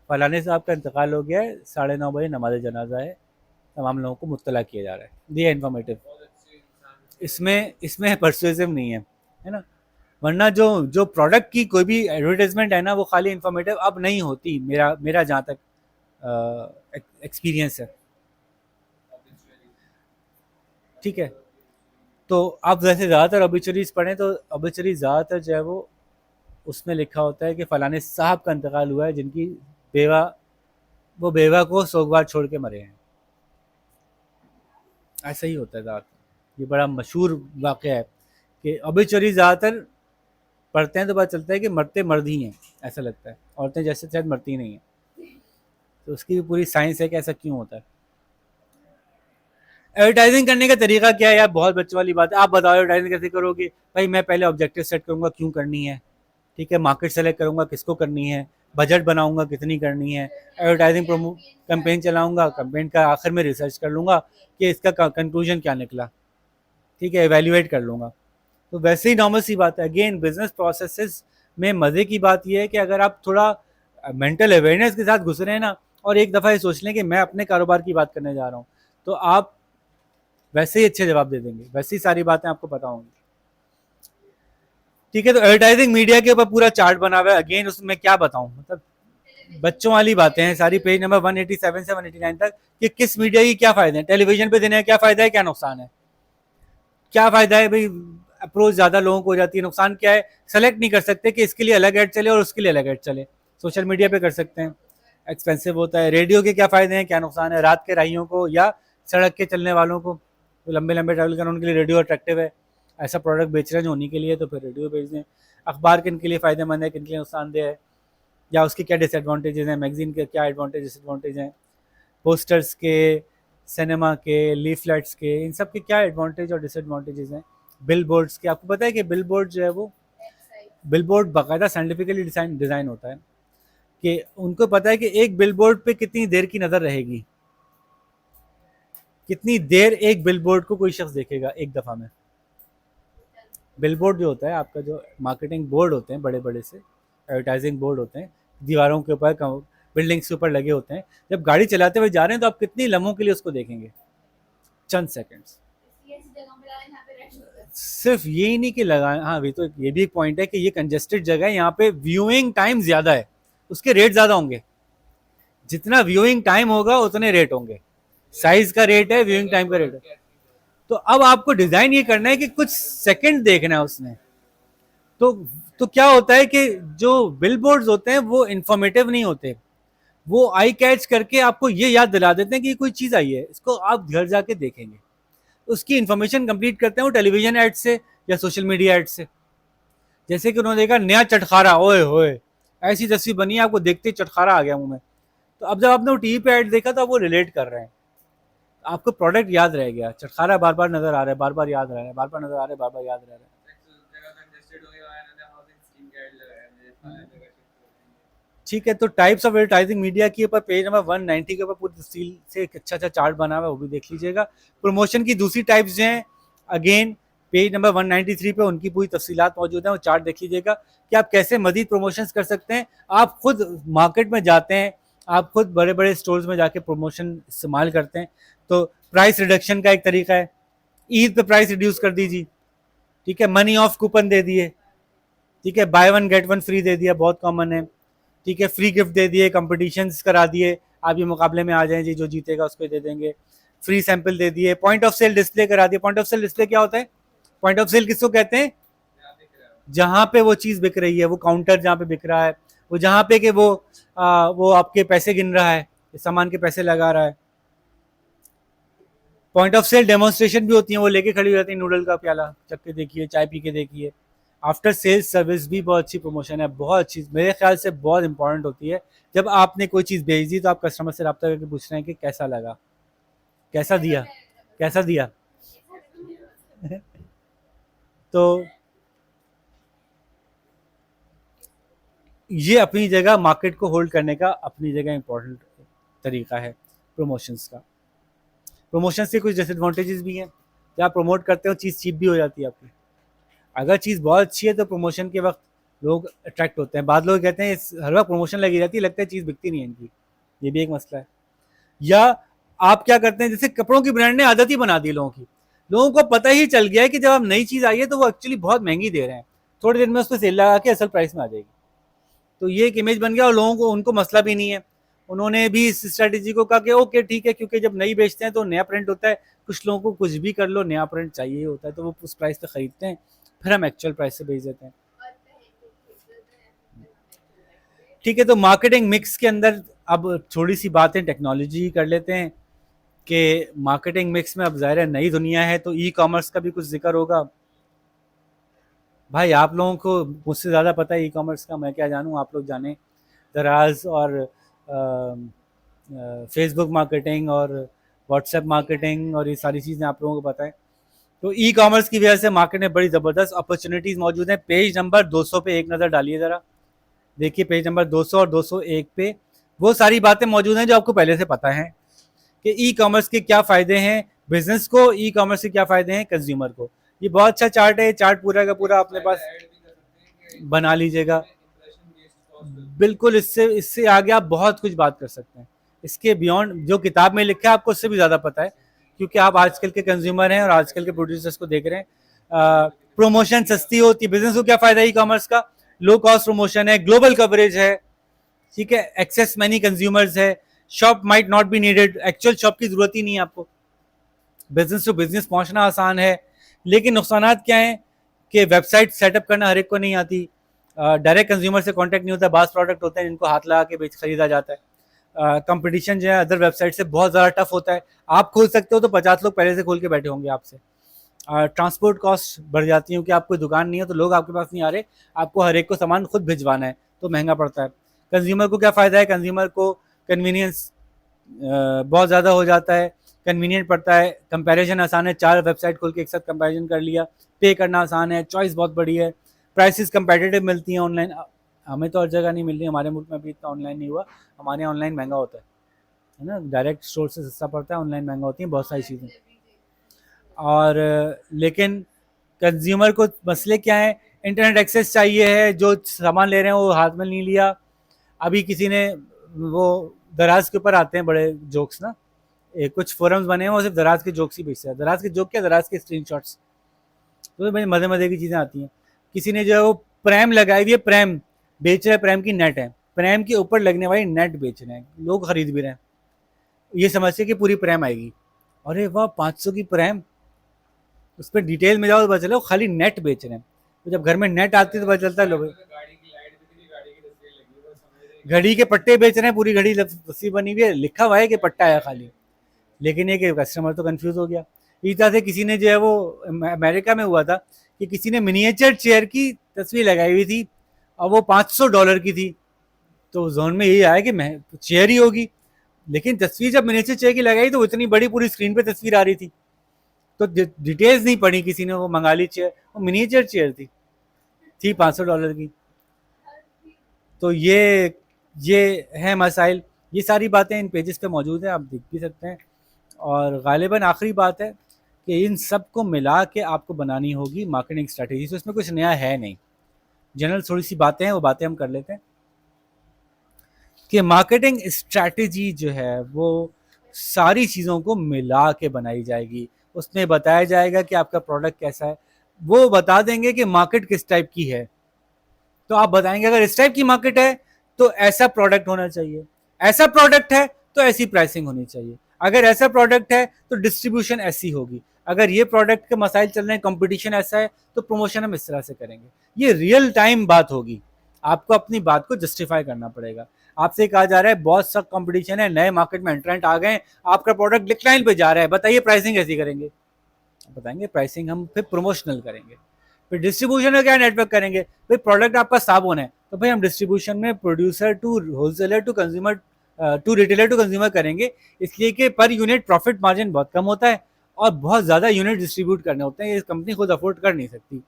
फलाने साहब का इंतकाल हो गया है, 9:30 बजे नमाज जनाजा है, तमाम लोगों को मुत्तला किया जा रहा है, दिया इन्फॉर्मेटिव। इसमें इसमें परसुएसिव नहीं है ना। वरना जो जो प्रोडक्ट की कोई भी एडवर्टाइजमेंट है ना, वो खाली इन्फॉर्मेटिव अब नहीं होती, मेरा मेरा जहाँ तक एक्सपीरियंस है। ठीक है, तो आप वैसे ज़्यादातर ऑबिचुरीज पढ़ें तो ऑबिचुरी ज़्यादातर जो है वो उसमें लिखा होता है कि फलाने साहब का इंतकाल हुआ है, जिनकी बेवा, वो बेवा को सोगवार छोड़ के मरे हैं। ऐसा ही होता है ज़्यादातर। ये बड़ा मशहूर वाक़या है कि ऑबिचुरी ज़्यादातर पढ़ते हैं तो पता चलता है कि मरते मर्द ही हैं, ऐसा लगता है, औरतें जैसे शायद मरती नहीं हैं। तो उसकी भी पूरी साइंस है कि ऐसा क्यों होता है। एडवर्टाइजिंग करने का तरीका क्या है यार, बहुत बच्चों वाली बात है। आप बताओ एडवर्टाइजिंग कैसे करोगे। भाई मैं पहले ऑब्जेक्टिव सेट करूंगा क्यों करनी है, ठीक है, मार्केट सेलेक्ट करूंगा किसको करनी है, बजट बनाऊंगा कितनी करनी है, एडवर्टाइजिंग प्रोमो कैंपेन चलाऊंगा, कैंपेन का आखिर में रिसर्च कर लूंगा कि इसका कंक्लूजन क्या निकला, ठीक है, एवेल्युएट कर लूंगा। तो वैसे ही नॉर्मल सी बात है। अगेन बिजनेस प्रोसेसेस में मज़े की बात यह है कि अगर आप थोड़ा मेंटल अवेयरनेस के साथ घुस रहे हैं ना, और एक दफ़ा ये सोच लें कि मैं अपने कारोबार की बात करने जा रहा हूँ, तो आप वैसे ही अच्छे जवाब दे देंगे, वैसे ही सारी बातें आपको पता होंगी। ठीक है, तो एडवर्टाइजिंग मीडिया के ऊपर पूरा चार्ट बना हुआ है। अगेन उसमें क्या बताऊं, मतलब बच्चों वाली बातें हैं सारी, पेज नंबर 187 से 189 तक, कि किस मीडिया की क्या फायदे हैं, टेलीविजन पे देने का क्या फायदा है, क्या नुकसान है। क्या फायदा है भाई, अप्रोच ज्यादा लोगों को हो जाती है। नुकसान क्या है, सेलेक्ट नहीं कर सकते कि इसके लिए अलग ऐड चले और उसके लिए अलग ऐड चले। सोशल मीडिया पे कर सकते हैं, एक्सपेंसिव होता है। रेडियो के क्या फ़ायदे हैं, क्या नुकसान है? रात के राहियों को या सड़क के चलने वालों को, तो लंबे लंबे ट्रैवल करना उनके लिए रेडियो अट्रैक्टिव है। ऐसा प्रोडक्ट बेच रहे हैं जो उन्हीं के लिए, तो फिर रेडियो बेच दें। अखबार किन के लिए फ़ायदेमंद है, किन के लिए नुकसानदेह है, या उसके क्या डिसएडवांटेजेस हैं, मैगजीन के क्या एडवांटेज डिसएडवांटेज हैं, पोस्टर्स के, सिनेमा के, लीफलेट्स के, इन सब के क्या एडवांटेज और डिसएडवांटेजेस हैं। बिल बोर्ड्स के, आपको पता है कि बिल बोर्ड जो है वो, बिल बोर्ड बाकायदा साइंटिफिकली डिज़ाइन होता है कि उनको पता है कि एक बिल बोर्ड पे कितनी देर की नज़र रहेगी, कितनी देर एक बिल बोर्ड को कोई शख्स देखेगा एक दफ़ा में। बिल बोर्ड जो होता है आपका, जो मार्केटिंग बोर्ड होते हैं बड़े बड़े से, एडवर्टाइजिंग बोर्ड होते हैं, दीवारों के ऊपर, बिल्डिंग्स के ऊपर लगे होते हैं। जब गाड़ी चलाते हुए जा रहे हैं तो आप कितनी लम्हों के लिए उसको देखेंगे? चंद सेकंड्स। सिर्फ यही नहीं कि लगा, हाँ भी तो ये भी एक पॉइंट है कि ये कंजेस्टेड जगह है, यहाँ पे व्यूइंग टाइम ज़्यादा है, उसके रेट ज़्यादा होंगे। जितना व्यूइंग टाइम होगा उतने रेट होंगे। साइज का रेट है, व्यूइंग टाइम का रेट है। तो अब आपको डिज़ाइन ये करना है कि कुछ सेकंड देखना है उसने। तो तो क्या होता है कि जो बिलबोर्ड्स होते हैं वो इंफॉर्मेटिव नहीं होते, वो आई कैच करके आपको ये याद दिला देते हैं कि कोई चीज़ आई है, इसको आप घर जाके देखेंगे। उसकी इन्फॉर्मेशन कंप्लीट करते हैं वो टेलीविजन ऐड से या सोशल मीडिया ऐड से। जैसे कि उन्होंने देखा नया चटखारा, ओए होए, ऐसी तस्वीर बनी है, आपको देखते ही चटखारा आ गया मुंह में। तो अब जब आपने वो टीवी पे ऐड देखा तो आप वो रिलेट कर रहे हैं, आपको प्रोडक्ट याद रह गया। चटखारा बार बार नजर आ रहा है, बार बार याद रह रहा है, बार बार नजर आ रहा है, बार बार याद रह रहा है। ठीक है, तो टाइप्स ऑफ एडवर्टाइजिंग मीडिया के ऊपर पेज नंबर 190 के ऊपर पूरी तफसील से एक अच्छा अच्छा चार्ट बना हुआ है, वो भी देख लीजिएगा। प्रमोशन की दूसरी टाइप्स जो हैं, अगेन पेज नंबर 193 पे उनकी पूरी तफसीलात मौजूद हैं, वो चार्ट देख लीजिएगा कि आप कैसे मजीद प्रमोशंस कर सकते हैं। आप खुद मार्केट में जाते हैं, आप खुद बड़े बड़े स्टोर्स में जाके प्रमोशन इस्तेमाल करते हैं, तो प्राइस रिडक्शन का एक तरीका है, ईद पे प्राइस रिड्यूस कर दीजिए, ठीक है, मनी ऑफ कूपन दे दिए, ठीक है, buy one get one free दे दिया, बहुत कॉमन है, ठीक है, फ्री गिफ्ट दे दिए, कंपटीशंस करा दिए, आप ये मुकाबले में आ जाएं जी, जो जीतेगा उसको दे देंगे, फ्री सैंपल दे दिए, पॉइंट ऑफ सेल डिस्प्ले करा दिए। पॉइंट ऑफ सेल डिस्प्ले क्या होता है? पॉइंट ऑफ सेल किसको कहते हैं? जहाँ पे वो चीज़ बिक रही है, वो काउंटर जहाँ पे बिक रहा है, वो जहाँ पे कि वो आपके पैसे गिन रहा है, सामान के पैसे लगा रहा है। पॉइंट ऑफ सेल डेमोन्स्ट्रेशन भी होती है, वो लेके खड़ी हो जाती है, नूडल का प्याला चख के देखिए, चाय पी के देखिए। आफ्टर सेल्स सर्विस भी बहुत अच्छी प्रमोशन है, बहुत अच्छी, मेरे ख्याल से बहुत इंपॉर्टेंट होती है। जब आपने कोई चीज़ भेज दी तो आप कस्टमर से रब्ता करके पूछ रहे हैं कि कैसा लगा, कैसा दिया, कैसा दिया। तो ये अपनी जगह मार्केट को होल्ड करने का अपनी जगह इंपॉर्टेंट तरीका है प्रमोशंस का। प्रमोशन से कुछ डिसएडवांटेजेस भी हैं, जब आप प्रमोट करते हो चीज़ चीप भी हो जाती है आपकी। अगर चीज़ बहुत अच्छी है तो प्रमोशन के वक्त लोग अट्रैक्ट होते हैं। बाद लोग कहते हैं हर वक्त प्रमोशन लगी रहती है, लगता है चीज़ बिकती नहीं है इनकी, ये भी एक मसला है। या आप क्या करते हैं, जैसे कपड़ों की ब्रांड ने आदत ही बना दी लोगों की, लोगों को पता ही चल गया है कि जब आप नई चीज़ आई है तो वो एक्चुअली बहुत महंगी दे रहे हैं, थोड़ी देर में उस पर सेल लगा के असल प्राइस में आ जाएगी। तो ये एक इमेज बन गया और लोगों को, उनको मसला भी नहीं है। उन्होंने भी इस स्ट्रेटेजी को कहा कि ओके ठीक है, क्योंकि जब नई बेचते हैं तो नया प्रिंट होता है, कुछ लोगों को कुछ भी कर लो नया प्रिंट चाहिए होता है, तो वो उस प्राइस पे खरीदते हैं, फिर हम एक्चुअल प्राइस से बेच देते हैं। ठीक है, तो मार्केटिंग मिक्स के अंदर अब थोड़ी सी बातें टेक्नोलॉजी कर लेते हैं कि मार्केटिंग मिक्स में अब ज़ाहिर है नई दुनिया है, तो ई कॉमर्स का भी कुछ जिक्र होगा। भाई आप लोगों को मुझसे ज़्यादा पता है ई कॉमर्स का, मैं क्या जानूँ, आप लोग जाने। दराज और फेसबुक मार्केटिंग और व्हाट्सएप मार्केटिंग और ये सारी चीज़ें आप लोगों को पता है। तो ई कॉमर्स की वजह से मार्केट में बड़ी ज़बरदस्त अपॉर्चुनिटीज़ मौजूद हैं। पेज नंबर 200 पे एक नज़र डालिए ज़रा, देखिए पेज नंबर 200 और 201 पे वो सारी बातें मौजूद हैं जो आपको पहले से पता है कि ई कॉमर्स के क्या फ़ायदे हैं बिजनेस को, ई कॉमर्स के क्या फ़ायदे हैं कंज्यूमर को। ये बहुत अच्छा चार्ट है, ये चार्ट पूरा का पूरा अपने पास बना लीजिएगा। बिल्कुल, इससे इससे आगे आप बहुत कुछ बात कर सकते हैं, इसके बियॉन्ड जो किताब में लिखा है आपको उससे भी ज़्यादा पता है, क्योंकि आप आजकल के कंज्यूमर हैं और आजकल के प्रोड्यूसर्स को देख रहे हैं। प्रमोशन सस्ती होती है, बिजनेस को क्या फ़ायदा है ई कॉमर्स का? लो कॉस्ट प्रमोशन है, ग्लोबल कवरेज है, ठीक है, एक्सेस मैनी कंज्यूमर्स है, shop might not be needed, actual shop की ज़रूरत ही नहीं है आपको, बिजनेस टू बिजनेस पहुंचना आसान है। लेकिन नुकसानात क्या हैं कि वेबसाइट सेटअप करना हर एक को नहीं आती, डायरेक्ट कंज्यूमर से कांटेक्ट नहीं होता, बास प्रोडक्ट होते हैं जिनको हाथ लगा के बेच खरीदा जाता है, कंपटीशन जो है अदर वेबसाइट से बहुत ज़्यादा टफ होता है। आप खोल सकते हो तो 50 लोग पहले से खोल के बैठे होंगे आपसे। ट्रांसपोर्ट कॉस्ट बढ़ जाती है क्योंकि आप कोई दुकान नहीं है तो लोग आपके पास नहीं आ रहे, आपको हर एक को सामान खुद भिजवाना है तो महंगा पड़ता है। कंज्यूमर को क्या फ़ायदा है, कंज्यूमर को कन्वीनियंस बहुत ज़्यादा हो जाता है, कन्वीनियंट पड़ता है, कंपैरिजन आसान है, 4 वेबसाइट खोल के एक साथ कंपैरिजन कर लिया, पे करना आसान है, चॉइस बहुत बड़ी है, प्राइसेस कंपेटिटिव मिलती हैं ऑनलाइन। हमें तो हर जगह नहीं मिल रही, हमारे मुल्क में अभी इतना ऑनलाइन नहीं हुआ, हमारे यहाँ ऑनलाइन महंगा होता है ना, डायरेक्ट स्टोर से सस्ता पड़ता है, ऑनलाइन महंगा होती है बहुत सारी चीज़ें। और लेकिन कंज्यूमर को मसले क्या है, इंटरनेट एक्सेस चाहिए है, जो सामान ले रहे हैं वो हाथ में नहीं लिया। अभी किसी ने वो दराज के ऊपर आते हैं बड़े जोक्स ना, कुछ फोरम्स बने हैं वो सिर्फ दराज के जोक्स ही बेचते हैं, दराज के जोक क्या, दराज के स्क्रीनशॉट्स, तो भाई मज़े मज़े की चीज़ें आती हैं। किसी ने जो है वो प्रैम लगाई हुई है, प्रैम बेच रहा है, प्रैम की नेट है, प्रैम के ऊपर लगने वाली नेट बेच रहे हैं, लोग खरीद भी रहे हैं, ये समझते कि पूरी प्रैम आएगी, अरे वाह 500 की प्रैम, उस पर डिटेल में जाओ तो पता चलो खाली नेट बेच रहे हैं। तो जब घर में नेट आती है तो पता चलता है लोग घड़ी के पट्टे बेच रहे हैं, पूरी घड़ी तस्वीर बनी हुई है, लिखा हुआ है कि पट्टा है खाली, लेकिन ये कि कस्टमर तो कंफ्यूज हो गया। इसी तरह से किसी ने जो है वो अमेरिका में हुआ था कि किसी ने मिनिएचर चेयर की तस्वीर लगाई हुई थी और वो $500 की थी, तो जोन में यही आया कि चेयर ही होगी, लेकिन तस्वीर जब मिनिएचर चेयर की लगाई तो इतनी बड़ी पूरी स्क्रीन पे तस्वीर आ रही थी, तो डिटेल्स नहीं पढ़ी किसी ने, वो मंगा ली चेयर, वो मिनिएचर चेयर थी $500 की। तो ये है मसाइल, ये सारी बातें इन पेजेस पे मौजूद हैं, आप देख भी सकते हैं। और गालिबन आखिरी बात है कि इन सब को मिला के आपको बनानी होगी मार्केटिंग स्ट्रैटेजी, तो इसमें कुछ नया है नहीं, जनरल थोड़ी सी बातें हैं, वो बातें हम कर लेते हैं कि मार्केटिंग स्ट्रैटेजी जो है वो सारी चीज़ों को मिला के बनाई जाएगी। उसमें बताया जाएगा कि आपका प्रोडक्ट कैसा है, वो बता देंगे कि मार्केट किस टाइप की है, तो आप बताएंगे अगर इस टाइप की मार्केट है तो ऐसा प्रोडक्ट होना चाहिए, ऐसा प्रोडक्ट है तो ऐसी प्राइसिंग होनी चाहिए, अगर ऐसा प्रोडक्ट है तो डिस्ट्रीब्यूशन ऐसी होगी, अगर ये प्रोडक्ट के मसाइल चल रहे हैं, कंपटीशन ऐसा है तो प्रमोशन हम इस तरह से करेंगे। ये रियल टाइम बात होगी, आपको अपनी बात को जस्टिफाई करना पड़ेगा। आपसे कहा जा रहा है बहुत सख्त कंपटीशन है, नए मार्केट में एंट्रेंट आ गए, आपका प्रोडक्ट डिक्लाइन पे जा रहा है, बताइए प्राइसिंग कैसी करेंगे, बताएंगे प्राइसिंग हम फिर प्रमोशनल करेंगे। फिर डिस्ट्रीब्यूशन में क्या नेटवर्क करेंगे, भाई प्रोडक्ट आपका साबुन है तो भाई हम डिस्ट्रीब्यूशन में producer to wholesaler to consumer to retailer to consumer करेंगे, इसलिए कि पर यूनिट प्रॉफिट मार्जिन बहुत कम होता है और बहुत ज़्यादा यूनिट डिस्ट्रीब्यूट करने होते हैं, ये कंपनी खुद अफोर्ड कर नहीं सकती।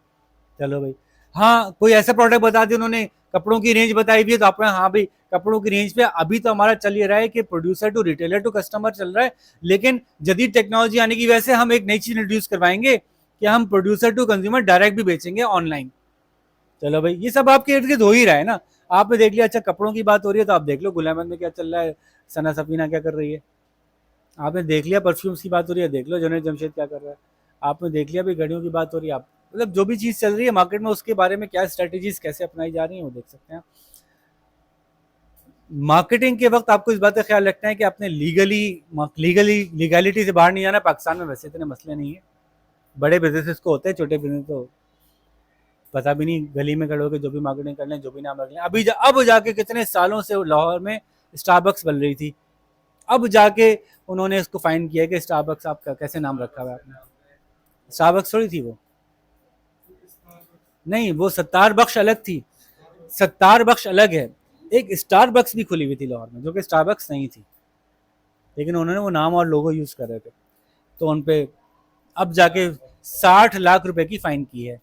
चलो भाई, हाँ कोई ऐसा प्रोडक्ट बता दिया, उन्होंने कपड़ों की रेंज बताई हुई है तो आप हाँ भाई कपड़ों की रेंज पे अभी तो हमारा चल ही रहा है कि producer to retailer to customer चल रहा है, लेकिन जदीद टेक्नोलॉजी आने की वजह से हम एक नई चीज इंट्रोड्यूस करवाएंगे कि हम प्रोड्यूसर टू कंज्यूमर डायरेक्ट भी बेचेंगे ऑनलाइन। चलो भाई, ये सब आपके इर्द गिर्द हो ही रहा है ना, आपने देख लिया। अच्छा कपड़ों की बात हो रही है तो आप देख लो गुलामन में क्या चल रहा है, सना सफीना क्या कर रही है, आपने देख लिया। परफ्यूम्स की बात हो रही है, देख लो जुनैद जमशेद क्या कर रहा है, आपने देख लिया। भाई घड़ियों की बात हो रही है, आप मतलब जो भी चीज़ चल रही है मार्केट में उसके बारे में क्या स्ट्रेटेजीज कैसे अपनाई जा रही हैं वो देख सकते हैं। मार्केटिंग के वक्त आपको इस बात का ख्याल रखना है कि आपने लीगैलिटी से बाहर नहीं जाना। पाकिस्तान में वैसे इतने मसले नहीं है, बड़े बिजनेसेस को होते हैं, छोटे बिजनेस तो पता भी नहीं, गली में खड़े होकर जो भी मार्केटिंग कर लें, जो भी नाम रख लें। अब जाके कितने सालों से लाहौर में स्टारबक्स बन रही थी, अब जाके उन्होंने इसको फाइन किया कि स्टारबक्स आपका कैसे नाम रखा हुआ है आपने, स्टारबक्स थोड़ी थी वो, नहीं वो सत्तार बख्श अलग थी, सत्तार बख्श अलग है। एक स्टारबक्स भी खुली हुई थी लाहौर में जो कि स्टारबक्स नहीं थी, लेकिन उन्होंने वो नाम और लोगो यूज कर रहे थे, तो उन पे अब जाके 60 लाख रुपए की फाइन की है।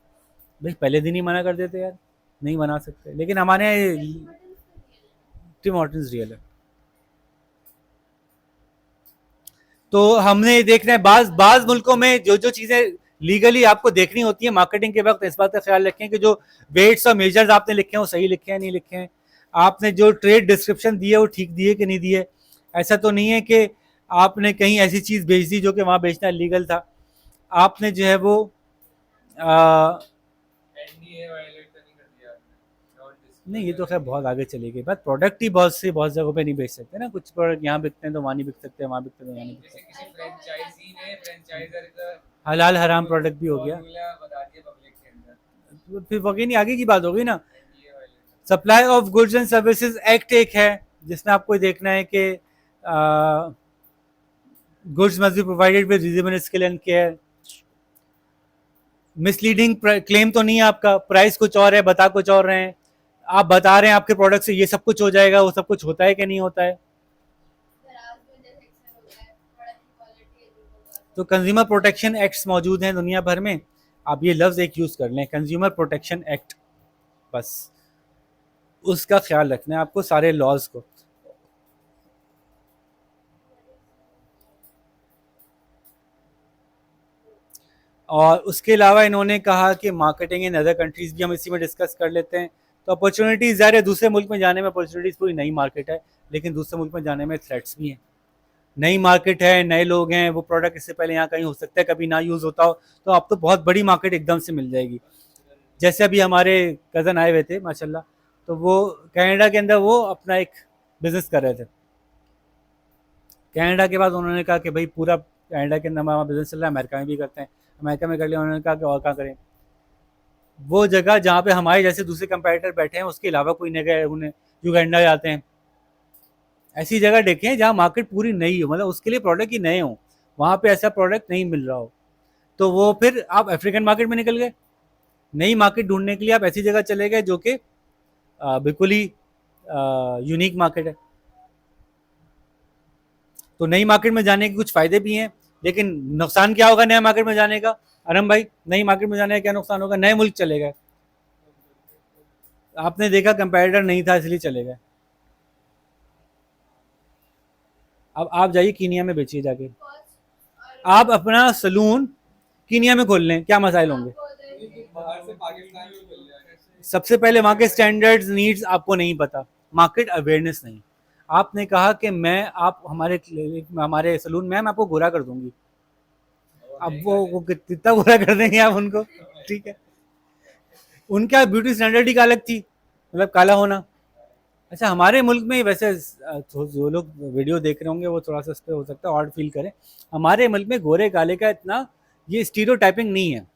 भाई पहले दिन ही मना कर देते यार, नहीं बना सकते, लेकिन हमारे टिम हॉर्टन्स रियल है। तो हमने देखना है बाज बाज मुल्कों में जो जो चीजें लीगली आपको देखनी होती है मार्केटिंग के वक्त, इस बात का ख्याल रखें कि जो वेट्स और मेजर्स आपने लिखे हैं वो सही लिखे हैं नहीं लिखे हैं, आपने जो ट्रेड डिस्क्रिप्शन दी है वो ठीक दी है कि नहीं दी है। ऐसा तो नहीं है कि आपने कहीं ऐसी चीज बेच दी जो कि वहां बेचना लीगल था, आपने जो है वो नहीं, ये तो खैर बहुत आगे चली गई बात, प्रोडक्ट ही बहुत जगहों पे नहीं बेच सकते ना, कुछ प्रोडक्ट यहाँ बिकते हैं तो वहाँ नहीं बिक सकते, वहाँ बिकते हैं तो यहाँ नहीं बिक सकते। हलाल हराम प्रोडक्ट भी हो गया, तो फिर वही नहीं, आगे की बात होगी ना। Supply of goods and services act एक है जिसमें आपको देखना है कि goods must be provided with reasonable skill and care. Misleading claim तो नहीं है आपका, प्राइस कुछ और है, बता कुछ और रहे हैं, आप बता रहे हैं आपके प्रोडक्ट से ये सब कुछ हो जाएगा, वो सब कुछ होता है कि नहीं होता है। तो कंज्यूमर प्रोटेक्शन एक्ट्स मौजूद हैं दुनिया भर में, आप ये लफ्ज़ एक यूज़ कर लें, कंज्यूमर प्रोटेक्शन एक्ट, बस उसका ख्याल रखना है आपको सारे लॉज को। और उसके अलावा इन्होंने कहा कि मार्केटिंग इन अदर कंट्रीज़ भी हम इसी में डिस्कस कर लेते हैं। तो अपॉर्चुनिटीज़ ज़ाहिर है दूसरे मुल्क में जाने में अपॉर्चुनिटीज़, पूरी नई मार्केट है, लेकिन दूसरे मुल्क में जाने में थ्रेट्स भी हैं। नई मार्केट है, नए लोग हैं, वो प्रोडक्ट इससे पहले यहाँ कहीं हो सकता है कभी ना यूज़ होता हो, तो अब तो बहुत बड़ी मार्केट एकदम से मिल जाएगी। जैसे अभी हमारे कज़न आए हुए थे माशाल्लाह, तो वो कनाडा के अंदर वो अपना एक बिज़नेस कर रहे थे। कनाडा के बाद उन्होंने कहा कि भाई पूरा कनाडा के अंदर हमारा बिज़नेस चल रहा है, अमेरिका में भी करते हैं, अमेरिका में कर लिया। उन्होंने कहा कि और कहाँ करें, वो जगह जहाँ पे हमारे जैसे दूसरे कंपेटिटर बैठे हैं उसके अलावा कोई नहीं गए, उन्हें युगांडा जाते हैं। ऐसी जगह देखें जहाँ मार्केट पूरी नई हो, मतलब उसके लिए प्रोडक्ट ही नए हों, वहाँ पे ऐसा प्रोडक्ट नहीं मिल रहा हो, तो वो फिर आप अफ्रीकन मार्केट में निकल गए। नई मार्केट ढूंढने के लिए आप ऐसी जगह चले गए जो कि बिल्कुल ही यूनिक मार्केट है। तो नई मार्केट में जाने के कुछ फ़ायदे भी हैं, लेकिन नुकसान क्या होगा नया मार्केट में जाने का? अरम भाई, नई मार्केट में जाने का क्या नुकसान होगा? नए मुल्क चले गए, आपने देखा कंपेटिटर नहीं था इसलिए चले गए। अब आप जाइए कीनिया में बेचिए जाके, आप अपना सलून कीनिया में खोल लें, क्या मसाइल होंगे? सबसे पहले वहाँ के स्टैंडर्ड्स नीड्स आपको नहीं पता, मार्केट अवेयरनेस नहीं। आपने कहा कि मैं आप हमारे सलून में मैं आपको गोरा कर दूंगी, अब वो कितना गोरा कर देंगे आप उनको? ठीक है, उनका ब्यूटी स्टैंडर्ड ही का अलग थी, मतलब काला होना। अच्छा, हमारे मुल्क में वैसे जो लोग वीडियो देख रहे होंगे वो थोड़ा सा इस पर हो सकता है ऑड फील करें, हमारे मुल्क में गोरे काले का इतना ये स्टीरियोटाइपिंग नहीं है,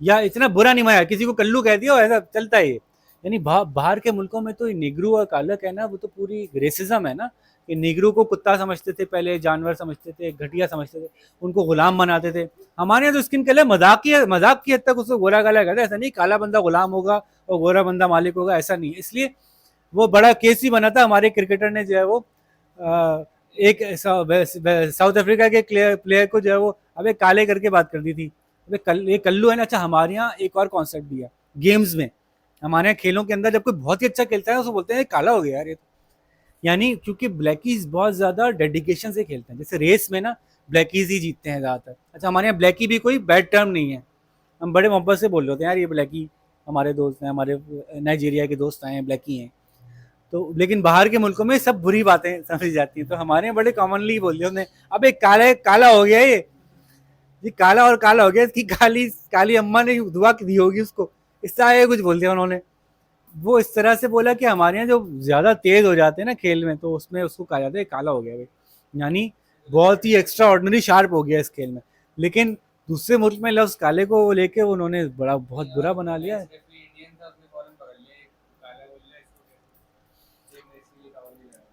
या इतना बुरा नहीं माया, किसी को कल्लू कह दिया ऐसा चलता है ये। यानी बाहर के मुल्कों में तो निगरू और काला कहना वो तो पूरी रेसिज्म है ना, कि निगरू को कुत्ता समझते थे पहले, जानवर समझते थे, घटिया समझते थे, उनको गुलाम बनाते थे। हमारे यहाँ तो स्किन कलर मजाक की हद तक उसको गोरा काला कहते हैं, ऐसा नहीं काला बंदा गुलाम होगा और गोरा बंदा मालिक होगा, ऐसा नहीं है। इसलिए वो बड़ा केस ही बना था, हमारे क्रिकेटर ने जो है वो एक साउथ अफ्रीका के प्लेयर को जो है वो अबे काले करके बात कर दी थी, अबे ये कल्लू है ना। अच्छा, हमारे यहाँ एक और कॉन्सेप्ट भी है गेम्स में, हमारे यहाँ खेलों के अंदर जब कोई बहुत ही अच्छा खेलता है उसको बोलते हैं काला हो गया यार ये तो, यानी क्योंकि ब्लैकीज बहुत ज़्यादा डेडिकेशन से खेलते हैं। जैसे रेस में ना ब्लैकीज ही जीतते हैं ज़्यादातर। अच्छा, हमारे यहाँ ब्लैकी भी कोई बैड टर्म नहीं है, हम बड़े मोहब्बत से बोल रहे होते हैं यार ये ब्लैकी हमारे दोस्त हैं, हमारे नाइजीरिया के दोस्त आए हैं ब्लैकी हैं। तो लेकिन बाहर के मुल्कों में सब बुरी बातें समझी जाती हैं, तो हमारे यहाँ बड़े कॉमनली बोल दिया उन्होंने, अब एक काला हो गया ये काला और काला हो गया, इसकी काली काली अम्मा ने दुआ दी होगी उसको, इस तरह कुछ बोल दिया उन्होंने। वो इस तरह से बोला कि हमारे यहाँ जो ज़्यादा तेज़ हो जाते हैं ना खेल में, तो उसमें उसको कहा जाता है काला हो गया भाई, यानी बहुत ही एक्स्ट्रा ऑर्डिनरी शार्प हो गया इस खेल में। लेकिन दूसरे मुल्क में लफ्ज़ काले को लेके उन्होंने बड़ा बहुत बुरा बना लिया है।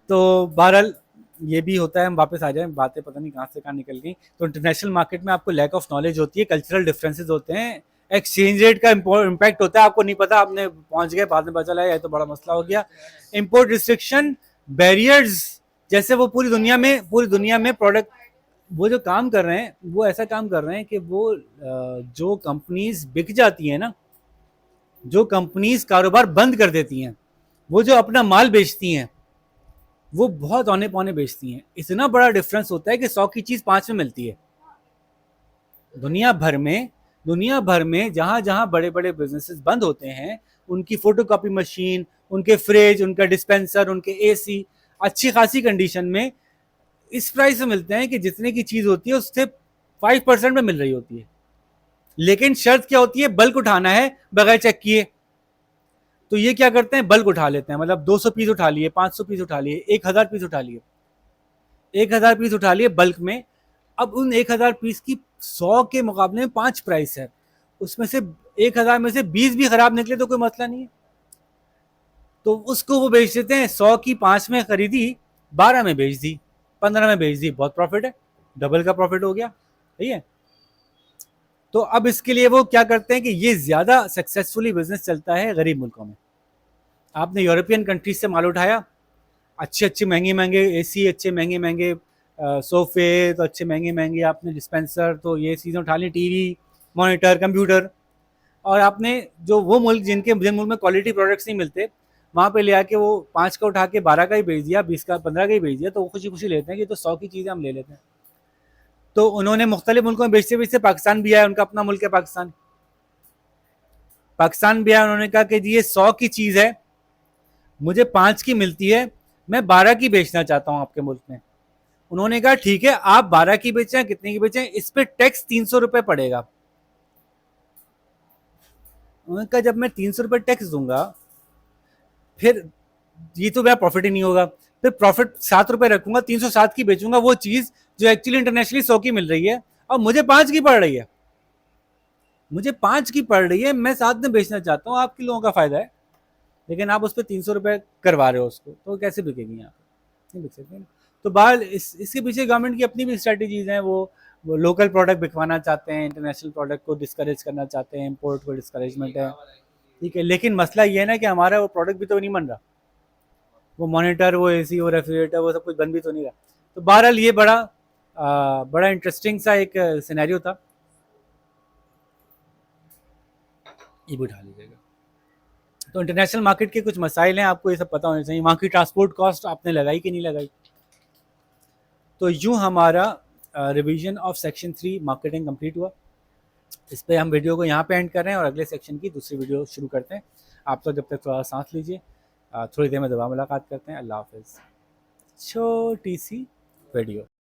तो बहरहाल ये भी होता है, हम वापस आ जाएं, बातें पता नहीं कहाँ से कहाँ निकल गई। तो इंटरनेशनल मार्केट में आपको लैक ऑफ नॉलेज होती है, कल्चरल डिफरेंसेस होते हैं, एक्सचेंज रेट का इम्पैक्ट होता है, आपको नहीं पता, आपने पहुंच गए बाद में पता चला, ये तो बड़ा मसला हो गया। इम्पोर्ट रिस्ट्रिक्शन, बैरियर्स, जैसे वो पूरी दुनिया में प्रोडक्ट, वो जो काम कर रहे हैं वो ऐसा काम कर रहे हैं कि वो जो कंपनीज बिक जाती हैं ना, जो कंपनीज कारोबार बंद कर देती हैं, वो जो अपना माल बेचती हैं वो बहुत औने पौने बेचती हैं। इतना बड़ा डिफरेंस होता है कि 100 की चीज़ 5 में मिलती है। दुनिया भर में जहाँ जहाँ बड़े बड़े बिजनेसेस बंद होते हैं, उनकी फोटोकॉपी मशीन, उनके फ्रिज, उनका डिस्पेंसर, उनके एसी अच्छी खासी कंडीशन में इस प्राइस में मिलते हैं कि जितने की चीज़ होती है उससे 5% में मिल रही होती है। लेकिन शर्त क्या होती है? बल्क उठाना है बगैर चेक किए। तो ये क्या करते हैं? बल्क उठा लेते हैं, मतलब 200 पीस उठा लिए, 500 पीस उठा लिए, 1000 पीस उठा लिए, 1000 पीस उठा लिए बल्क में। अब उन 1000 पीस की 100 के मुकाबले में 5 प्राइस है, उसमें से 1000 में से 20 भी खराब निकले तो कोई मसला नहीं है, तो उसको वो बेच देते हैं। 100 की 5 में खरीदी 12 में बेच दी, 15 में बेच दी, बहुत प्रॉफिट है, डबल का प्रॉफिट हो गया, सही है। तो अब इसके लिए वो क्या करते हैं कि ये ज़्यादा सक्सेसफुली बिजनेस चलता है गरीब मुल्कों में। आपने यूरोपियन कंट्रीज से माल उठाया, अच्छे अच्छे महंगे महंगे एसी, अच्छे महंगे महंगे सोफे, तो अच्छे महंगे महंगे आपने डिस्पेंसर, तो ये चीज़ें उठा ली, टीवी, मॉनिटर, कंप्यूटर, और आपने जो वो मुल्क जिन मुल्क में क्वालिटी प्रोडक्ट्स नहीं मिलते, वहाँ पे ले आके वो 5 का उठा के 12 का ही बेच दिया, 20 का 15 का ही बेच दिया, तो वो खुशी खुशी लेते हैं कि तो 100 की चीज़ें हम ले लेते हैं। तो उन्होंने मुख्तलिफ मुल्कों में बेचते बेचते पाकिस्तान भी आया, उनका अपना मुल्क है पाकिस्तान। पाकिस्तान भी आया, उन्होंने कहा कि जी ये 100 की चीज़ है, मुझे 5 की मिलती है, मैं 12 की बेचना चाहता हूँ आपके मुल्क में। उन्होंने कहा ठीक है, आप 12 की बेचें, कितने की बेचें, इस पे टैक्स 300 रुपये पड़ेगा। उन्होंने कहा जब मैं 300 रुपये टैक्स दूंगा, फिर ये तो मेरा प्रॉफिट ही नहीं होगा, फिर प्रॉफिट 7 रुपये रखूंगा, 307 की बेचूंगा वो चीज़ जो एक्चुअली इंटरनेशनली 100 की मिल रही है, और मुझे 5 की पड़ रही है, मुझे 5 की पड़ रही है, मैं 7 में बेचना चाहता हूँ, आपके लोगों का फायदा है, लेकिन आप उस पर 300 रुपये करवा रहे हो उसको, तो कैसे बिकेगी यहाँ पे, नहीं बिक सकती ना। तो बाहर इसके पीछे गवर्नमेंट की अपनी भी स्ट्रैटेजीज हैं, वो लोकल प्रोडक्ट बिकवाना चाहते हैं, इंटरनेशनल प्रोडक्ट को डिस्करेज करना चाहते हैं, इम्पोर्ट को डिस्करेजमेंट है, ठीक है। लेकिन मसला ये है ना कि हमारा वो प्रोडक्ट भी तो नहीं बन रहा, वो मॉनिटर, वो एसी, वो रेफ्रिजरेटर, वो सब कुछ बन भी तो नहीं रहा। तो बहरहाल ये बड़ा इंटरेस्टिंग सा एक सिनेरियो था, ये भी उठा लीजिएगा। तो इंटरनेशनल मार्केट के कुछ मसाइल हैं, आपको ये सब पता होना चाहिए। वहाँ की ट्रांसपोर्ट कॉस्ट आपने लगाई कि नहीं लगाई। तो यूँ हमारा revision of section 3 marketing complete हुआ। इस पर हम वीडियो को यहाँ पे एंड कर रहे हैं और अगले सेक्शन की दूसरी वीडियो शुरू करते हैं। आप तो जब तक थोड़ा सांस लीजिए, थोड़ी देर में दोबारा मुलाकात करते हैं। अल्लाह हाफिज़। छोटी सी वीडियो।